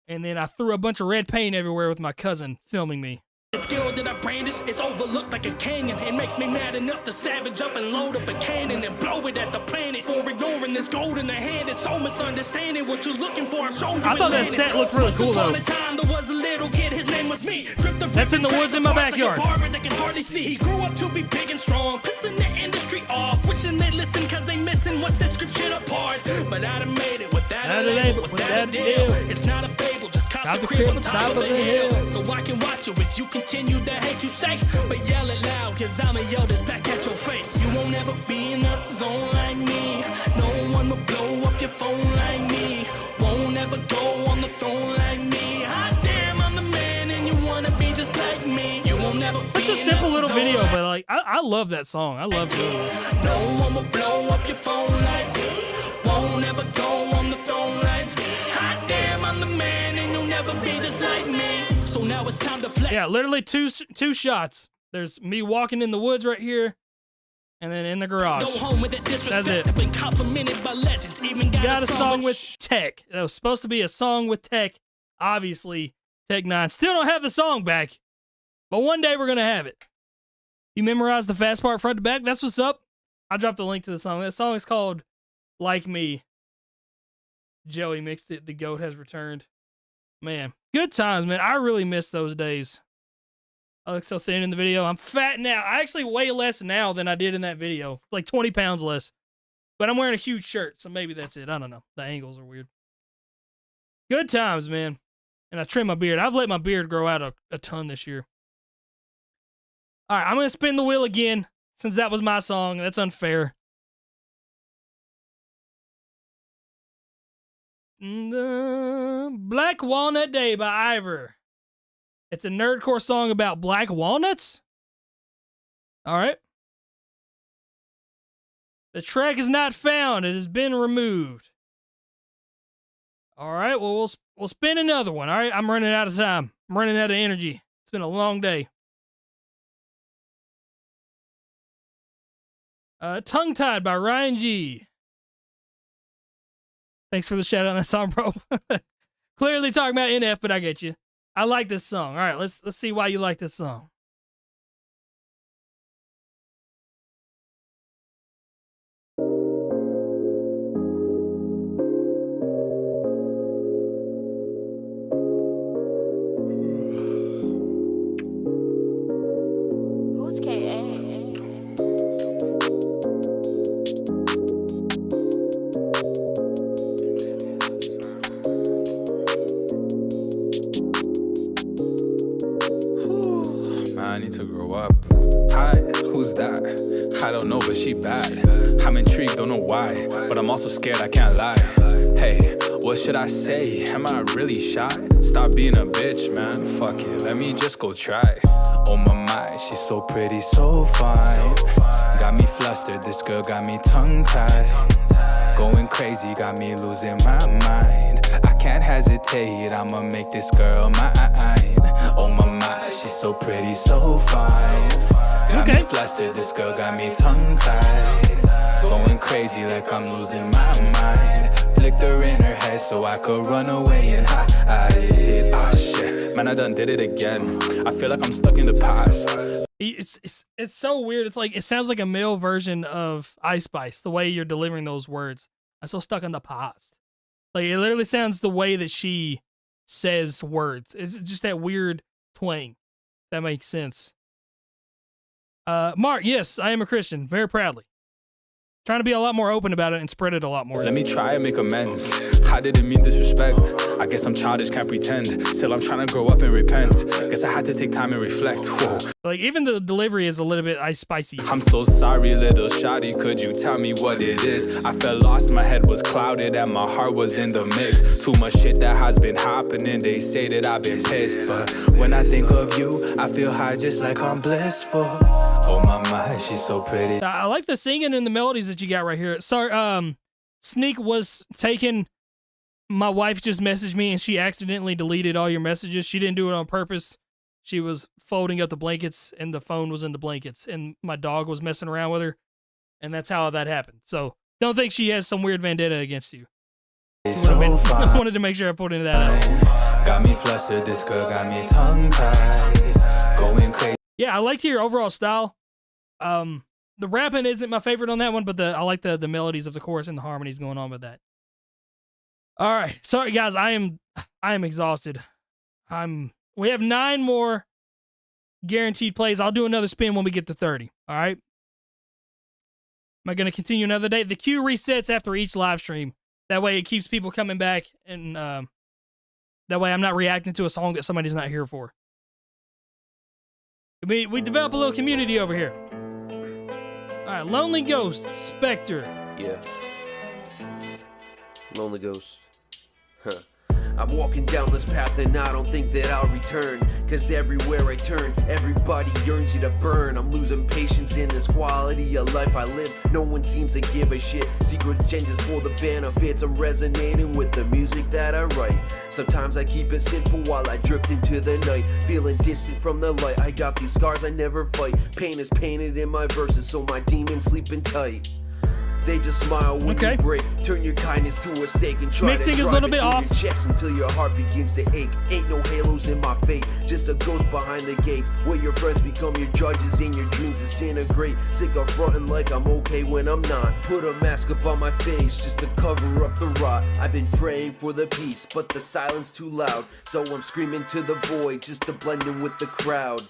And then I threw a bunch of red paint everywhere with my cousin filming me. the skill that I brandish is overlooked like a canyon. It makes me mad enough to savage up and load up a cannon and blow it at the planet for ignoring wearing this gold in their hand. It's so misunderstanding what you're looking for. I'm showing you. I thought that set looked really cool though. Once upon a time, there was a little kid. His name was me. That's in the woods in my backyard. They can hardly see. He grew up to be big and strong, pissing the industry off, wishing they'd listen cause they missing what set Script shit apart. But I'd have made it without a label, without a deal. It's not a fable, just cop the crib on top of the hill. So I can watch you as you continue to hate you say, but yell it loud cause I'ma yell this back at your face. You won't ever be in a zone like me. No one will blow up your phone like me. Won't ever go on the throne like me. Hot damn, I'm the man and you wanna be just like me. You won't ever be Such a simple little video, but like I love that song. I love it. No one will blow up your phone like me. Won't ever go on the throne like me. Hot damn, I'm the man and you'll never be just like me. So now it's time to flex. Yeah, literally two shots. There's me walking in the woods right here, and then in the garage. Go home with that disrespect. That's it. I've been complimented by legends. Even Got a song with Tech. That was supposed to be a song with Tech. Obviously, Tech 9. Still don't have the song back, but one day we're gonna have it. You memorized the fast part front to back. That's what's up. I dropped a link to the song. That song is called "Like Me." Joey mixed it. The goat has returned. Man, good times, man. I really miss those days. I look so thin in the video. I'm fat now. I actually weigh less now than I did in that video. Like 20 pounds less. But I'm wearing a huge shirt, so maybe that's it. I don't know. The angles are weird. Good times, man. And I trim my beard. I've let my beard grow out a ton this year. All right, I'm going to spin the wheel again since that was my song. That's unfair. Black Walnut Day by Ivor. It's a nerdcore song about black walnuts? All right. The track is not found. It has been removed. All right, well, we'll spin another one. All right, I'm running out of time. I'm running out of energy. It's been a long day. Tongue Tied by Ryan G. Thanks for the shout out on that song, bro. Clearly talking about NF, but I get you. I like this song. All right, let's see why you like this song. Who's KA? I need to grow up. Hi, who's that? I don't know, but she bad. I'm intrigued, don't know why, but I'm also scared, I can't lie. Hey, what should I say? Am I really shy? Stop being a bitch, man. Fuck it, let me just go try. Oh my mind, she's so pretty, so fine. Got me flustered, this girl got me tongue-tied. Going crazy, got me losing my mind. I can't hesitate, I'ma make this girl mine. Oh my mind, she's so pretty, so fine. Got me flustered, this girl got me tongue-tied. Going crazy like I'm losing my mind. Flicked her in her head so I could run away and hide. Ah shit, man, I done did it again. I feel like I'm stuck in the past. It's so weird. It's like it sounds like a male version of Ice Spice, the way you're delivering those words. I'm so stuck in the past. Like it literally sounds the way that she says words. It's just that weird twang. That makes sense. Mark, yes, I am a Christian, very proudly. Trying to be a lot more open about it and spread it a lot more. Let me try and make amends. I didn't mean disrespect. I guess I'm childish, can't pretend. Still, I'm trying to grow up and repent. Guess I had to take time and reflect. Whoa. Like, even the delivery is a little bit ice spicy. I'm so sorry, little shawty. Could you tell me what it is? I felt lost, my head was clouded, and my heart was in the mix. Too much shit that has been happening. They say that I've been pissed. But when I think of you, I feel high just like I'm blissful. Oh my mind, she's so pretty. I like the singing and the melodies that you got right here. Sorry, Sneak was taken. My wife just messaged me and she accidentally deleted all your messages. She didn't do it on purpose. She was folding up the blankets and the phone was in the blankets and my dog was messing around with her. And that's how that happened. So don't think she has some weird vendetta against you. I wanted to make sure I put into that out. Got me flustered, this girl got me tongue-tied. Going crazy. Yeah, I liked your overall style. the rapping isn't my favorite on that one, but I like the melodies of the chorus and the harmonies going on with that. All right, sorry guys, I am exhausted. We have 9 more guaranteed plays. I'll do another spin when we get to 30. All right. Am I going to continue another day? The queue resets after each live stream. That way it keeps people coming back, and that way I'm not reacting to a song that somebody's not here for. We develop a little community over here. All right, Lonely Ghost, Spectre. Yeah. Lonely Ghost. Huh. I'm walking down this path and I don't think that I'll return. Cause everywhere I turn, everybody yearns you to burn. I'm losing patience in this quality of life I live. No one seems to give a shit. Secret agendas for the benefits. I'm resonating with the music that I write. Sometimes I keep it simple while I drift into the night. Feeling distant from the light. I got these scars I never fight. Pain is painted in my verses, so my demons sleeping tight. They just smile when you break. Turn your kindness to a stake and try Mixing to is a drive little it bit through off. your chest until your heart begins to ache. Ain't no halos in my fate, just a ghost behind the gates. Where your friends become your judges and your dreams disintegrate. Sick of fronting like I'm okay when I'm not. Put a mask up on my face just to cover up the rot. I've been praying for the peace, but the silence too loud. So I'm screaming to the void just to blend in with the crowd.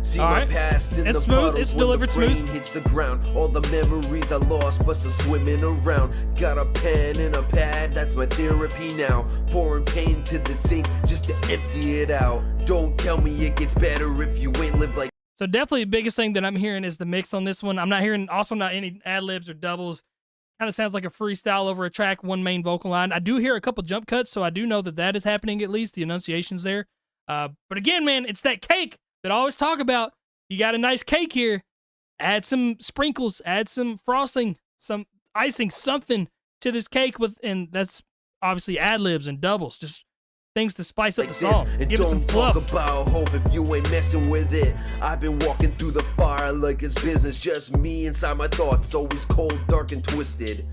See All my right. past in It's the smooth. puddles It's when delivered the brain smooth. hits the ground. All the memories I lost, but still swimming around. Got a pen and a pad, that's my therapy now. Pouring pain to the sink just to empty it out. Don't tell me it gets better if you ain't lived like. So definitely the biggest thing that I'm hearing is the mix on this one. I'm not hearing, also not any ad-libs or doubles. Kind of sounds like a freestyle over a track, one main vocal line. I do hear a couple jump cuts, so I do know that that is happening at least. The enunciation's there. But again, man, it's that cake that I always talk about. You got a nice cake here. Add some sprinkles, add some frosting, some icing, something to this cake and that's obviously ad-libs and doubles. Just things to spice up the song. And Give it some don't fluff. talk about hope if you ain't messing with it. I've been walking through the fire like it's business. Just me inside my thoughts, always cold, dark, and twisted.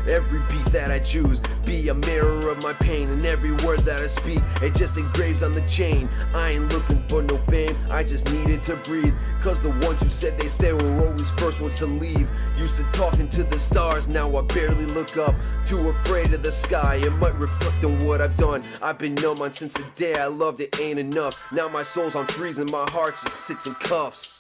Every beat that I choose be a mirror of my pain, and every word that I speak, it just engraves on the chain. I ain't looking for no fame, I just needed to breathe. Cause the ones who said they stay were always first ones to leave. Used to talking to the stars, now I barely look up. Too afraid of the sky, it might reflect on what I've done. I've been numb on since the day I loved it ain't enough. Now my soul's on freeze and my heart just sits in cuffs.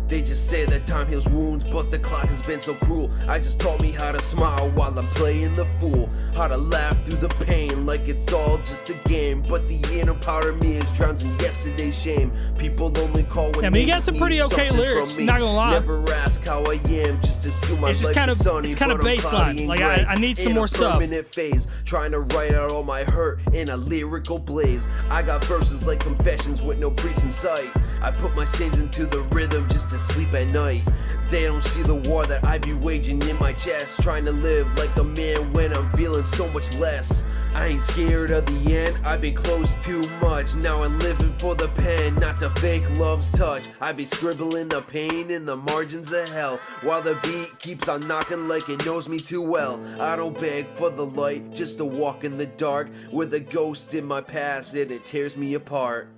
They just say that time heals wounds, but the clock has been so cruel. I just taught me how to smile while I'm playing the fool. How to laugh through the pain like it's all just a game. But the inner part of me is drowned in yesterday's shame. People only call when Yeah, but you got some pretty okay lyrics, not gonna lie. Never ask how I am, just assume my It's just life kind is of- sunny, it's kind of but I'm baseline. cloudy and Like, gray. I need some In more a stuff. permanent phase, trying to write out all my hurt in a lyrical blaze. I got verses like confessions with no priest in sight. I put my sins into the rhythm just to sleep at night. They don't see the war that I be waging in my chest, trying to live like a man when I'm feeling so much less. I ain't scared of the end, I've been close too much. Now I'm living for the pen, not to fake love's touch. I be scribbling the pain in the margins of hell, while the beat keeps on knocking like it knows me too well. I don't beg for the light, just to walk in the dark with a ghost in my past and it tears me apart.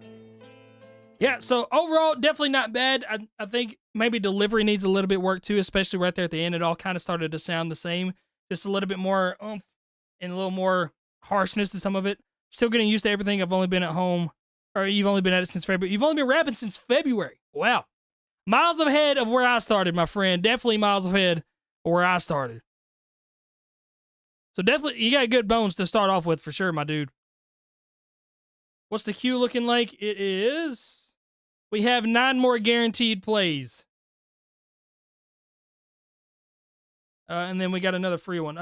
Yeah, so overall, definitely not bad. I think maybe delivery needs a little bit work too, especially right there at the end. It all kind of started to sound the same. Just a little bit more oomph and a little more harshness to some of it. Still getting used to everything. I've only been at home, or you've only been at it since February. You've only been rapping since February. Wow. Miles ahead of where I started, my friend. Definitely miles ahead of where I started. So definitely, you got good bones to start off with for sure, my dude. What's the queue looking like? It is... We have 9 more guaranteed plays. And then we got another free one.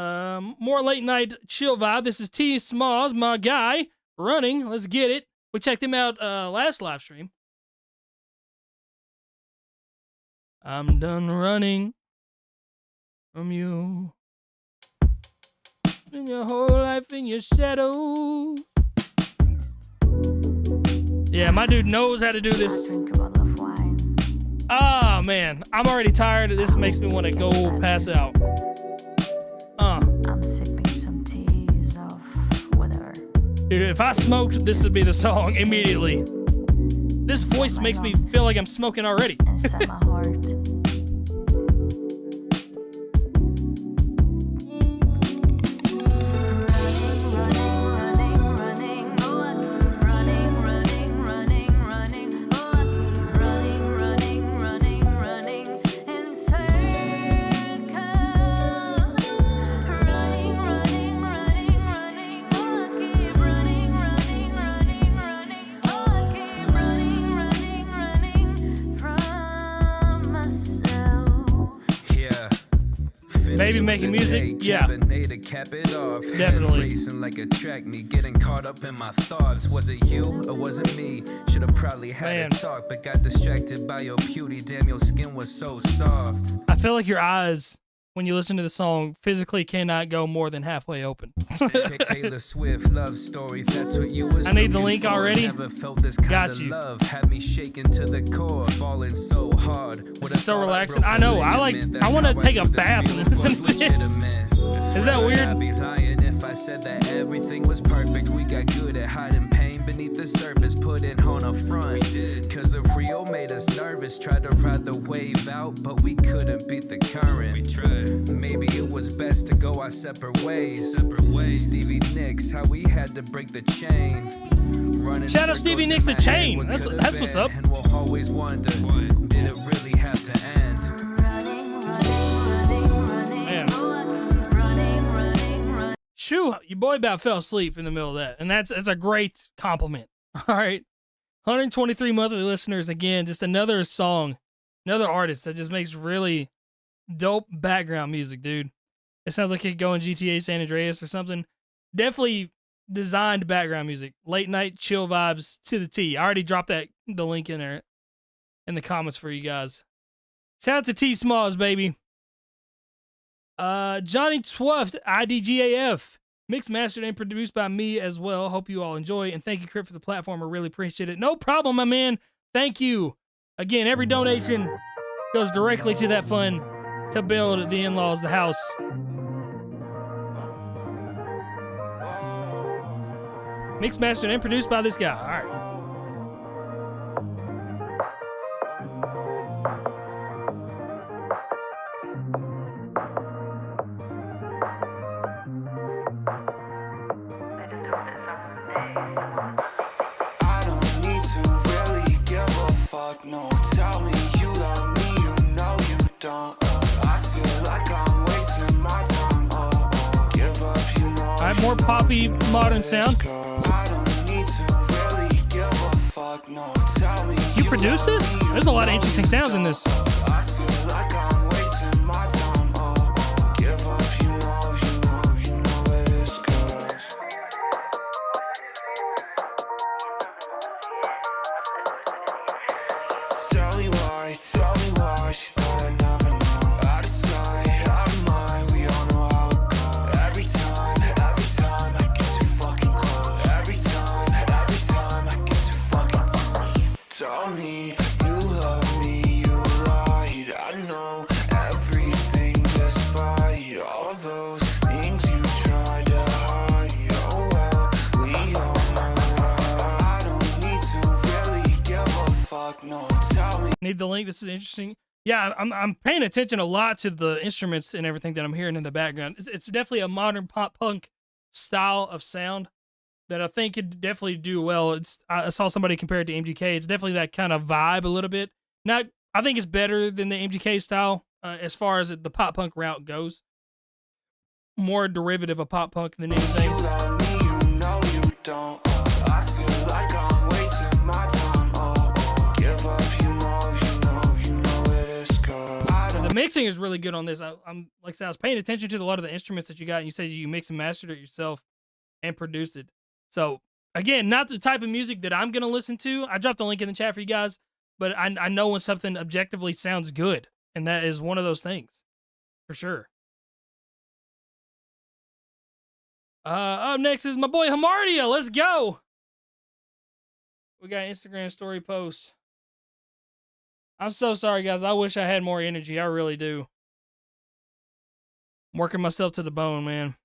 More late night chill vibe. This is T Smalls, my guy, running. Let's get it. We checked him out last live stream. I'm done running from you. In your whole life in your shadow. Yeah, my dude knows how to do this. Ah, man. I'm already tired. This makes me want to go pass out. I'm sipping some teas of whatever. Dude, if I smoked, this would be the song immediately. This voice makes me feel like I'm smoking already. Inside my heart. Baby making music, yeah. Definitely. Racing like a track, me getting caught up in my thoughts. Was it you or was it me? Should have probably had a talk, but got distracted by your beauty. Damn, your skin was so soft. I feel like your eyes, when you listen to the song, physically cannot go more than halfway open. Taylor Swift love story, that's what you was I need the looking link for. already. Never felt this kind Got of you. love, had me shaking to the core, falling so hard. This is so relaxing. I know. I want to take a bath and listen to this. Is that weird? I'd be lying if I said that everything was perfect. We got good at hiding pain beneath the surface, putting on a front. Cause the Rio made us nervous, tried to ride the wave out, but we couldn't beat the current. We tried. Maybe it was best to go our separate ways. Stevie Nicks, how we had to break the chain. Running Shout out Stevie Nicks, the chain. That's what's up. And we'll always wonder, did it really have to end? Man. Shoo, your boy about fell asleep in the middle of that. And that's a great compliment. All right. 123 monthly listeners. Again, just another song, another artist that just makes really dope background music, dude. It sounds like it could go in GTA San Andreas or something. Definitely designed background music. Late night chill vibes to the T. I already dropped the link in there in the comments for you guys. Shout out to T Smalls, baby. Johnny Twift, IDGAF. Mixed, mastered, and produced by me as well. Hope you all enjoy. And thank you, Crypt, for the platform. I really appreciate it. No problem, my man. Thank you. Again, every donation goes directly to that fund to build the in-laws, the house. Mixed, mastered, and produced by this guy. All right. No, tell me you love me, you know you don't. I feel like I'm wasting my time. Give up, you know. All right, more poppy, modern sound. I don't need to really give a fuck. No, tell me You produced this? There's a lot of interesting sounds in this. I feel like I'm wasting my time. Give up, you know where this goes. Tell me why she thought I'd never know. Out of sight, out of mind, we all know how it goes. Every time I get too fucking close. Every time I get too fucking close. Tell me you love me, you lied. I know everything despite all those things you tried to hide. Oh well, we all know I don't need to really give a fuck, no. Need the link. This is interesting. Yeah, I'm paying attention a lot to the instruments and everything that I'm hearing in the background. It's definitely a modern pop punk style of sound that I think could definitely do well. I saw somebody compare it to MGK. It's definitely that kind of vibe a little bit. Not, I think it's better than the MGK style as far as the pop punk route goes. More derivative of pop punk than anything. You love me, you know you don't. I feel like I'm wasting my time. Give up, you know where this goes. The mixing is really good on this. I'm like I said, I was paying attention to a lot of the instruments that you got, and you said you mixed and mastered it yourself and produced it. So again, not the type of music that I'm gonna listen to. I dropped a link in the chat for you guys, but I know when something objectively sounds good, and that is one of those things, for sure. Up next is my boy Hamardia. Let's go. We got Instagram story posts. I'm so sorry, guys. I wish I had more energy. I really do. I'm working myself to the bone, man.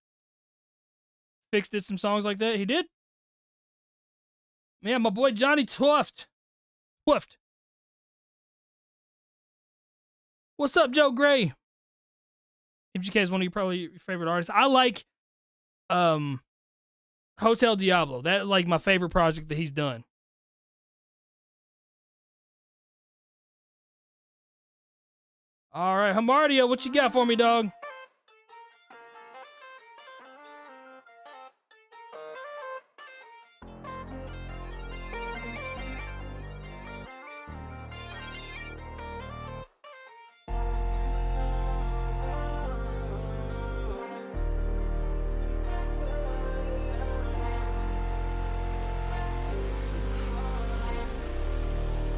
Fix did some songs like that. He did? Man, my boy Johnny Twift. What's up, Joe Gray? MGK is one of your favorite artists. I like Hotel Diablo. That's like my favorite project that he's done. All right, Hamardia, what you got for me, dog?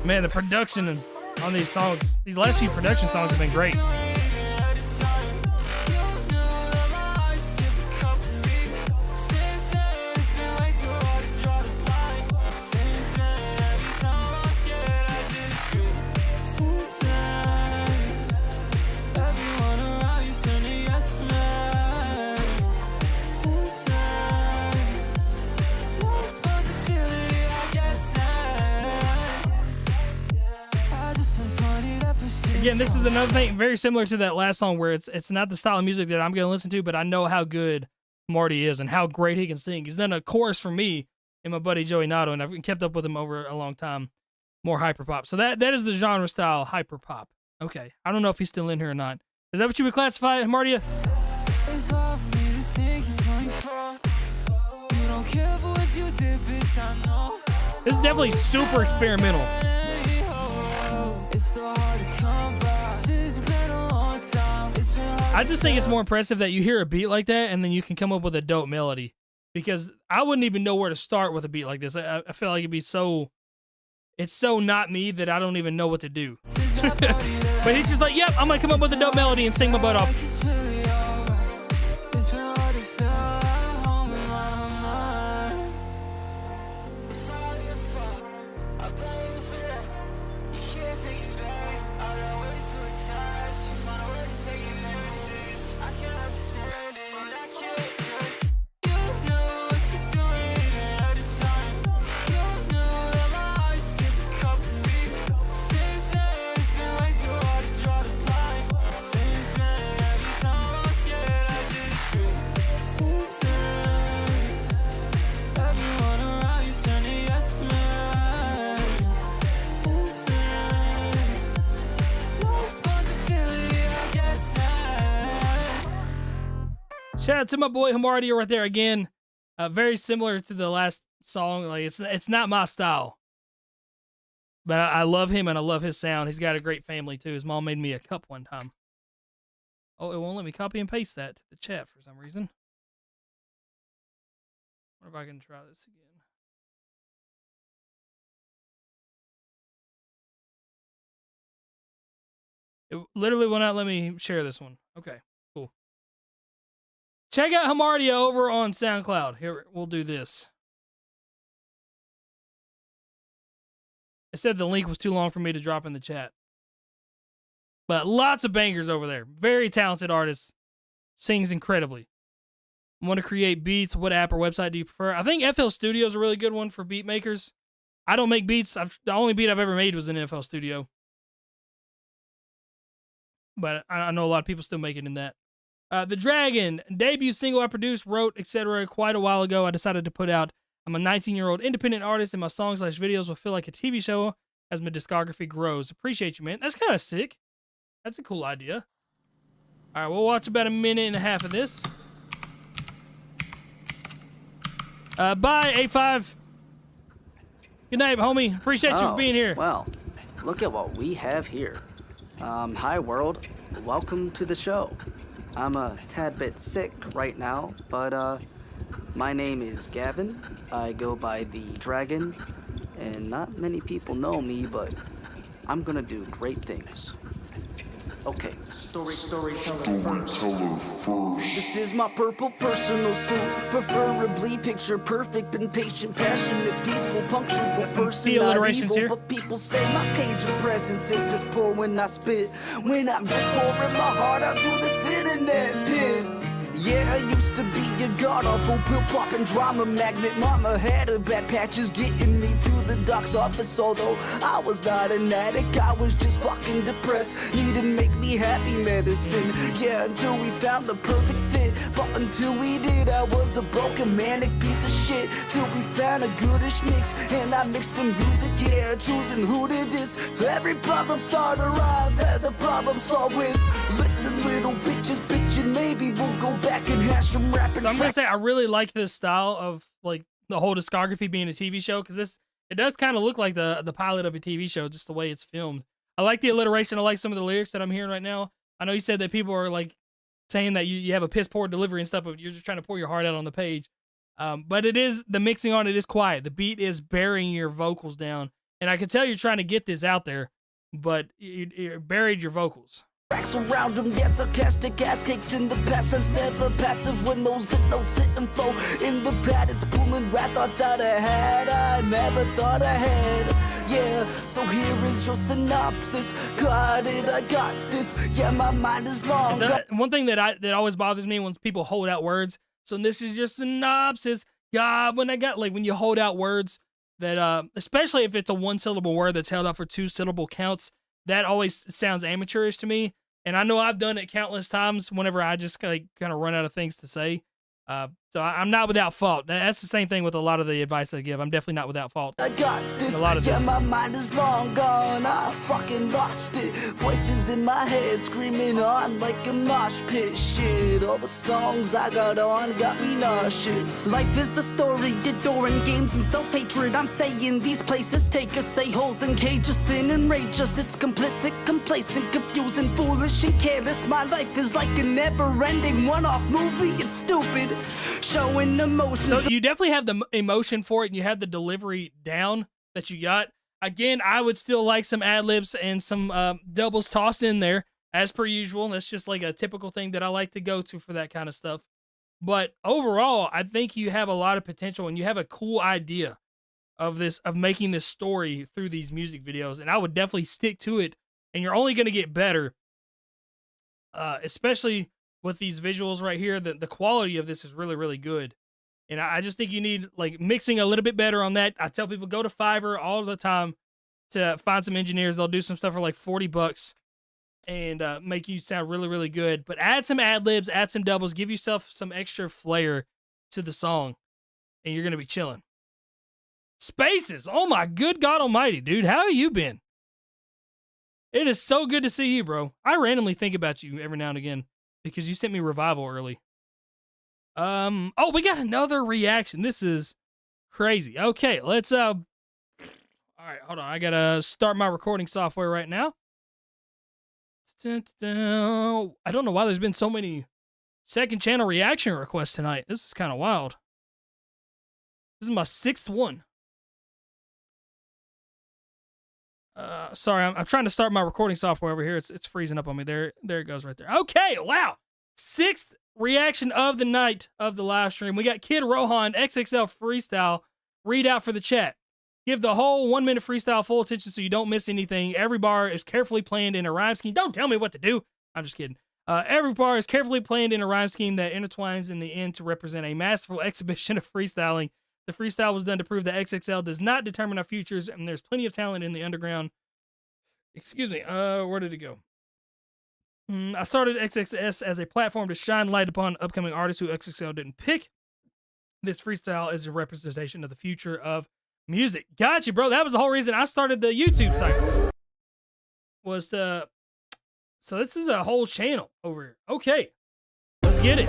Man, the production on these songs, these last few production songs have been great. Again, this is another thing very similar to that last song where it's not the style of music that I'm going to listen to, but I know how good Marty is and how great he can sing. He's done a chorus for me and my buddy Joey Nato, and I've kept up with him over a long time. More hyperpop. So that is the genre style, hyperpop. Okay. I don't know if he's still in here or not. Is that what you would classify it, Marty? It's hard for me to think it's my fault. You don't care for what you did, bitch, I know. This is definitely super experimental. It's still hard to come back. Since it's been a long time. It's been hard I just think it's more impressive that you hear a beat like that and then you can come up with a dope melody. Because I wouldn't even know where to start with a beat like this. I feel like it'd be so... It's so not me that I don't even know what to do. But he's just like, yep, I'm going to come up with a dope melody and sing my butt off. It's really alright. It's been hard to feel at home in my mind. It's all your fault. I blame you for that. You can't take it back. I got way too attached. You find a way to take it messages. I can't understand it. And I can't just. You know what you're doing at the time. You knew that my heart skipped a couple beats. Since then, it's been way too hard to draw the line. Since then, every time I'm scared, I just shoot. Since then, everyone around you turn to yes man. Since then, no responsibility, I guess not. Shout out to my boy Hamardia right there again. Very similar to the last song. Like it's not my style, but I love him and I love his sound. He's got a great family too. His mom made me a cup one time. Oh, it won't let me copy and paste that to the chat for some reason. I wonder if I can try this again. It literally will not let me share this one. Okay, cool. Check out Hamardia over on SoundCloud. Here, we'll do this. It said the link was too long for me to drop in the chat. But lots of bangers over there. Very talented artist. Sings incredibly. Want to create beats? What app or website do you prefer? I think FL Studio is a really good one for beat makers. I don't make beats. The only beat I've ever made was in FL Studio. But I know a lot of people still make it in that. The Dragon, debut single I produced, wrote, etc. quite a while ago. I decided to put out. I'm a 19-year-old independent artist, and my songs/videos will feel like a TV show as my discography grows. Appreciate you, man. That's kind of sick. That's a cool idea. All right, we'll watch about a minute and a half of this. Bye, A5. Good night, homie. Appreciate you for being here. Well, look at what we have here. Hi, world. Welcome to the show. I'm a tad bit sick right now, but my name is Gavin. I go by the Dragon, and not many people know me, but I'm gonna do great things. Okay, storyteller first. This is my purple personal suit, preferably picture perfect, been patient, passionate, peaceful, punctual person, not evil, here. But people say my page of presence is piss poor when I spit, when I'm just pouring my heart out to this internet pit. Yeah, I used to be a god-awful pill-popping drama magnet. Mama had her bad patches getting me to the doc's office. Although I was not an addict, I was just fucking depressed. Needed make me happy medicine. Yeah, until we found the perfect fit. But until we did, I was a broken manic piece of shit. Till we found a goodish mix, and I mixed in music. Yeah, choosing who did this. Every problem starter I've had the problem solved with. Listen, little bitches, bitchin', maybe we'll go back and hash them rapping. So I'm gonna say I really like this style of like the whole discography being a TV show, because it does kind of look like the pilot of a TV show, just the way it's filmed. I like the alliteration. I like some of the lyrics that I'm hearing right now. I know you said that people are like saying that you have a piss poor delivery and stuff, but you're just trying to pour your heart out on the page. But it is, the mixing on it is quiet. The beat is burying your vocals down, And I can tell you're trying to get this out there, but you buried your vocals. Racks around them, yeah, sarcastic ass cakes in the past. That's never passive when those the notes sit and flow in the pad. It's pulling rat thoughts out of head. I never thought ahead. Yeah, so here is your synopsis. Got it, I got this. Yeah, my mind is long. One thing that always bothers me when people hold out words. So this is your synopsis. God, when you hold out words that, especially if it's a one syllable word that's held out for 2 syllable counts, that always sounds amateurish to me. And I know I've done it countless times whenever I just kind of run out of things to say. So I'm not without fault. That's the same thing with a lot of the advice I give. I'm definitely not without fault. I got this. A lot of yeah, this. my mind is long gone. I fucking lost it. Voices in my head screaming on like a mosh pit. Shit, all the songs I got on got me nauseous. Life is the story, adoring games and self-hatred. I'm saying these places take us, say holes and cages, sin and rageous. It's complicit, complacent, confusing, foolish and careless. My life is like a never-ending one-off movie. It's stupid. Showing emotions. So you definitely have the emotion for it, and you have the delivery down that you got. Again, I would still like some ad-libs and some doubles tossed in there, as per usual. That's just like a typical thing that I like to go to for that kind of stuff. But overall, I think you have a lot of potential, and you have a cool idea of making this story through these music videos, and I would definitely stick to it, and you're only going to get better, especially with these visuals right here. The quality of this is really, really good. And I just think you need like mixing a little bit better on that. I tell people go to Fiverr all the time to find some engineers. They'll do some stuff for like $40 and make you sound really, really good. But add some ad-libs, add some doubles, give yourself some extra flair to the song, and you're going to be chilling. Spaces. Oh my good God almighty, dude. How have you been? It is so good to see you, bro. I randomly think about you every now and again, because you sent me Revival early. Oh, we got another reaction. This is crazy. Okay, let's, all right, hold on. I gotta start my recording software right now. I don't know why there's been so many second channel reaction requests tonight. This is kind of wild. This is my 6th one. Sorry, I'm trying to start my recording software over here. It's freezing up on me. There it goes right there. Okay, wow. 6th reaction of the night of the live stream. We got Kid Rohan, XXL Freestyle. Read out for the chat. Give the whole 1 minute freestyle full attention so you don't miss anything. Every bar is carefully planned in a rhyme scheme. Don't tell me what to do. I'm just kidding. Every bar is carefully planned in a rhyme scheme that intertwines in the end to represent a masterful exhibition of freestyling. The freestyle was done to prove that XXL does not determine our futures, and there's plenty of talent in the underground. Excuse me, where did it go? I started XXS as a platform to shine light upon upcoming artists who XXL didn't pick. This freestyle is a representation of the future of music. Gotcha, bro. That was the whole reason I started the YouTube cycles. So this is a whole channel over here. Okay, let's get it.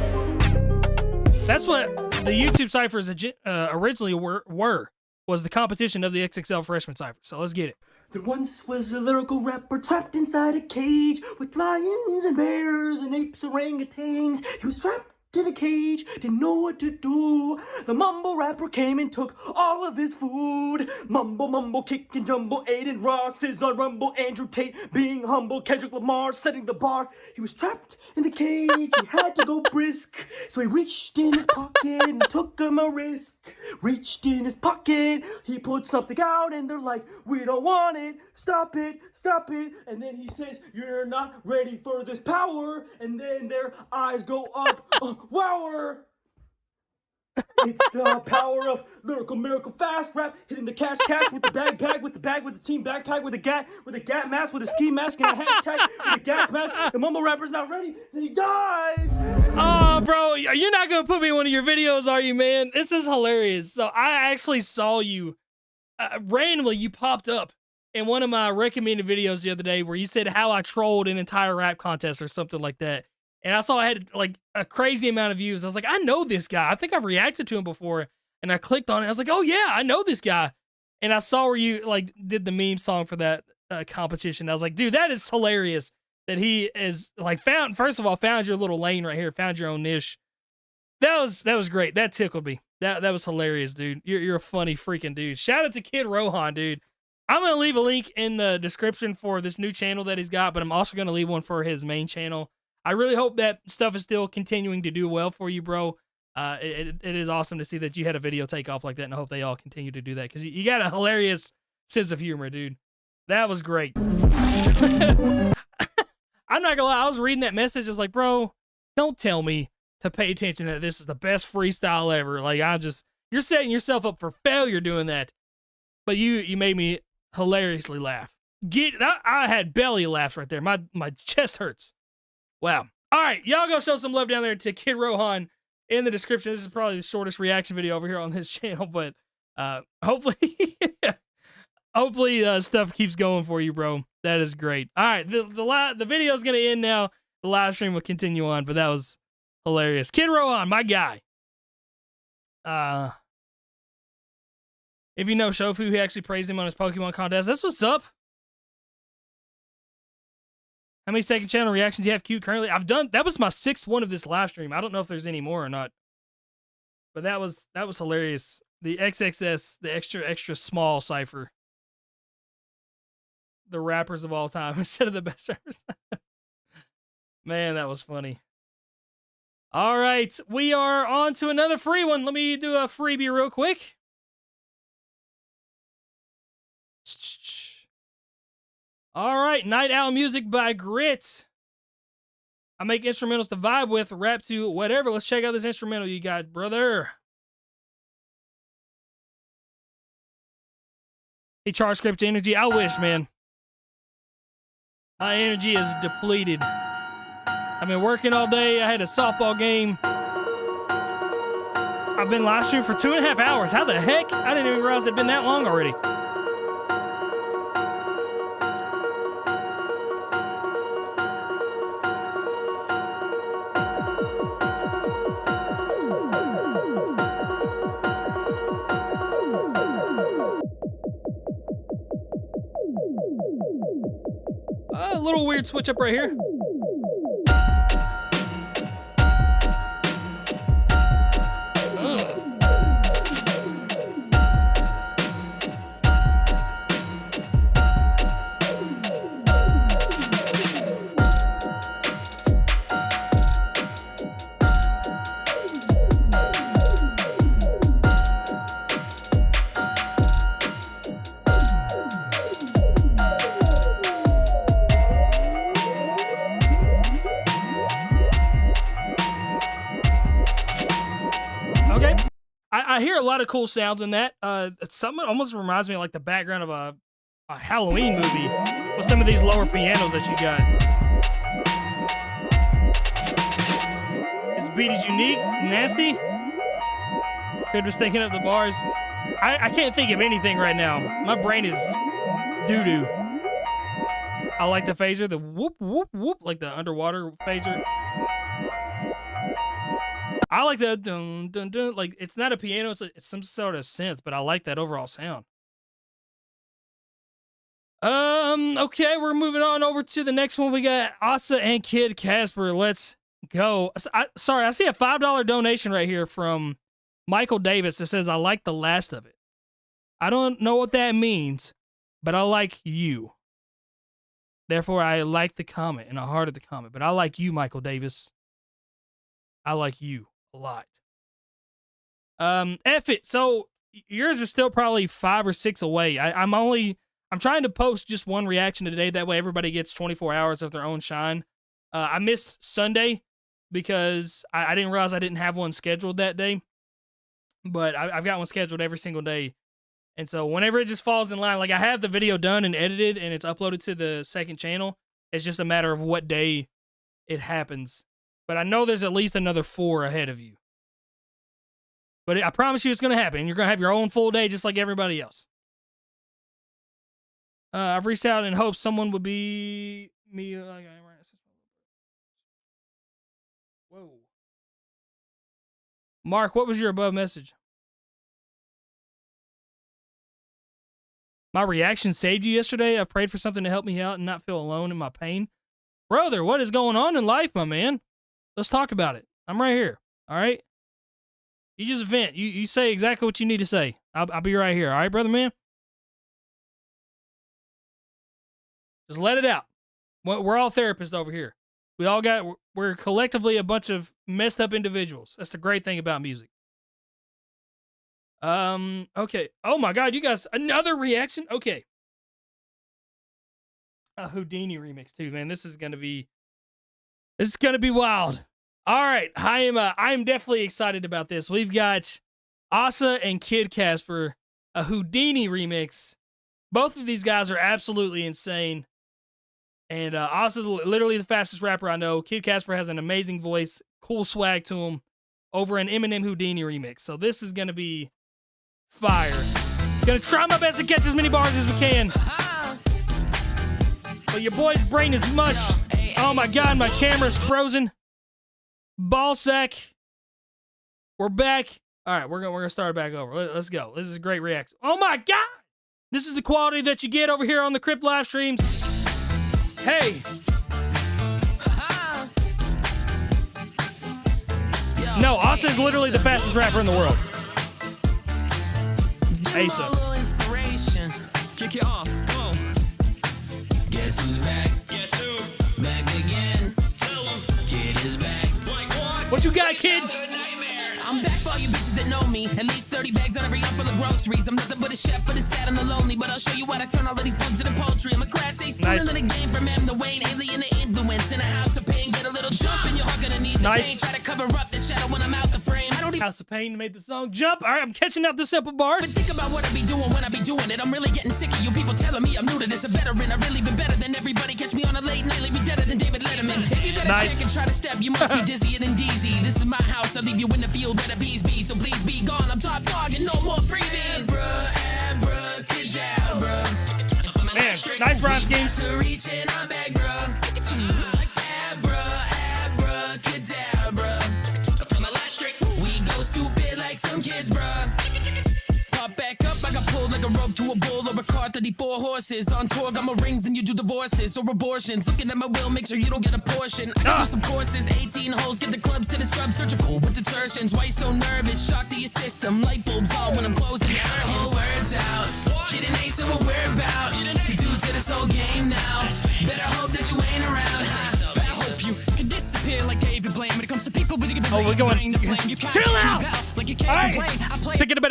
That's what the YouTube ciphers originally was the competition of the XXL freshman cipher. So let's get it. There once was a lyrical rapper trapped inside a cage with lions and bears and apes, orangutans. He was trapped in a cage, didn't know what to do. The mumble rapper came and took all of his food. Mumble, mumble, kick and jumble. Aiden Ross is on Rumble. Andrew Tate being humble. Kendrick Lamar setting the bar. He was trapped in the cage. He had to go brisk, so he reached in his pocket and took him a risk. Reached in his pocket, he put something out, and they're like, "We don't want it. Stop it, stop it." And then he says, "You're not ready for this power." And then their eyes go up. Wower! It's the power of lyrical miracle fast rap, hitting the cash with the bag with the team backpack with a gat mask with a ski mask and a hashtag with a gas mask. The mumble rapper's not ready, then he dies. Oh, bro, you're not gonna put me in one of your videos, are you, man? This is hilarious. So I actually saw you randomly. You popped up in one of my recommended videos the other day where you said how I trolled an entire rap contest or something like that. And I saw I had like a crazy amount of views. I was like, I know this guy. I think I've reacted to him before. And I clicked on it. I was like, oh yeah, I know this guy. And I saw where you like did the meme song for that competition. I was like, dude, that is hilarious that he is like found your little lane right here, found your own niche. That was great. That tickled me. That was hilarious, dude. You're a funny freaking dude. Shout out to Kid Rohan, dude. I'm going to leave a link in the description for this new channel that he's got, but I'm also going to leave one for his main channel. I really hope that stuff is still continuing to do well for you, bro. It is awesome to see that you had a video take off like that, and I hope they all continue to do that because you got a hilarious sense of humor, dude. That was great. I'm not gonna lie, I was reading that message, I was like, bro, don't tell me to pay attention that this is the best freestyle ever. Like, you're setting yourself up for failure doing that. But you made me hilariously laugh. I had belly laughs right there. My chest hurts. Wow. All right, y'all go show some love down there to Kid Rohan in the description. This is probably the shortest reaction video over here on this channel, but hopefully hopefully stuff keeps going for you, bro. That is great. All right, the video is going to end now. The live stream will continue on, but that was hilarious. Kid Rohan, my guy. If you know Shofu, he actually praised him on his Pokemon contest. That's what's up. How many second channel reactions do you have queued currently? That was my 6th one of this live stream. I don't know if there's any more or not. But that was hilarious. The XXS, the extra small cipher. The rappers of all time instead of the best rappers. Man, that was funny. All right, we are on to another free one. Let me do a freebie real quick. All right, Night Owl music by Grit. I make instrumentals to vibe with, rap to, whatever. Let's check out this instrumental you got, brother. He charged Crypt energy. I wish, man. My energy is depleted. I've been working all day. I had a softball game. I've been live streaming for 2.5 hours. How the heck? I didn't even realize it'd been that long already. A little weird switch up right here. Okay. I hear a lot of cool sounds in that. Something almost reminds me of like the background of a Halloween movie with some of these lower pianos that you got. This beat is unique, nasty. Kid was thinking of the bars. I can't think of anything right now. My brain is doo-doo. I like the phaser, the whoop, whoop, whoop, like the underwater phaser. I like the dun dun dun. Like, it's not a piano, it's some sort of synth, but I like that overall sound. Okay, we're moving on over to the next one. We got Asa and Kid Casper. Let's go. Sorry, I see a $5 donation right here from Michael Davis that says, I like the last of it. I don't know what that means, but I like you. Therefore, I like the comment, and I hearted the comment. But I like you, Michael Davis. I like you a lot. F it. So yours is still probably 5 or 6 away. I'm trying to post just one reaction today. That way everybody gets 24 hours of their own shine. I missed Sunday because I didn't realize I didn't have one scheduled that day. But I've got one scheduled every single day. And so whenever it just falls in line, like I have the video done and edited and it's uploaded to the second channel. It's just a matter of what day it happens. But I know there's at least another 4 ahead of you. But I promise you it's going to happen. You're going to have your own full day just like everybody else. I've reached out in hopes someone would be me. Whoa. Mark, what was your above message? My reaction saved you yesterday. I prayed for something to help me out and not feel alone in my pain. Brother, what is going on in life, my man? Let's talk about it. I'm right here. All right? You just vent. You say exactly what you need to say. I'll be right here. All right, brother man? Just let it out. We're all therapists over here. We're collectively a bunch of messed up individuals. That's the great thing about music. Okay. Oh my God, you guys, another reaction? Okay. A Houdini remix too, man. This is gonna be wild. All right, I am definitely excited about this. We've got Asa and Kid Casper, a Houdini remix. Both of these guys are absolutely insane. And Asa's literally the fastest rapper I know. Kid Casper has an amazing voice, cool swag to him, over an Eminem Houdini remix. So this is gonna be fire. Gonna try my best to catch as many bars as we can. But your boy's brain is mush. Oh my God, my camera's frozen. Ball sack. We're back. All right, we're gonna start it back over. Let's go. This is a great reaction. Oh my God, this is the quality that you get over here on the Crypt live streams. Hey. No, Asa is literally the fastest rapper in the world. Asa. Kick it off. Come on. Guess who's back? Guess who? Back again. Tell him. Kid is back. Like what? What you got, kid? I'm back for all you bitches that know me. At least 30 bags on every arm full of groceries. I'm nothing but a chef, but it's sad and the lonely. But I'll show you how to turn all of these bugs into poultry. I'm a class A student in the game from M to Wayne. Alien the influence in a house of pain. Get a little jump and your heart gonna need the pain. Try to cover up the shadow when I'm out the frame. I don't even House of Pain made the song jump. All right, I'm catching out the simple bars. But think about what I be doing when I be doing it. I'm really getting sick of you people telling me I'm new to this. A veteran, I really been better than everybody. Catch me on a late night, be better than David Letterman. If you gotta check and try to step, you must be dizzier than DZ. This is my house, I leave you in the field where the bees be. So please be gone, I'm top dog and no more freebies. Abracadabra. Man, nice rhyme schemes. Stupid like some kids, bruh. Pop back up, I got pulled like a rope to a bull or a car, 34 horses. On tour, got more rings than you do divorces or abortions. Looking at my will, make sure you don't get a portion. I can do some courses, 18 holes, get the clubs to the scrub, surgical with insertions. Why you so nervous? Shock to your system, light bulbs on when I'm closing your whole words out. Kidding ain't so what we're about. To do to this whole game now. Better hope that you ain't around. Better hope you can disappear like David Blaine. When it comes to people with a we're going. Chill out. All right. Pick it up.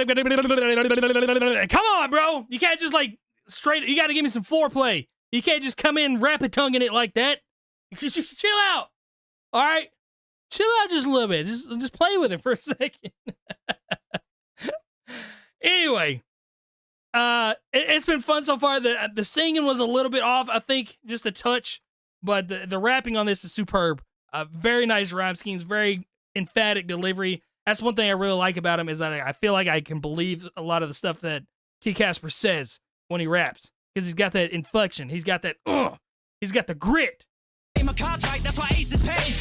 Come on, bro. You can't just like straight. You got to give me some foreplay. You can't just come in rapid tonguing it like that. Chill out. All right. Chill out just a little bit. Just play with it for a second. Anyway, it's been fun so far. The singing was a little bit off, I think, just a touch, but the rapping on this is superb. Very nice rhyme schemes, very emphatic delivery. That's one thing I really like about him is that I feel like I can believe a lot of the stuff that Kid Casper says when he raps because he's got that inflection. He's got that, he's got the grit. That's why Ace is paid.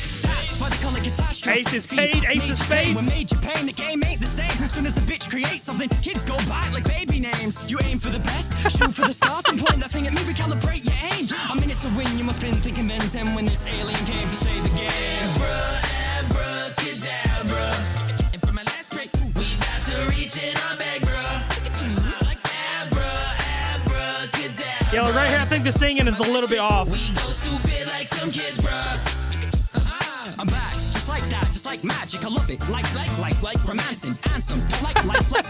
Ace is paid, Ace is paid. What made you pain? The game ain't the same. Soon as a bitch creates something, kids go by it like baby names. You aim for the best, shoot for the stars, and point that thing at me, recalibrate your aim. A minute to win, you must been thinking Ben 10 when this alien came to save the game. Abracadabra. And for my last trick, we about to reach in our bag, bro. Like abracadabra. Yeah, right here, I think the singing is a little bit off. We go stupid like some kids, bro. I'm back, just like that, just like magic. I love it, like romancing, handsome. You like,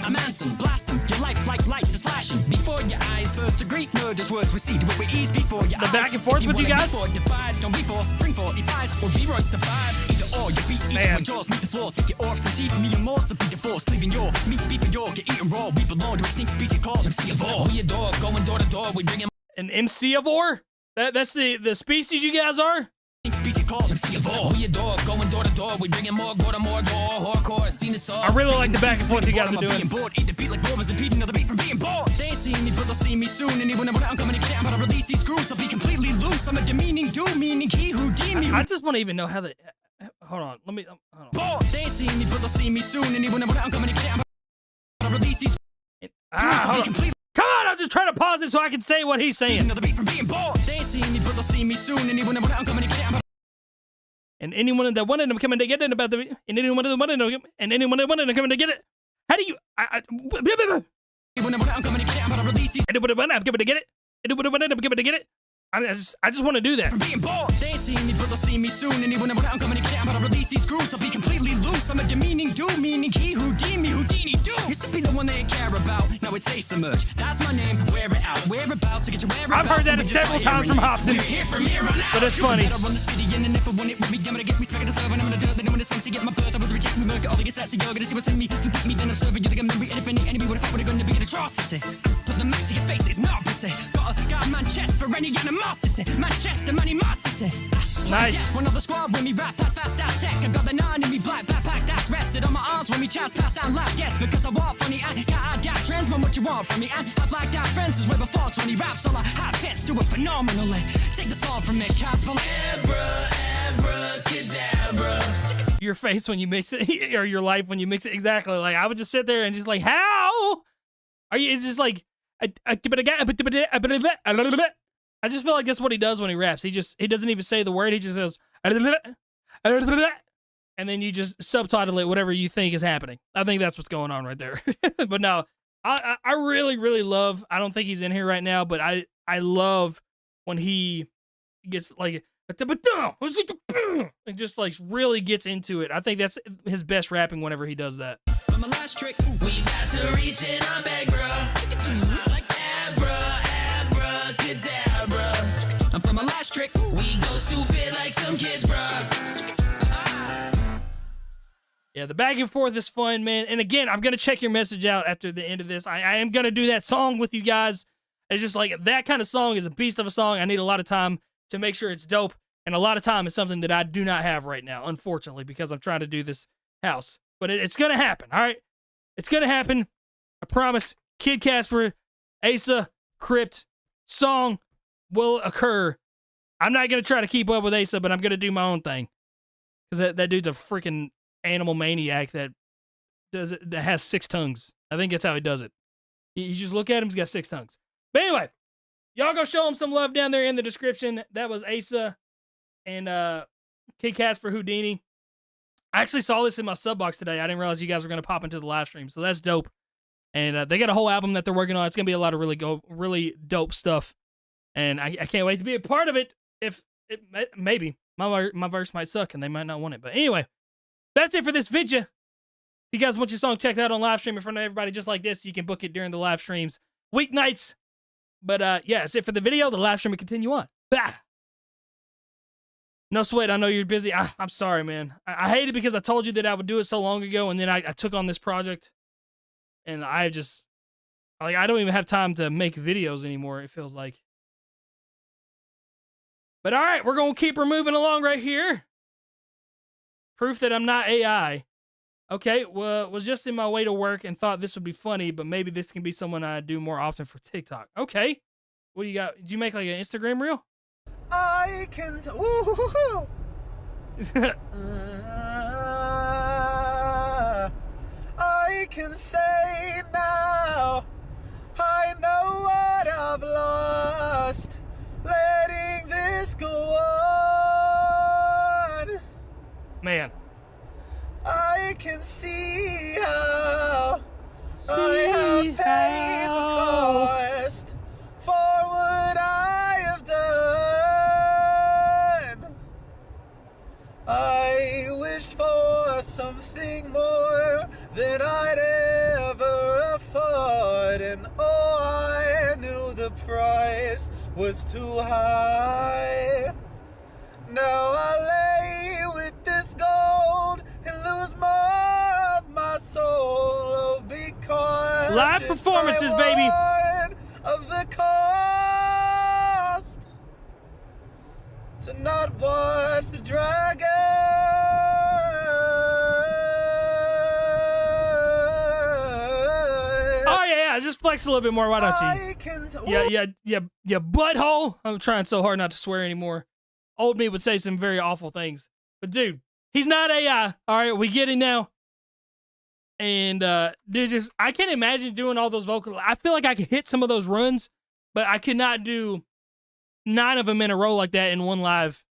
I'm handsome. Blast them, your life like lights is flashing before your eyes. First degree murders, words recede with ease before your eyes. The back and forth with you guys? Divide, don't be for, bring 45s or B-roids to 5. Either or, you beat eating with jaws, meet the floor. Think your orphs and teeth, me and more, so be divorced. Leaving your meat, beef and your, get eaten raw. We belong to a extinct species called MC of all. We adore, going door to door, we bring him. An MC-ivore? That's the species you guys are? Species called MC of all. We adore, going door to door. We bringing more, go to more door. Hardcore, seen it all. I really like the back and forth you guys are doing. Bored, eat the beat like robbers and beat another beat from being bored. They ain't seen me, but they'll see me soon. Anyone that I'm coming to get, I'm gonna release these screws. I'll be completely loose. I'm a demeaning dude, meaning he who deemed me. I just want to even know how the. Hold on, let me. Hold on. Bored, they ain't seen me, but they'll see me soon. Anyone that I'm coming to get, I'm gonna release these screws. I'll be completely. Come on, I'm just trying to pause it so I can say what he's saying. Another beat from being bored. They ain't seen me, but they'll see me soon. Anyone that I'm coming to get, and anyone that wanted them coming to get it about the, and anyone that wanted them, and anyone that wanted them coming to get it. How do you? Anyone that I'm coming to get it. Anyone that I'm coming to get it. I just want to do that. From being bored, they ain't seeing me, but they'll see me soon. Anyone that I'm coming to get, I'm about to release these screws. I'll be completely loose. I'm a demeaning dude, meaning he who deem me Houdini do. Used to be the one they care about. Now it's Ace Emerge. That's my name. Wear it out. We're about to get your whereabouts. I've heard that several times from Hobson, but it's funny. I run the city and if I want it with me, I'm gonna get respect to serve and I'm gonna do it. They know when it's time to get my birth. I was rejecting the murk. All the get sassy, you're gonna see what's in me. Forget me, then I'm serving you. Think I'm memory. And if any enemy would have thought we're gonna be an atrocity. Put the mic to your face, it's not pretty. Got a guard man chest for any animosity. Manchester, animosity. Nice. One of the squad when me rap, that's fast out tech. I got the 9 in me black backpack that's rested on my arms when me chest fast and laugh. Yes, because I walk funny and I got trends, man, what you want from me. And I've like that friends is way before 20 raps. All I have fits, do it phenomenally. Take the song from it, cast for abracadabra. Your face when you mix it, or your life when you mix it. Exactly. Like, I would just sit there and just like, how? Are you, it's just like, I just feel like that's what he does when he raps. He doesn't even say the word. He just goes, and then you just subtitle it whatever you think is happening. I think that's what's going on right there. But no, I really, really love, I don't think he's in here right now, but I love when he gets like, and just like really gets into it. I think that's his best rapping whenever he does that. For my last trick, we about to reach in our bag, bro. Like abracadabra. And for my last trick, we go stupid like some kids, bro. Yeah, the back and forth is fun, man. And again, I'm going to check your message out after the end of this. I am going to do that song with you guys. It's just like that kind of song is a beast of a song. I need a lot of time to make sure it's dope. And a lot of time is something that I do not have right now, unfortunately, because I'm trying to do this house. But it's going to happen, all right? It's going to happen. I promise. Kid Casper, Asa, Crypt, song will occur. I'm not going to try to keep up with Asa, but I'm going to do my own thing. Because that dude's a freaking animal maniac that has 6 tongues. I think that's how he does it. You just look at him, he's got 6 tongues. But anyway, y'all go show him some love down there in the description. That was Asa and Kid Casper Houdini. I actually saw this in my sub box today. I didn't realize you guys were going to pop into the live stream, so that's dope. And they got a whole album that they're working on. It's going to be a lot of really dope stuff. And I can't wait to be a part of it. If it maybe my verse might suck and they might not want it. But anyway, that's it for this video. If you guys want your song checked out on live stream in front of everybody just like this, you can book it during the live streams weeknights. But yeah, that's it for the video. The live stream will continue on. Bah! No sweat. I know you're busy. I'm sorry, man. I hate it because I told you that I would do it so long ago, and then I took on this project, and I just I don't even have time to make videos anymore. It feels like. But all right, we're gonna keep her moving along right here. Proof that I'm not AI. Okay, well, was just in my way to work and thought this would be funny, but maybe this can be someone I do more often for TikTok. Okay, what do you got? Did you make like an Instagram reel? I can. I can say now, I know what I've lost, letting this go on. Man. I can see how I have paid the cost for what I have done. I wished for something more than I'd ever afford, and oh, I knew the price was too high. Now I lay with this gold and lose more of my soul, oh, because live performances, baby. Of the cost to not watch the dragon. Oh yeah, just flex a little bit more. Why don't you? Yeah, butthole. I'm trying so hard not to swear anymore. Old me would say some very awful things. But dude, he's not AI. All right, we get it now. And dude, I can't imagine doing all those vocal. I feel like I could hit some of those runs, but I could not do 9 of them in a row like that in one live.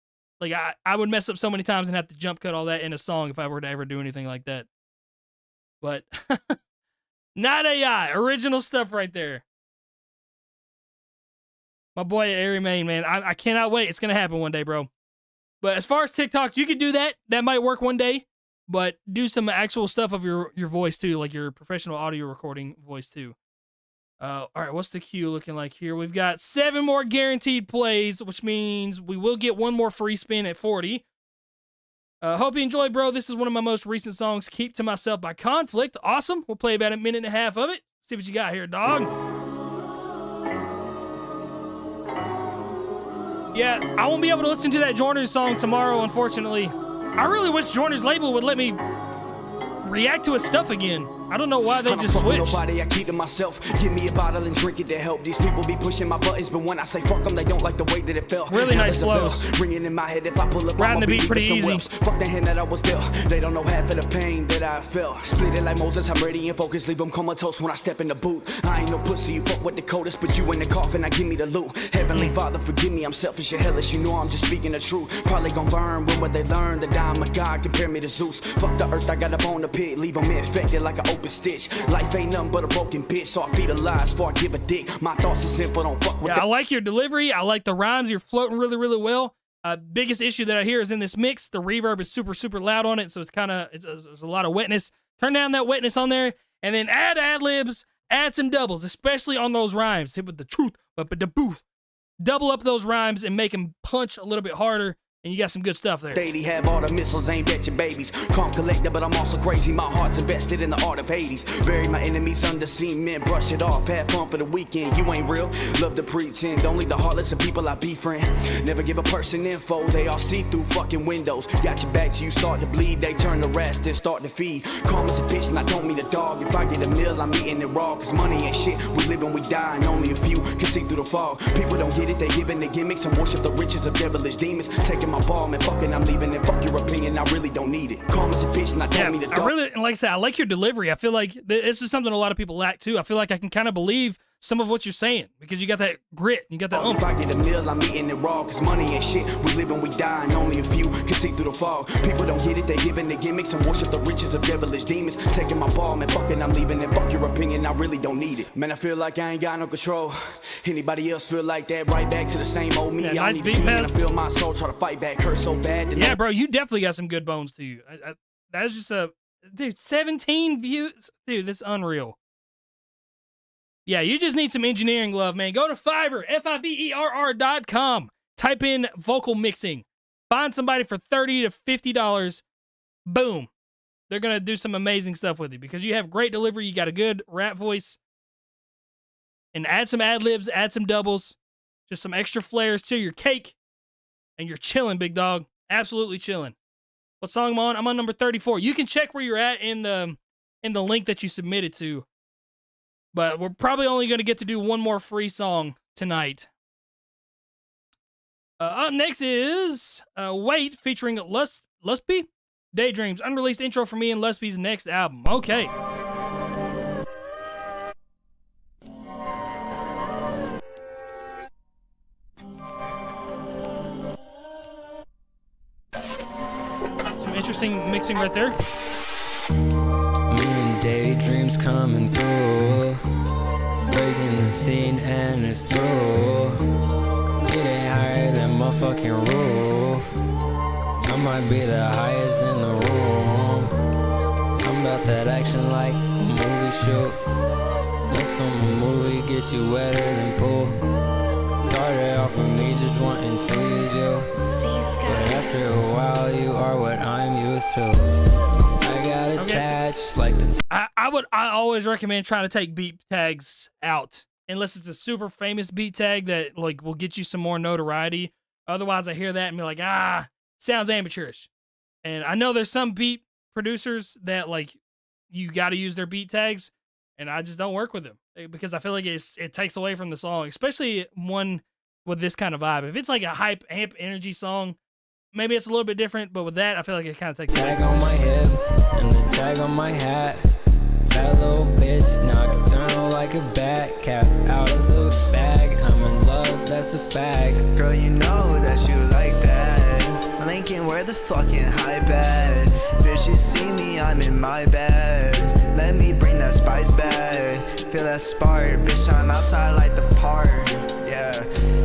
Like I would mess up so many times and have to jump cut all that in a song if I were to ever do anything like that. But not AI, original stuff right there. My boy Airy Main, man. I cannot wait. It's gonna happen one day, bro. But as far as TikToks, you could do that. That might work one day. But do some actual stuff of your voice too, like your professional audio recording voice too. All right, what's the queue looking like here? We've got 7 more guaranteed plays, which means we will get 1 more free spin at 40. Hope you enjoy, bro. This is one of my most recent songs, Keep to Myself by Conflict. Awesome. We'll play about a minute and a half of it. See what you got here, dog. Yeah, I won't be able to listen to that Joyner's song tomorrow, unfortunately. I really wish Joyner's label would let me react to his stuff again. I don't know why they just switched. Nobody, I keep to myself. Give me a bottle and drink it to help. These people be pushing my buttons, but when I say fuck them, they don't like the way that it felt. Really nice flows. Ringing in my head if I pull up. Riding the beat pretty easy. Fuck the hand that I was dealt. They don't know half of the pain that I felt. Split it like Moses, I'm ready and focused. Leave them comatose when I step in the boot. I ain't no pussy, you fuck with the coldest, but you in the coffin, I give me the loot. Heavenly Father, forgive me, I'm selfish and hellish. You know I'm just speaking the truth. Probably gon' burn when what they learn. The dime of God compare me to Zeus. Fuck the earth, I got up on the pit. Leave them infected like an open stitch. Life ain't nothing but a broken bitch, so I feed a lies before I give a dick. My thoughts are simple, don't fuck with I like your delivery. I like the rhymes. You're floating really, really well. Biggest issue that I hear is in this mix, the reverb is super, super loud on it, so it's kind of, there's a lot of wetness. Turn down that wetness on there, and then add ad-libs, add some doubles, especially on those rhymes. Hit with the truth, but the booth. Double up those rhymes and make them punch a little bit harder. And you got some good stuff there. They have all the missiles aimed at your babies. Calm collector, but I'm also crazy. My heart's invested in the art of Hades. Bury my enemies under cement, brush it off. Have fun for the weekend. You ain't real. Love to pretend. Don't leave the heartless of people I befriend. Never give a person info. They all see through fucking windows. Got your back till you start to bleed. They turn to rest, then start to feed. Calm as a bitch, and I don't mean a dog. If I get a meal, I'm eating it raw. Cause money ain't shit. We live and we die, and only a few can see through the fog. People don't get it. They giving the gimmicks and worship the riches of devilish demons. Taking my ball, man, fucking, I'm leaving and fuck your opinion, I really don't need it. Calm as a bitch and I don't mean to dog. I really, like I said, I like your delivery. I feel like this is something a lot of people lack too. I feel like I can kind of believe some of what you're saying because you got that grit, you got that oomph. If I get a meal, I'm eating it raw, cause money ain't shit. We live and we die, and only a few can see through the fog. People don't get it, they giving the gimmicks and worship the riches of devilish demons. Taking my ball, man, fucking, I'm leaving and fuck your opinion, I really don't need it. Man, I feel like I ain't got no control. Anybody else feel like that? Right back to the same old me. Yeah, I nice don't even beat, I feel my soul try to fight back, hurt so bad. Yeah, bro, you definitely got some good bones to you. That's just dude, 17 views. Dude, that's unreal. Yeah, you just need some engineering love, man. Go to Fiverr, Fiverr.com. Type in vocal mixing. Find somebody for $30 to $50. Boom. They're going to do some amazing stuff with you because you have great delivery. You got a good rap voice. And add some ad-libs, add some doubles. Just some extra flares to your cake. And you're chilling, big dog. Absolutely chilling. What song am I on? I'm on number 34. You can check where you're at in the link that you submitted to. But we're probably only going to get to do one more free song tonight. Up next is Wait featuring Lusby. Daydreams, unreleased intro for me and Lusby's next album. Okay. Some interesting mixing right there. Daydreams coming through, breaking the scene and it's through. Getting higher than my fucking roof. I might be the highest in the room. I'm about that action like a movie shoot. That's from a movie, gets you wetter than pool. Started off with me just wanting to use you, but after a while you are what I'm used to. Attached like the I always recommend trying to take beat tags out unless it's a super famous beat tag that like will get you some more notoriety. Otherwise I hear that and be like, sounds amateurish. And I know there's some beat producers that like you got to use their beat tags and I just don't work with them because I feel like it takes away from the song, especially one with this kind of vibe. If it's like a hype amp energy song, maybe it's a little bit different, but with that, I feel like it kind of takes tag on my hip and the tag on my hat. That little bitch nocturnal like a bat. Cat's out of the bag. I'm in love, that's a fact. Girl, you know that you like that. Lincoln, where the fucking hype at? Bitch, you see me, I'm in my bag. Let me bring that spice back. Feel that that spark, bitch, I'm outside like the park.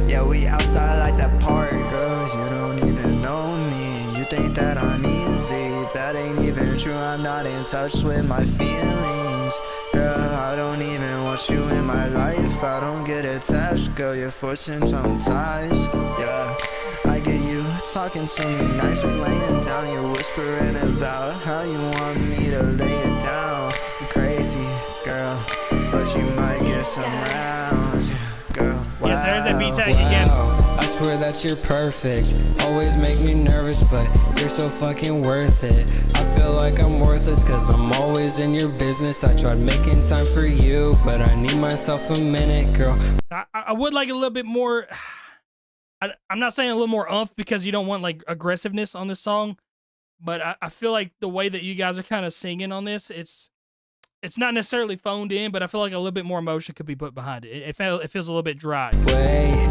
Yeah, we outside like that park. Girl, you don't even know me. You think that I'm easy. That ain't even true, I'm not in touch with my feelings. Girl, I don't even want you in my life. I don't get attached, girl, you're forcing some ties. Yeah, I get you talking to me nice, we're laying down. You're whispering about how you want me to lay it down. You're crazy, girl, but you might get some rounds, girl. Wow. Yes, there's that beat tag again. I swear that you're perfect. Always make me nervous, but you're so fucking worth it. I feel like I'm worthless cause I'm always in your business. I tried making time for you, but I need myself a minute, girl. I would like a little bit more. I'm not saying a little more umph because you don't want like aggressiveness on this song, but I feel like the way that you guys are kind of singing on this, it's not necessarily phoned in, but I feel like a little bit more emotion could be put behind it. It feels a little bit dry. Wait,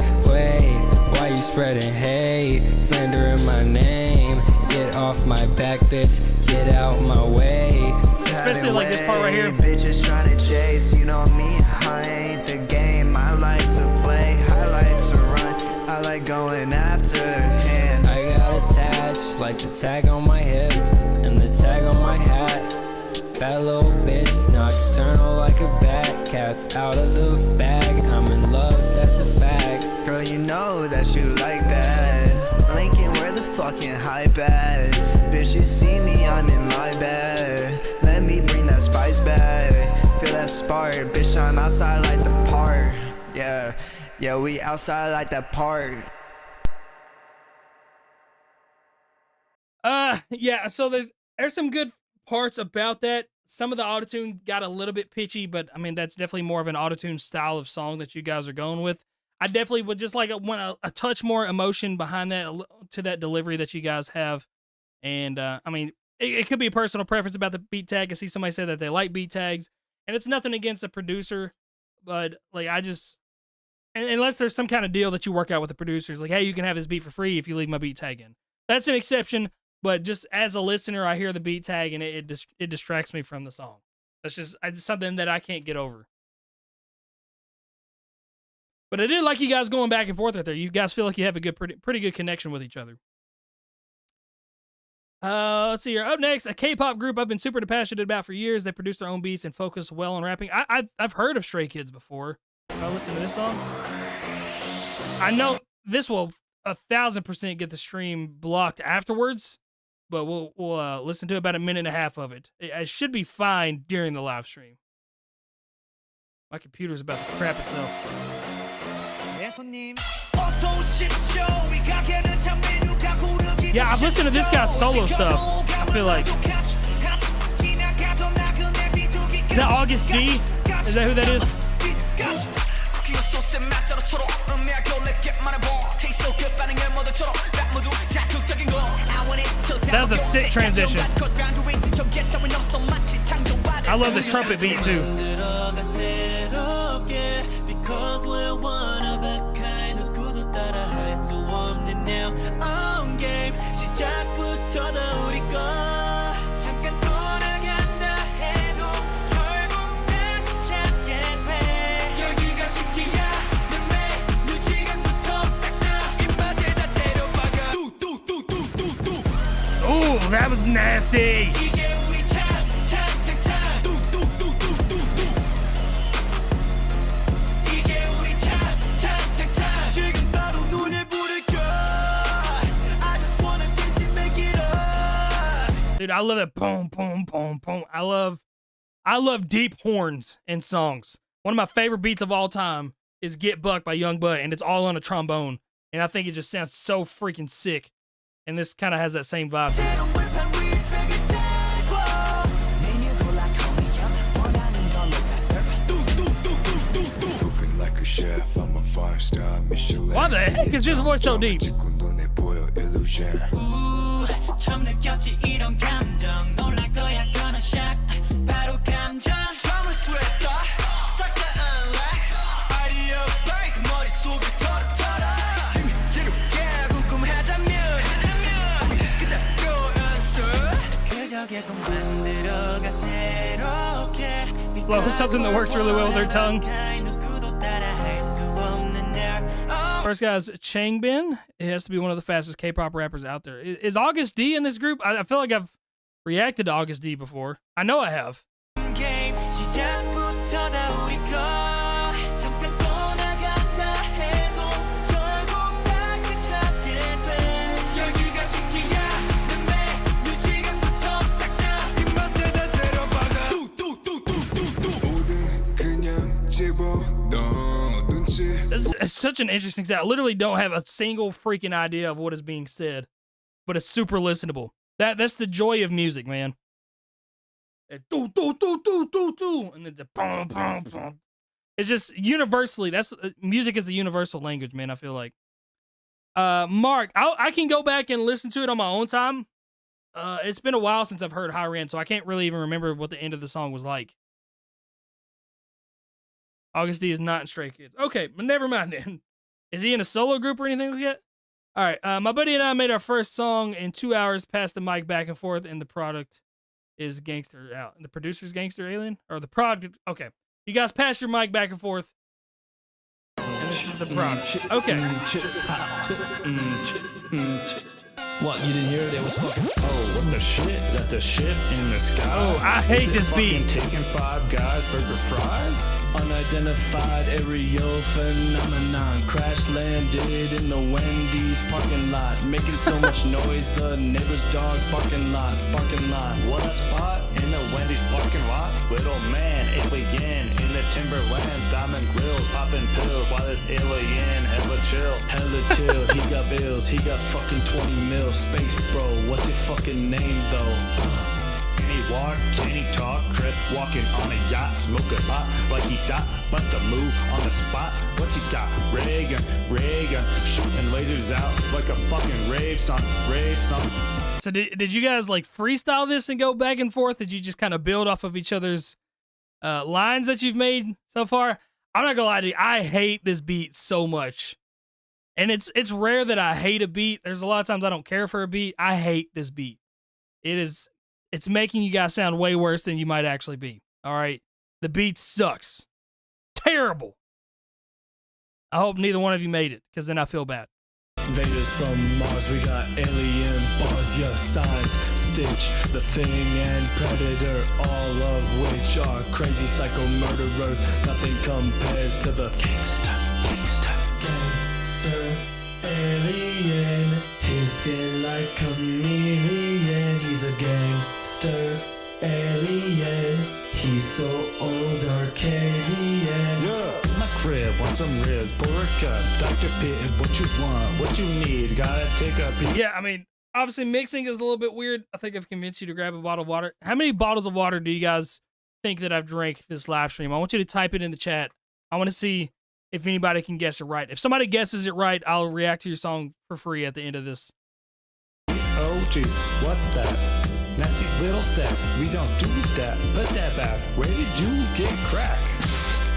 why you spreading hate? Slandering my name. Get off my back, bitch. Get out my way. Especially like this part right here. Bitches trying to chase, you know me. I ain't the game. I like to play. I like to run. I like going after hand. I got attached like the tag on my hip and the tag on my hat. Bad little bitch, nocturnal like a bat. Cat's out of the bag. I'm in love, that's a fact. Girl, you know that you like that. Lincoln, where the fucking hype at? Bitch, you see me, I'm in my bed. Let me bring that spice back. Feel that spark, bitch, I'm outside like the park. Yeah, we outside like that park. Yeah, so there's some good parts about that. Some of the autotune got a little bit pitchy, but I mean, that's definitely more of an autotune style of song that you guys are going with. I definitely would just like want a touch more emotion behind that, to that delivery that you guys have. And I mean, it could be a personal preference about the beat tag. I see somebody say that they like beat tags, and it's nothing against the producer, but like unless there's some kind of deal that you work out with the producers, like, hey, you can have this beat for free if you leave my beat tag in. That's an exception. But just as a listener, I hear the beat tag and it distracts me from the song. That's just something that I can't get over. But I did like you guys going back and forth right there. You guys feel like you have a pretty good connection with each other. Let's see here. Up next, a K-pop group I've been super passionate about for years. They produce their own beats and focus well on rapping. I've heard of Stray Kids before. I listen to this song. I know this will 1,000% get the stream blocked afterwards. But we'll listen to about a minute and a half of it. It should be fine during the live stream. My computer's about to crap itself. Yeah, I've listened to this guy's solo stuff. I feel like. Is that August D? Is that who that is? That was a sick transition. I love the trumpet beat too. Ooh, that was nasty. Dude, I love it. Boom, boom, boom, boom. I love deep horns in songs. One of my favorite beats of all time is Get Bucked by Young Butt, and it's all on a trombone. And I think it just sounds so freaking sick. And this kind of has that same vibe. Why the heck is his voice so deep? flow is something that works really well with their tongue. First guy's Changbin. It has to be one of the fastest K-pop rappers out there. Is August D in this group? I feel like I've reacted to August D before. I know I have. It's such an interesting style. I literally don't have a single freaking idea of what is being said, but it's super listenable. That's the joy of music, man. And then the boom, boom, boom. It's just universally. That's music is a universal language, man. I feel like. Mark, I can go back and listen to it on my own time. It's been a while since I've heard High Rent, so I can't really even remember what the end of the song was like. August D is not in Stray Kids. Okay, but never mind then. Is he in a solo group or anything like that? All right, my buddy and I made our first song in 2 hours, passed the mic back and forth, and the product is Gangster Out. The producer's Gangster Alien? Or the product, okay. You guys pass your mic back and forth. And this is the product. Okay. What, you didn't hear it? It was fucking. Oh, what the shit? That the shit in the sky. Oh, I hate this beat. Taking 5 guys, burger fries. Unidentified aerial phenomenon. Crash landed in the Wendy's parking lot. Making so much noise, the neighbor's dog barking lot. What a spot in the Wendy's parking lot. Little man, alien in the Timberlands. Diamond grills, popping pills while this alien hella chill. He got bills, he got fucking 20 mil. Space bro, what's his fucking name though? Can he walk? Can he talk? Crypt walking on a yacht, smoking pot like he thought, but to move on the spot. What's he got? Reagan, shooting lasers out like a fucking rave song. So did you guys like freestyle this and go back and forth? Did you just kind of build off of each other's lines that you've made so far? I'm not gonna lie to you, I hate this beat so much. And it's rare that I hate a beat. There's a lot of times I don't care for a beat. I hate this beat. It's making you guys sound way worse than you might actually be. All right? The beat sucks. Terrible. I hope neither one of you made it, because then I feel bad. Invaders from Mars, we got alien bars, yeah, signs, Stitch, The Thing, and Predator, all of which are crazy psycho murderer. Nothing compares to the gangsta alien. His skin like chameleon. He's a gangster alien. He's so old, Arcadian. Yeah, my crib, want some ribs, pour a cup. Dr. Pitt, what you want, what you need, gotta take a beat. Yeah, I mean, obviously mixing is a little bit weird. I think I've convinced you to grab a bottle of water. How many bottles of water do you guys think that I've drank this live stream? I want you to type it in the chat. I want to see if anybody can guess it right. If somebody guesses it right, I'll react to your song for free at the end of this. Oh, gee, what's that? Nasty little sack. We don't do that. Put that back. Where did you get crack?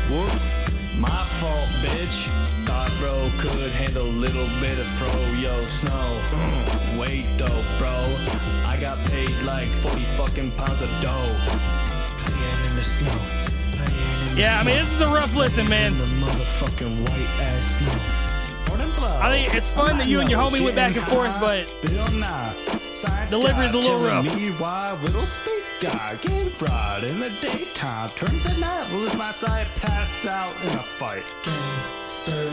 Whoops, my fault, bitch. Thought bro could handle a little bit of fro-yo snow. Wait though, bro. I got paid like 40 fucking pounds of dough. Playing in the snow. Yeah, I mean, this is a rough listen, man. I think it's fun that you and your homie went back and forth, but delivery's a little rough. Little space guy getting fried in the daytime. Turns the night, lose my sight, pass out in a fight. Gangster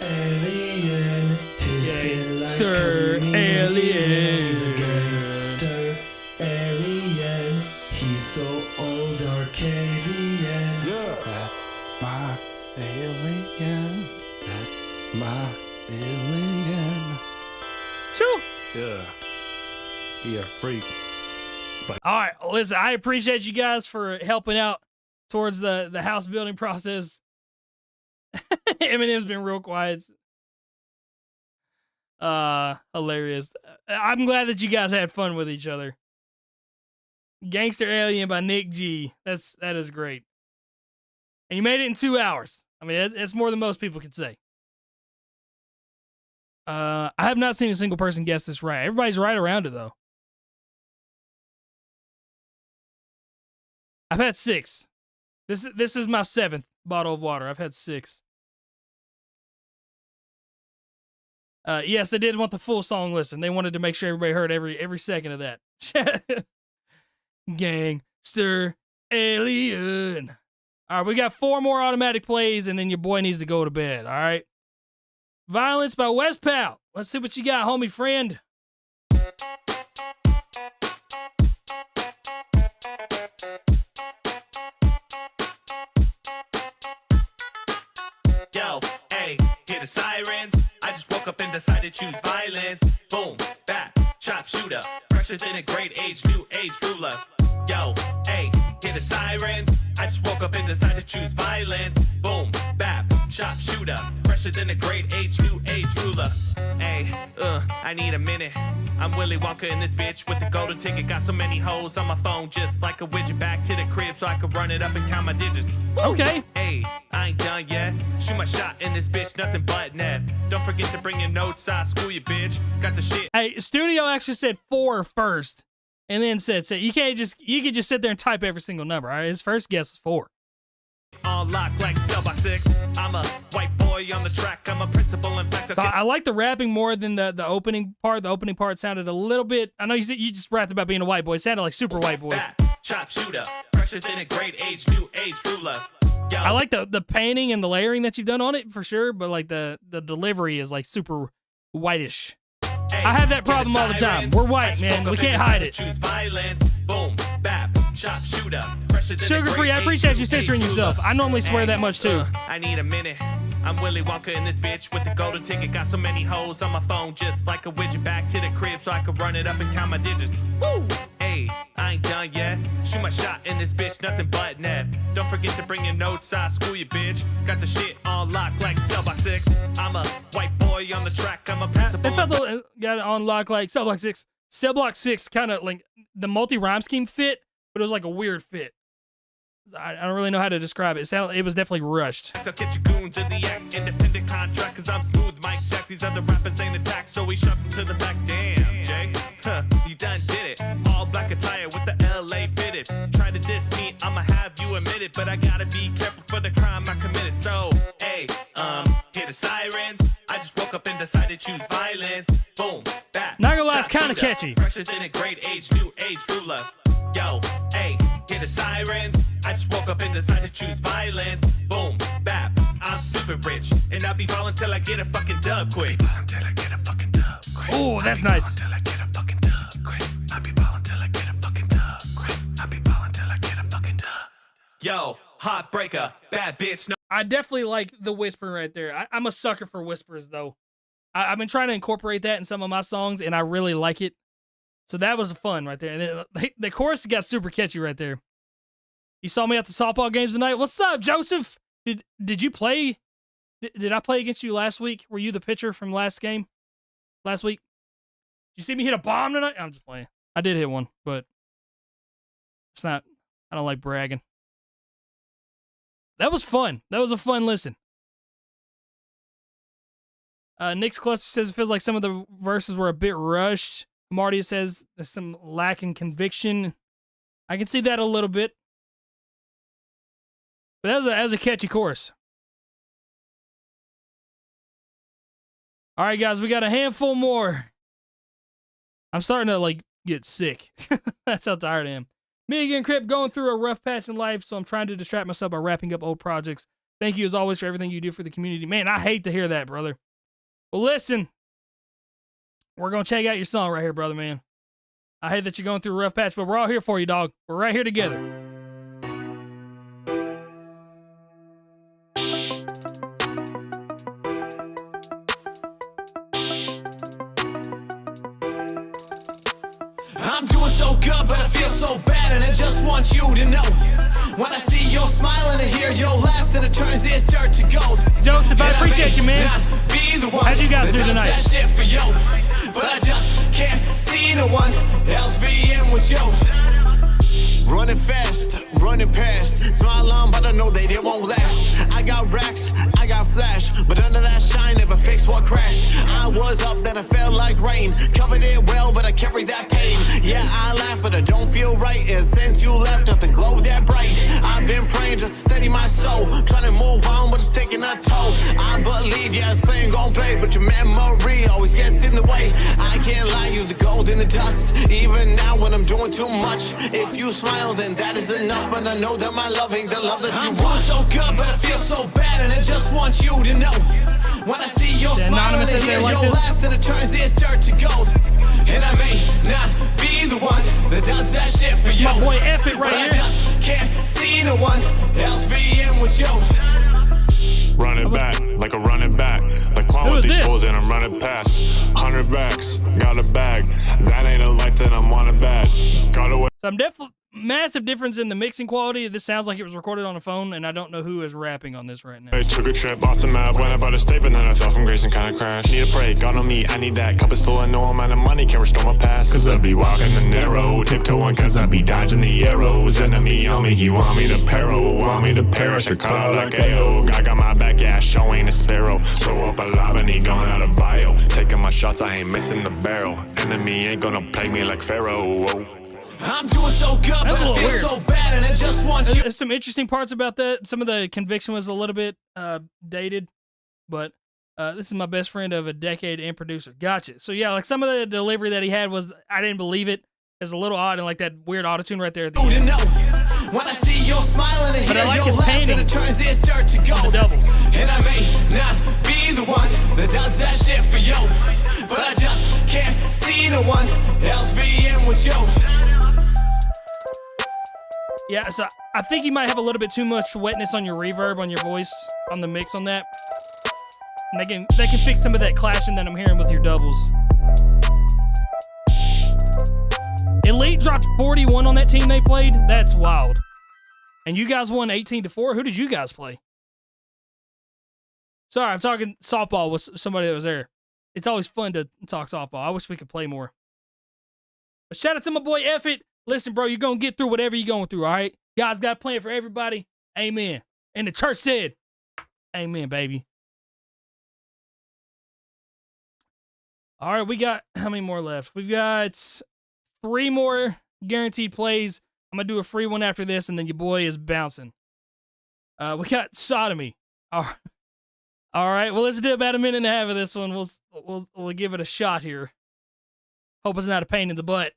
alien. Gangster alien. He's a gangster alien. He's so old, Arcadian. Yeah. That's my alien. That's my alien. Sure. Yeah. He a freak. But all right, listen, I appreciate you guys for helping out towards the house building process. Eminem's been real quiet. Hilarious. I'm glad that you guys had fun with each other. Gangster Alien by Nick G. That is great. And you made it in 2 hours. I mean, that's more than most people could say. I have not seen a single person guess this right. Everybody's right around it, though. I've had 6. This is my 7th bottle of water. I've had 6. Yes, they did want the full song listen. They wanted to make sure everybody heard every second of that. Gangster alien. All right, we got 4 more automatic plays, and then your boy needs to go to bed. All right. Violence by West Pal. Let's see what you got, homie friend. Yo, hey, hear the sirens. I just woke up and decided to choose violence. Boom, bap, chop, shooter. Fresher than a great age, new age ruler. Yo, hey, hear the sirens. I just woke up and decided to choose violence. Boom, bap, chop, shooter. Fresher than a great age, new age ruler. Hey, I need a minute. I'm Willy Wonka in this bitch with the golden ticket. Got so many hoes on my phone, just like a widget. Back to the crib so I can run it up and count my digits. Okay. Hey, I ain't done yet. Shoot my shot in this bitch, nothing but net. Don't forget to bring your notes, I school you, bitch. Got the shit. Hey, Studio actually said 4 first, and then said you can just sit there and type every single number. All right, his first guess was 4. On lock like cell box 6. I'm a white boy on the track. I'm a principal. In fact, So I like the rapping more than the opening part. The opening part sounded a little bit. I know you just rapped about being a white boy. It sounded like super white boy. Chop shooter, fresher than a great age, new age ruler. Yo. I like the painting and the layering that you've done on it for sure, but like the delivery is like super whitish. Hey, I have that problem all the time. We're white, man. We can't hide it. Choose violence. Boom, bap, chop shooter. Sugar free. I appreciate you censoring yourself. I normally swear that much too. I need a minute. I'm Willy Wonka in this bitch with the golden ticket. Got so many hoes on my phone, just like a widget. Back to the crib so I can run it up and count my digits. Woo! Hey, I ain't done yet. Shoot my shot in this bitch, nothing but net. Don't forget to bring your notes, I school you, bitch. Got the shit on lock like cell box 6. I'm a white boy on the track. I'm a principal. Got it on lock like cell block 6. Cell block 6 kind of like the multi-rhyme scheme fit, but it was like a weird fit. I don't really know how to describe it. It was definitely rushed. So get your goons in the act, independent contract, cause I'm smooth, Mike Jack. These other rappers ain't attacked, so we shove them to the back. Damn, Jay, you done did it. All black attire with the LA fitted. Try to diss me, I'ma have you admit it, but I gotta be careful for the crime I committed. So, hey, hear the sirens. I just woke up and decided to choose violence. Boom, bap. Not gonna lie, it's kind of catchy. Fresher than a great age, new age ruler. Yo, hey, hear the sirens. I just woke up and decided to choose violence. Boom, bap, I'm stupid rich, and I'll be ballin' till I get a fucking dub quick. Till I get a fucking dub quick. Oh, that's nice. Till I get a fucking dub quick. I'll be ballin' till I get a fucking dub quick. I'll be ballin' till I get a fucking dub. Yo, heartbreaker, bad bitch. No. I definitely like the whispering right there. I'm a sucker for whispers though. I've been trying to incorporate that in some of my songs, and I really like it. So that was fun right there. And the chorus got super catchy right there. You saw me at the softball games tonight. What's up, Joseph? Did you play? Did I play against you last week? Were you the pitcher from last game? Last week? Did you see me hit a bomb tonight? I'm just playing. I did hit one, but it's not. I don't like bragging. That was fun. That was a fun listen. Nick's Cluster says it feels like some of the verses were a bit rushed. Marty says there's some lack in conviction. I can see that a little bit. But that was a catchy chorus. All right, guys, we got a handful more. I'm starting to, like, get sick. That's how tired I am. Me again, Crypt, going through a rough patch in life, so I'm trying to distract myself by wrapping up old projects. Thank you, as always, for everything you do for the community. Man, I hate to hear that, brother. Well, listen. We're going to check out your song right here, brother, man. I hate that you're going through a rough patch, but we're all here for you, dog. We're right here together. I'm doing so good, but I feel so bad, and I just want you to know. When I see your smile and I hear your laugh, then it turns this dirt to gold. Joseph, I appreciate you, man. How'd you guys do tonight? That shit for you, but I just can't see no one else being with you. Running fast, running past. Smile on, but I know they won't last. I got racks, I got flash, but under that shine, never fix what crashed. I was up, then I felt like rain. Covered it well, but I carried that pain. Yeah, I laugh, but I don't feel right. And since you left, nothing glowed that bright. I've been praying just to steady my soul. Trying to move on, but it's taking a toll. I believe, yeah, it's playing gon' play, but your memory always gets in the way. I can't lie, you the gold in the dust. Even now when I'm doing too much. If you smile, then that is enough. But I know that my love ain't the love that you want. I'm doing so good, but I feel so bad, and I just want you to know. When I see your smile and I hear your laugh, then it turns this dirt to gold. And I may not be the one that does that shit for you. My boy Epic right but here. I just can't see no one else being with you. Running back, like a running back. Like Quan with these fools and I'm running past. 100 backs, got a bag. That ain't a life that I'm wanting bad. Got away. So I'm definitely massive difference in the mixing quality. This sounds like it was recorded on a phone, and I don't know who is rapping on this right now. I took a trip off the map, went about a state, but then I fell from grace and kinda crashed. Need a break, God on me, I need that. Cup is full and no amount of money can restore my past. Cause I be walking the narrow, tiptoeing cause I be dodging the arrows. Enemy on me, he want me to peril, want me to perish or cut out like AO. I got my back, yeah, show ain't a sparrow. Throw up a lob and he going out of bio. Taking my shots, I ain't missing the barrel. Enemy ain't gonna plague me like Pharaoh. Whoa. I'm doing so good, but I feel so bad, and I just want you. There's some interesting parts about that. Some of the conviction was a little bit dated, but this is my best friend of a decade and producer. Gotcha. So yeah, like some of the delivery that he had was, I didn't believe it. It's a little odd and like that weird autotune right there at the end. When I see your smile and I hear like your his laugh, painting. then it turns this dirt to gold. And I may not be the one that does that shit for you, but I just can't see no one else being with you. Yeah, so I think you might have a little bit too much wetness on your reverb on your voice on the mix on that. And they can fix some of that clashing that I'm hearing with your doubles. Elite dropped 41 on that team they played. That's wild. And you guys won 18-4. Who did you guys play? Sorry, I'm talking softball with somebody that was there. It's always fun to talk softball. I wish we could play more. But shout out to my boy Effit. Listen, bro, you're going to get through whatever you're going through, all right? God's got a plan for everybody. Amen. And the church said, amen, baby. All right, we got, how many more left? We've got 3 more guaranteed plays. I'm going to do a free one after this, and then your boy is bouncing. We got Sodomy. All right, well, let's do about a minute and a half of this one. We'll give it a shot here. Hope it's not a pain in the butt.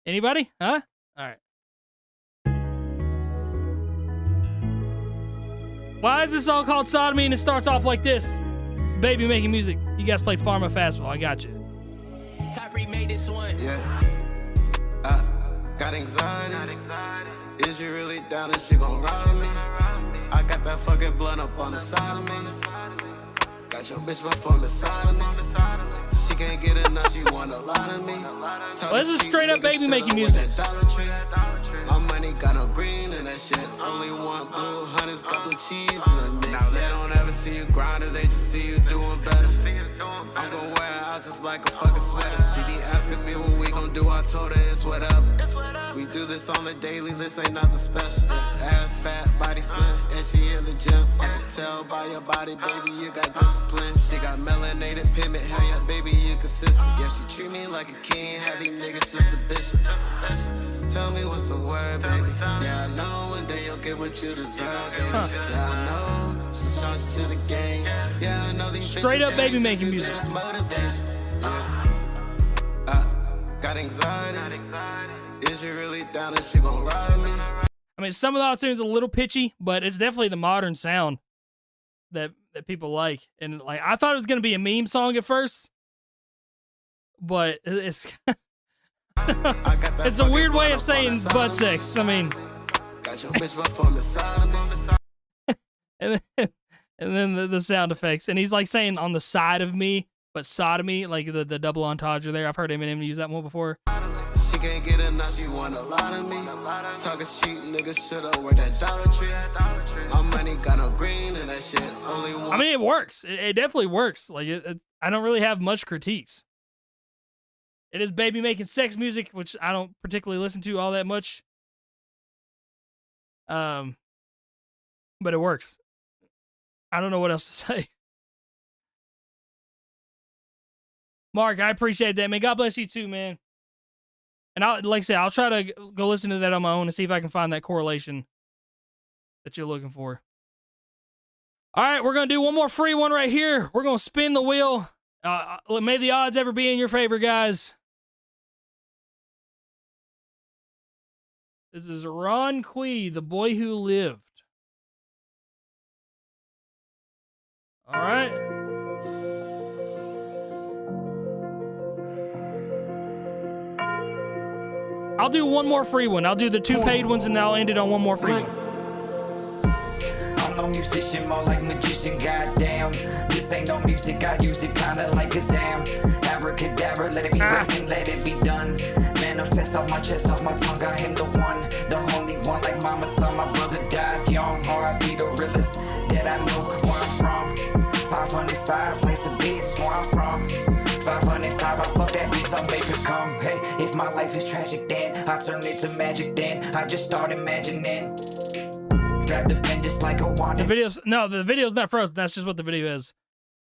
Anybody? Huh? All right. Why is this song called Sodomy and it starts off like this? Baby making music. You guys play Pharma Fastball. I got you. Kyrie made this one. Yeah. Got anxiety. Is you really down and she gon' ride me? I got that fucking blunt up on the side of me. Got your bitch before the side of me. She can't get enough, she want a lot of me. Well, this is straight up baby making music. My money got no green in that shit. Only one blue, hundreds, couple of cheese in the mix. Now they don't ever see you grinding, they just see you doing better. I'm gon' wear it out just like a fucking sweater. She be asking me what we gon' do, I told her it's whatever. We do this on the daily, this ain't nothing special. Ass fat, body slim, and she in the gym. I can tell by your body, baby, you got discipline. She got melanated pigment, hell yeah, baby, you consistent. Yeah, she treat me like a king, had these niggas just a bishop. Tell me what's the word, baby. Yeah, I know one day you'll get what you deserve, baby. Yeah, I know she's charged to the game. Yeah, I know these straight up baby making music. Motivation. Got anxiety. Is you really down and she gon' ride me? I mean, some of the auto-tune's a little pitchy, but it's definitely the modern sound that people like. And like, I thought it was gonna be a meme song at first, but it's it's a weird way of saying butt sex. I mean, got your bitch before the side of me. and then the sound effects, and he's like saying on the side of me, but sodomy, like the double entendre there. I've heard Eminem use that one before. She can't get enough, she want a lot of me. Talking cheap, niggas shoulda wear that Dollar Tree. My money got no green and that shit. Only one. I mean, it works. It definitely works. Like, I don't really have much critiques. It is baby making sex music, which I don't particularly listen to all that much. But it works. I don't know what else to say. Mark, I appreciate that, man. God bless you too, man. And like I said, I'll try to go listen to that on my own and see if I can find that correlation that you're looking for. All right, we're going to do one more free one right here. We're going to spin the wheel. May the odds ever be in your favor, guys. This is Ron Quee, The Boy Who Lived. All right. I'll do one more free one. I'll do the 2 paid ones, and then I'll end it on one more free one. I'm no musician, more like magician, goddamn. This ain't no music, I use it kinda like a Zam. Abracadabra, let it be written, let it be done. Manifest off my chest, off my tongue, I am the one, the only one. Like mama son, my brother died young. R.I.P. the realest that I know where I'm from. 505, place a bit, where I'm from. 505, I fuck that bitch, I'll make her come. Hey, if my life is tragic, then I turn it to magic, then I just start imagining. Grab the pen just like a wand. The video's not frozen. That's just what the video is.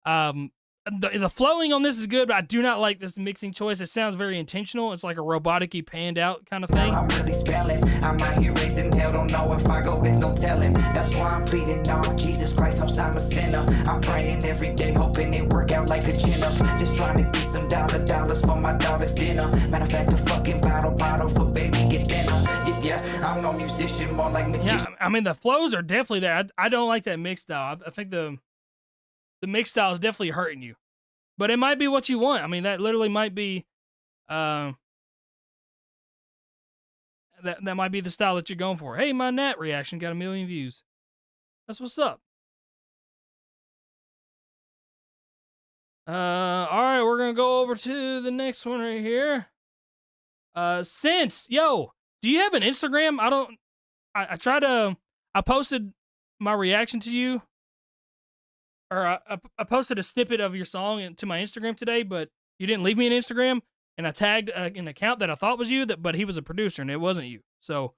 The flowing on this is good, but I do not like this mixing choice. It sounds very intentional. It's like a robotic-y, panned out kind of thing. I'm really spelling. I'm out here raising hell. Don't know if I go, there's no telling. That's why I'm pleading on Jesus Christ. I'm a sinner. I'm praying every day, hoping it work out like a chin-up. Just trying to get some dollars for my daughter's dinner. Matter of fact, a fucking bottle for baby get dinner. Yeah, I'm no musician, more like magician. Yeah, I mean, the flows are definitely there. I don't like that mix style. I think the mix style is definitely hurting you. But it might be what you want. I mean, that literally might be that might be the style that you're going for. Hey, my Nat reaction got 1 million views. That's what's up. All right, we're gonna go over to the next one right here. Yo, do you have an Instagram? I posted my reaction to you. Or I posted a snippet of your song to my Instagram today, but you didn't leave me an Instagram, and I tagged an account that I thought was you, but he was a producer, and it wasn't you. So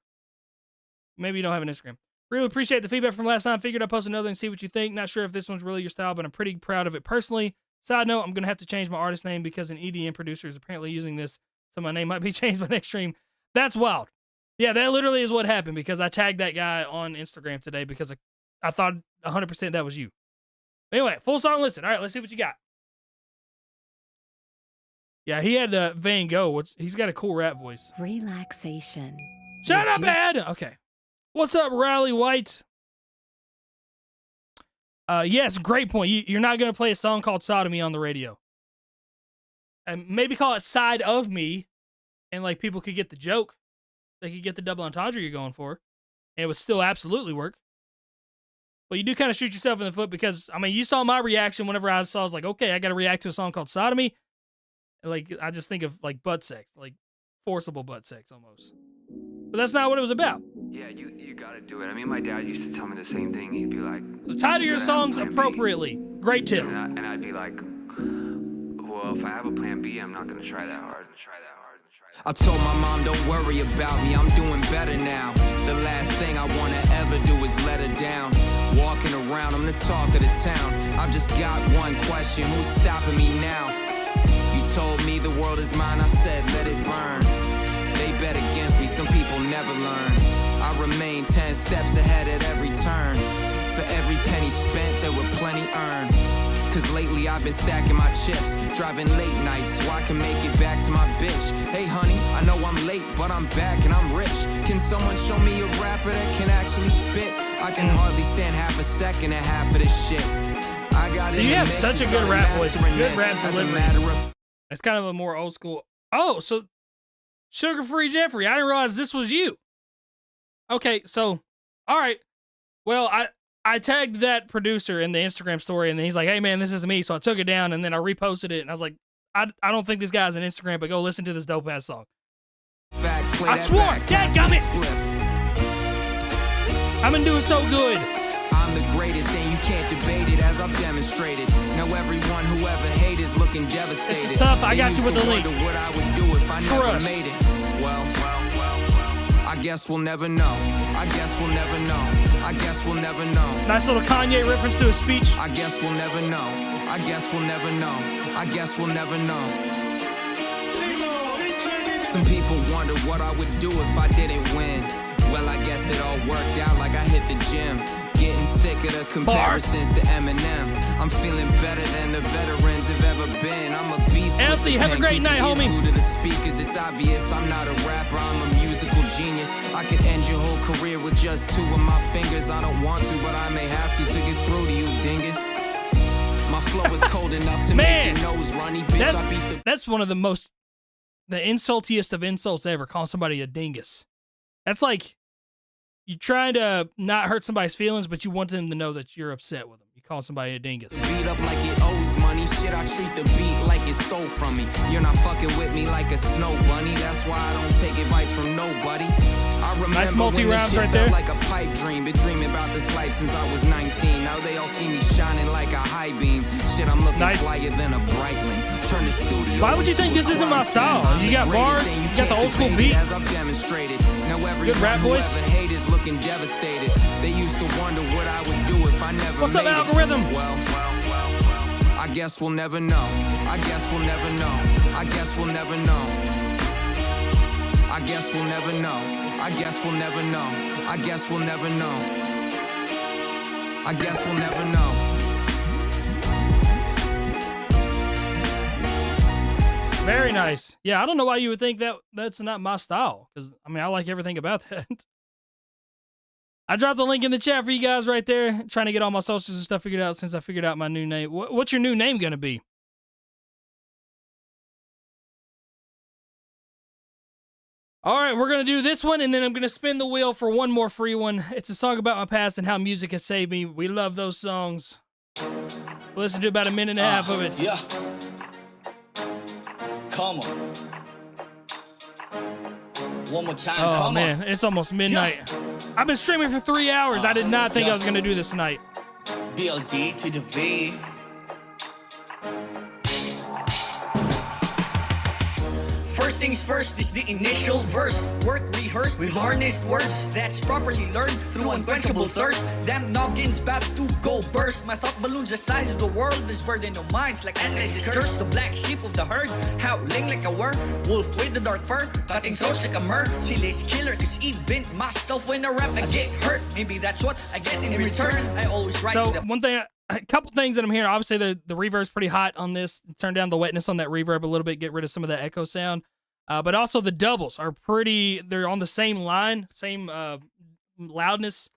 maybe you don't have an Instagram. Really appreciate the feedback from last time. Figured I'd post another and see what you think. Not sure if this one's really your style, but I'm pretty proud of it personally. Side note, I'm going to have to change my artist name because an EDM producer is apparently using this, so my name might be changed by next stream. That's wild. Yeah, that literally is what happened because I tagged that guy on Instagram today because I thought 100% that was you. Anyway, full song listen. All right, let's see what you got. Yeah, he had Van Gogh. He's got a cool rap voice. Relaxation. Shut up, Ed! Okay. What's up, Riley White? Yes, great point. You're not going to play a song called Sodomy on the radio. And maybe call it Side of Me, and like people could get the joke. They could get the double entendre you're going for, and it would still absolutely work. But you do kind of shoot yourself in the foot because, I mean, you saw my reaction whenever I was like, okay, I got to react to a song called Sodomy. Like, I just think of, like, butt sex, like, forcible butt sex almost. But that's not what it was about. Yeah, you got to do it. I mean, my dad used to tell me the same thing. He'd be like... So title your songs appropriately. Great tip. And I'd be like, well, if I have a plan B, I'm not going to try that hard and try that hard. I told my mom, don't worry about me, I'm doing better now. The last thing I wanna ever do is let her down. Walking around, I'm the talk of the town. I've just got one question, who's stopping me now? You told me the world is mine, I said let it burn. They bet against me, some people never learn. I remain 10 steps ahead at every turn. For every penny spent, there were plenty earned. Cause lately I've been stacking my chips, driving late nights so I can make it back to my bitch. Hey honey, I know I'm late, but I'm back and I'm rich. Can someone show me a rapper that can actually spit? I can hardly stand half a second at half of this shit. I got it. You have such a good rap voice, good rap delivery. It's kind of a more old school. Oh, so Sugar Free Jeffrey, I didn't realize this was you. Okay, so, all right. Well, I tagged that producer in the Instagram story, and then he's like, hey, man, this is me. So I took it down, and then I reposted it, and I was like, I don't think this guy's an Instagram, but go listen to this dope-ass song. I swore! Dadgummit! I've been doing so good. I'm the greatest, and you can't debate it, as I've demonstrated. Now everyone who ever hated is looking devastated. This is tough. I got you with the link. What I would do if I never made it. Well, I guess we'll never know. I guess we'll never know. I guess we'll never know. Nice little Kanye reference to his speech. I guess we'll never know. I guess we'll never know. I guess we'll never know. Some people wonder what I would do if I didn't win. Well, I guess it all worked out like I hit the gym. Getting sick of the comparisons to Eminem. I'm feeling better than the veterans have ever been. I'm a beast. Elsie, have a great night, homie. To the speakers, it's obvious I'm not a rapper, I'm a musical genius. I could end your whole career with just 2 of my fingers. I don't want to, but I may have to get through to you, dingus. My flow is cold enough to make your nose runny, bitch. That's one of the insultiest of insults ever, calling somebody a dingus. That's like you trying to not hurt somebody's feelings, but you want them to know that you're upset with them. You call somebody a dingus. Beat up like it owes money. Shit, I treat the beat like it stole from me. You're not fucking with me like a snow bunny. That's why I don't take advice from nobody. I remember nice when this rounds shit right felt there. like a pipe dream. Been dreaming about this life since I was 19. Now they all see me shining like a high beam. Shit, I'm looking flyer than a Breitling. Turn the studio. Why would you think this isn't my style? You got bars, you got the old school beat. As I've demonstrated. Now good rap voice. Hate is looking devastated. They used to wonder what I would do if I never What's made up, algorithm? Well, I guess we'll never know. I guess we'll never know. I guess we'll never know. I guess we'll never know. I guess we'll never know. I guess we'll never know. I guess we'll never know. Very nice. Yeah, I don't know why you would think that's not my style, because I mean I like everything about that. I dropped the link in the chat for you guys right there. Trying to get all my socials and stuff figured out since I figured out my new name. What's your new name gonna be? All right, we're going to do this one, and then I'm going to spin the wheel for one more free one. It's a song about my past and how music has saved me. We love those songs. We'll listen to about a minute and a half of it. Yeah. Come on. One more time, oh, come man, on. It's almost midnight. Yeah. I've been streaming for 3 hours. I did not think I was going to do this tonight. BLD to the V. First things first is the initial verse. Work rehearsed with harnessed words that's properly learned through unquenchable thirst. Damn noggins about to go burst. My thought balloons the size of the world. This burden of minds like endless is cursed. The black sheep of the herd, howling like a werewolf with the dark fur, cutting throats like a merciless killer. Cause even myself when I rap I get hurt. Maybe that's what I get in return. I always write so one thing, a couple things that I'm hearing. Obviously the reverb's pretty hot on this. Turn down the wetness on that reverb a little bit, get rid of some of that echo sound. But also the doubles are they're on the same line, same loudness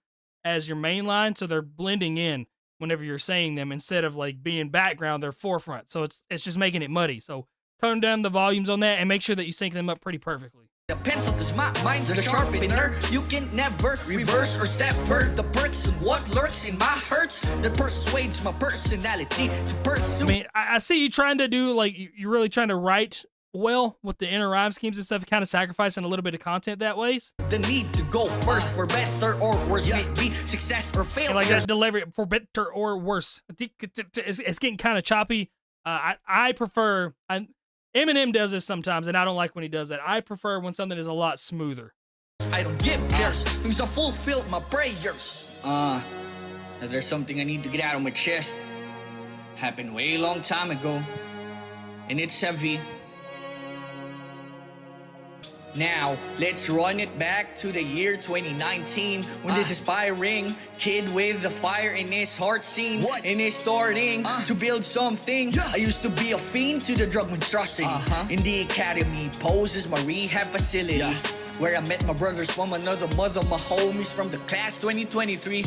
as your main line, so they're blending in whenever you're saying them. Instead of like being background, they're forefront. So it's just making it muddy. So turn down the volumes on that and make sure that you sync them up pretty perfectly. The pencil cause my mind's the sharpener. You can never reverse or sever the perks and what lurks in my hurts that persuades my personality to pursue. I mean, I see you trying to do like you're really trying to write well with the inner rhyme schemes and stuff, kind of sacrificing a little bit of content that way. The need to go first for better or worse, may it be success or failure. Like that delivery for better or worse. It's getting kind of choppy. I prefer. Eminem does this sometimes, and I don't like when he does that. I prefer when something is a lot smoother. I don't give cares. Who's to fulfill my prayers. There's something I need to get out of my chest. Happened way long time ago, and it's heavy. Now, let's run it back to the year 2019 when this aspiring kid with the fire in his heart scene and is starting to build something. I used to be a fiend to the drug monstrosity. In the academy, poses my rehab facility. Where I met my brothers from another mother, my homies from the class 2023.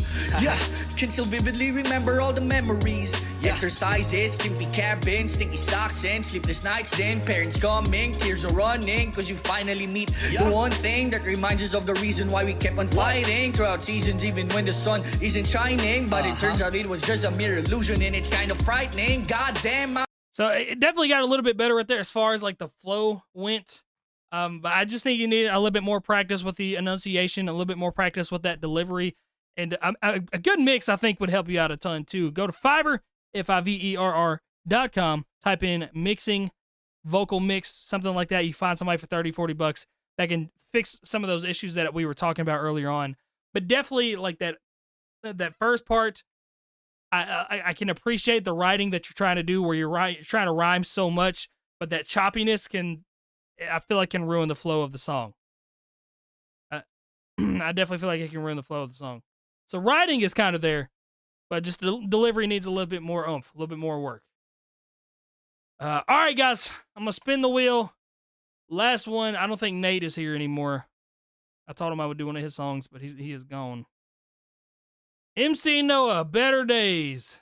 Can still vividly remember all the memories. Exercises, skimpy cabins, stinky socks and sleepless nights. Then parents coming, tears are running, cause you finally meet the one thing that reminds us of the reason why we kept on fighting throughout seasons, even when the sun isn't shining. But it turns out it was just a mere illusion, and it's kind of frightening. Goddamn. So it definitely got a little bit better right there as far as like the flow went. But I just think you need a little bit more practice with the enunciation, a little bit more practice with that delivery, and a good mix I think would help you out a ton too. Go to Fiverr, Fiverr.com, type in mixing, vocal mix, something like that. You find somebody for $30-$40 that can fix some of those issues that we were talking about earlier on. But definitely like that first part, I can appreciate the writing that you're trying to do, where you're trying to rhyme so much, but that choppiness I feel like can ruin the flow of the song. I definitely feel like it can ruin the flow of the song. So writing is kind of there, but just the delivery needs a little bit more oomph, a little bit more work. All right, guys, I'm gonna spin the wheel. Last one. I don't think Nate is here anymore. I told him I would do one of his songs, but he is gone. MC Noah, Better Days.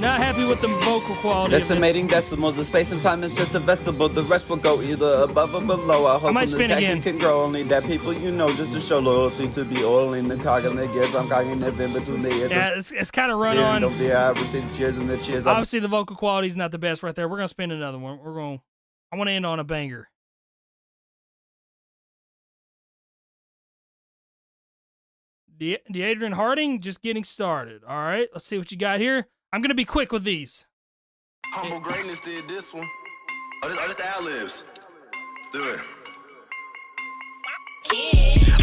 Not happy with the vocal quality. Decimating decimals, the space and time is just a vegetable. The rest will go either above or below. I hope might spin the again. can grow. Only that people you know, just to show loyalty to be oiling the cog and the gears. I'm cognitive in between the ears. Yeah, it's kind of run on. Don't be I receive cheers and the cheers. Obviously, the vocal quality is not the best right there. We're gonna spin another one. I want to end on a banger. Adrian Harding, just getting started. All right, let's see what you got here. I'm going to be quick with these. Humble Greatness did this one. Oh, this ad-libs. Let's do it.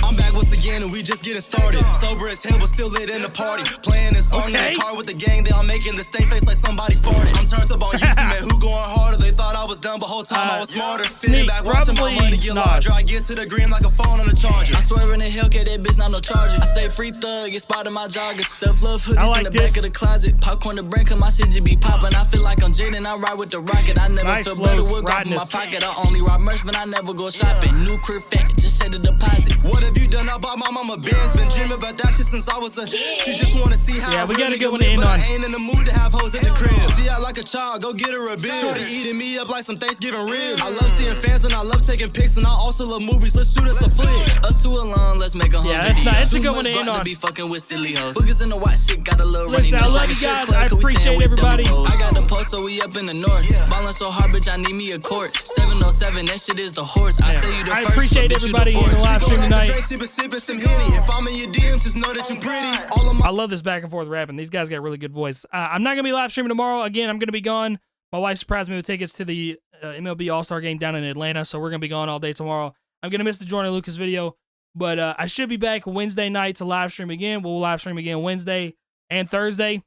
I'm back once again and we just getting started. Sober as hell but still lit in the party. Playing this song in the car with the gang. They all making the stay face like somebody farted. I'm turned up on YouTube, man. Who going harder? They thought I was dumb, but whole time I was smarter. Sitting back watching my money get larger. I get to the green like a phone on the charger. I swear in the Hellcat, that bitch not no charger. I say free thug, get spotted my joggers. Self-love hoodies in the back of the closet. Popcorn the brand, cause my shit just be popping. I feel like I'm Jaden, I ride with the rocket. I never feel better with grip in my pocket. I only rob merch, but I never go shopping. New crib fat, just check the deposit. What have you done? I bought my mama Benz. Been dreaming about that shit since I was a. She just wanna see how. Yeah, we gotta get one in in on. I ain't in the mood to have hoes at the crib. She out like a child, go get her a bitch. Shorty eating me up like some Thanksgiving ribs. I love seeing fans and I love taking pics and I also love movies. Let's shoot us a flick. Us two alone, let's make a home Yeah, that's video. nice. It's a Too good much one to end guap on. Be fucking with silly hoes. Boogers in the white shit got a little Listen, runny I nose. love Like a you strip guys. club, I 'cause we appreciate stand with everybody. double O's. I got the post, so we up in the north. Ballin' so hard, bitch, I need me a court. 707, that shit is the horse. I say you the I first, appreciate but bitch, you everybody the in the fourth. live stream tonight. If I'm in your DMs, just know that you're pretty. I love this back and forth rapping. These guys got really good voice. I'm not going to be live streaming tomorrow. Again, I'm going to be gone. My wife surprised me with tickets to the MLB All-Star game down in Atlanta, so we're going to be gone all day tomorrow. I'm going to miss the Jordan Lucas video, but I should be back Wednesday night to live stream again. We'll live stream again Wednesday and Thursday.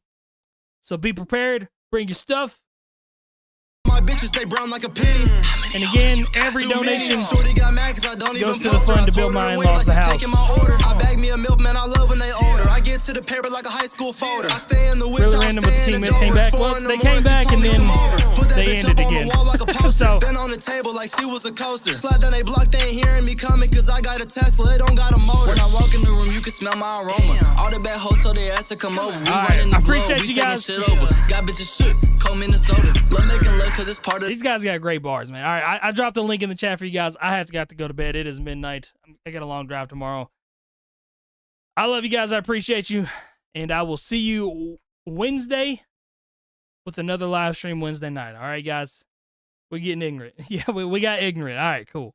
So be prepared. Bring your stuff. My bitches, they brown like a penny. And again, every donation goes to the fund to build my in-laws the house. I bag me a milkman, I love when they order. I get to the paper like a high school folder. I stay in the witch, Really random with the team that came back. Well, they came back and then they ended again. So then on the table like she was a coaster. Slide down they block, they ain't hearing me coming cause I got a Tesla, it don't got a motor. When I walk in the room, you can smell my aroma. All the bad hoes told their ass to come over. We running the I appreciate globe, you we taking guys. shit over. Got bitches shook, cold Minnesota. Love making love cause it's part of. These guys got great bars, man. All right, I dropped a link in the chat for you guys. I have got to go to bed. It is midnight. I got a long drive tomorrow. I love you guys. I appreciate you. And I will see you Wednesday with another live stream Wednesday night. All right, guys? We're getting ignorant. Yeah, we got ignorant. All right, cool.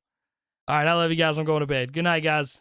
All right, I love you guys. I'm going to bed. Good night, guys.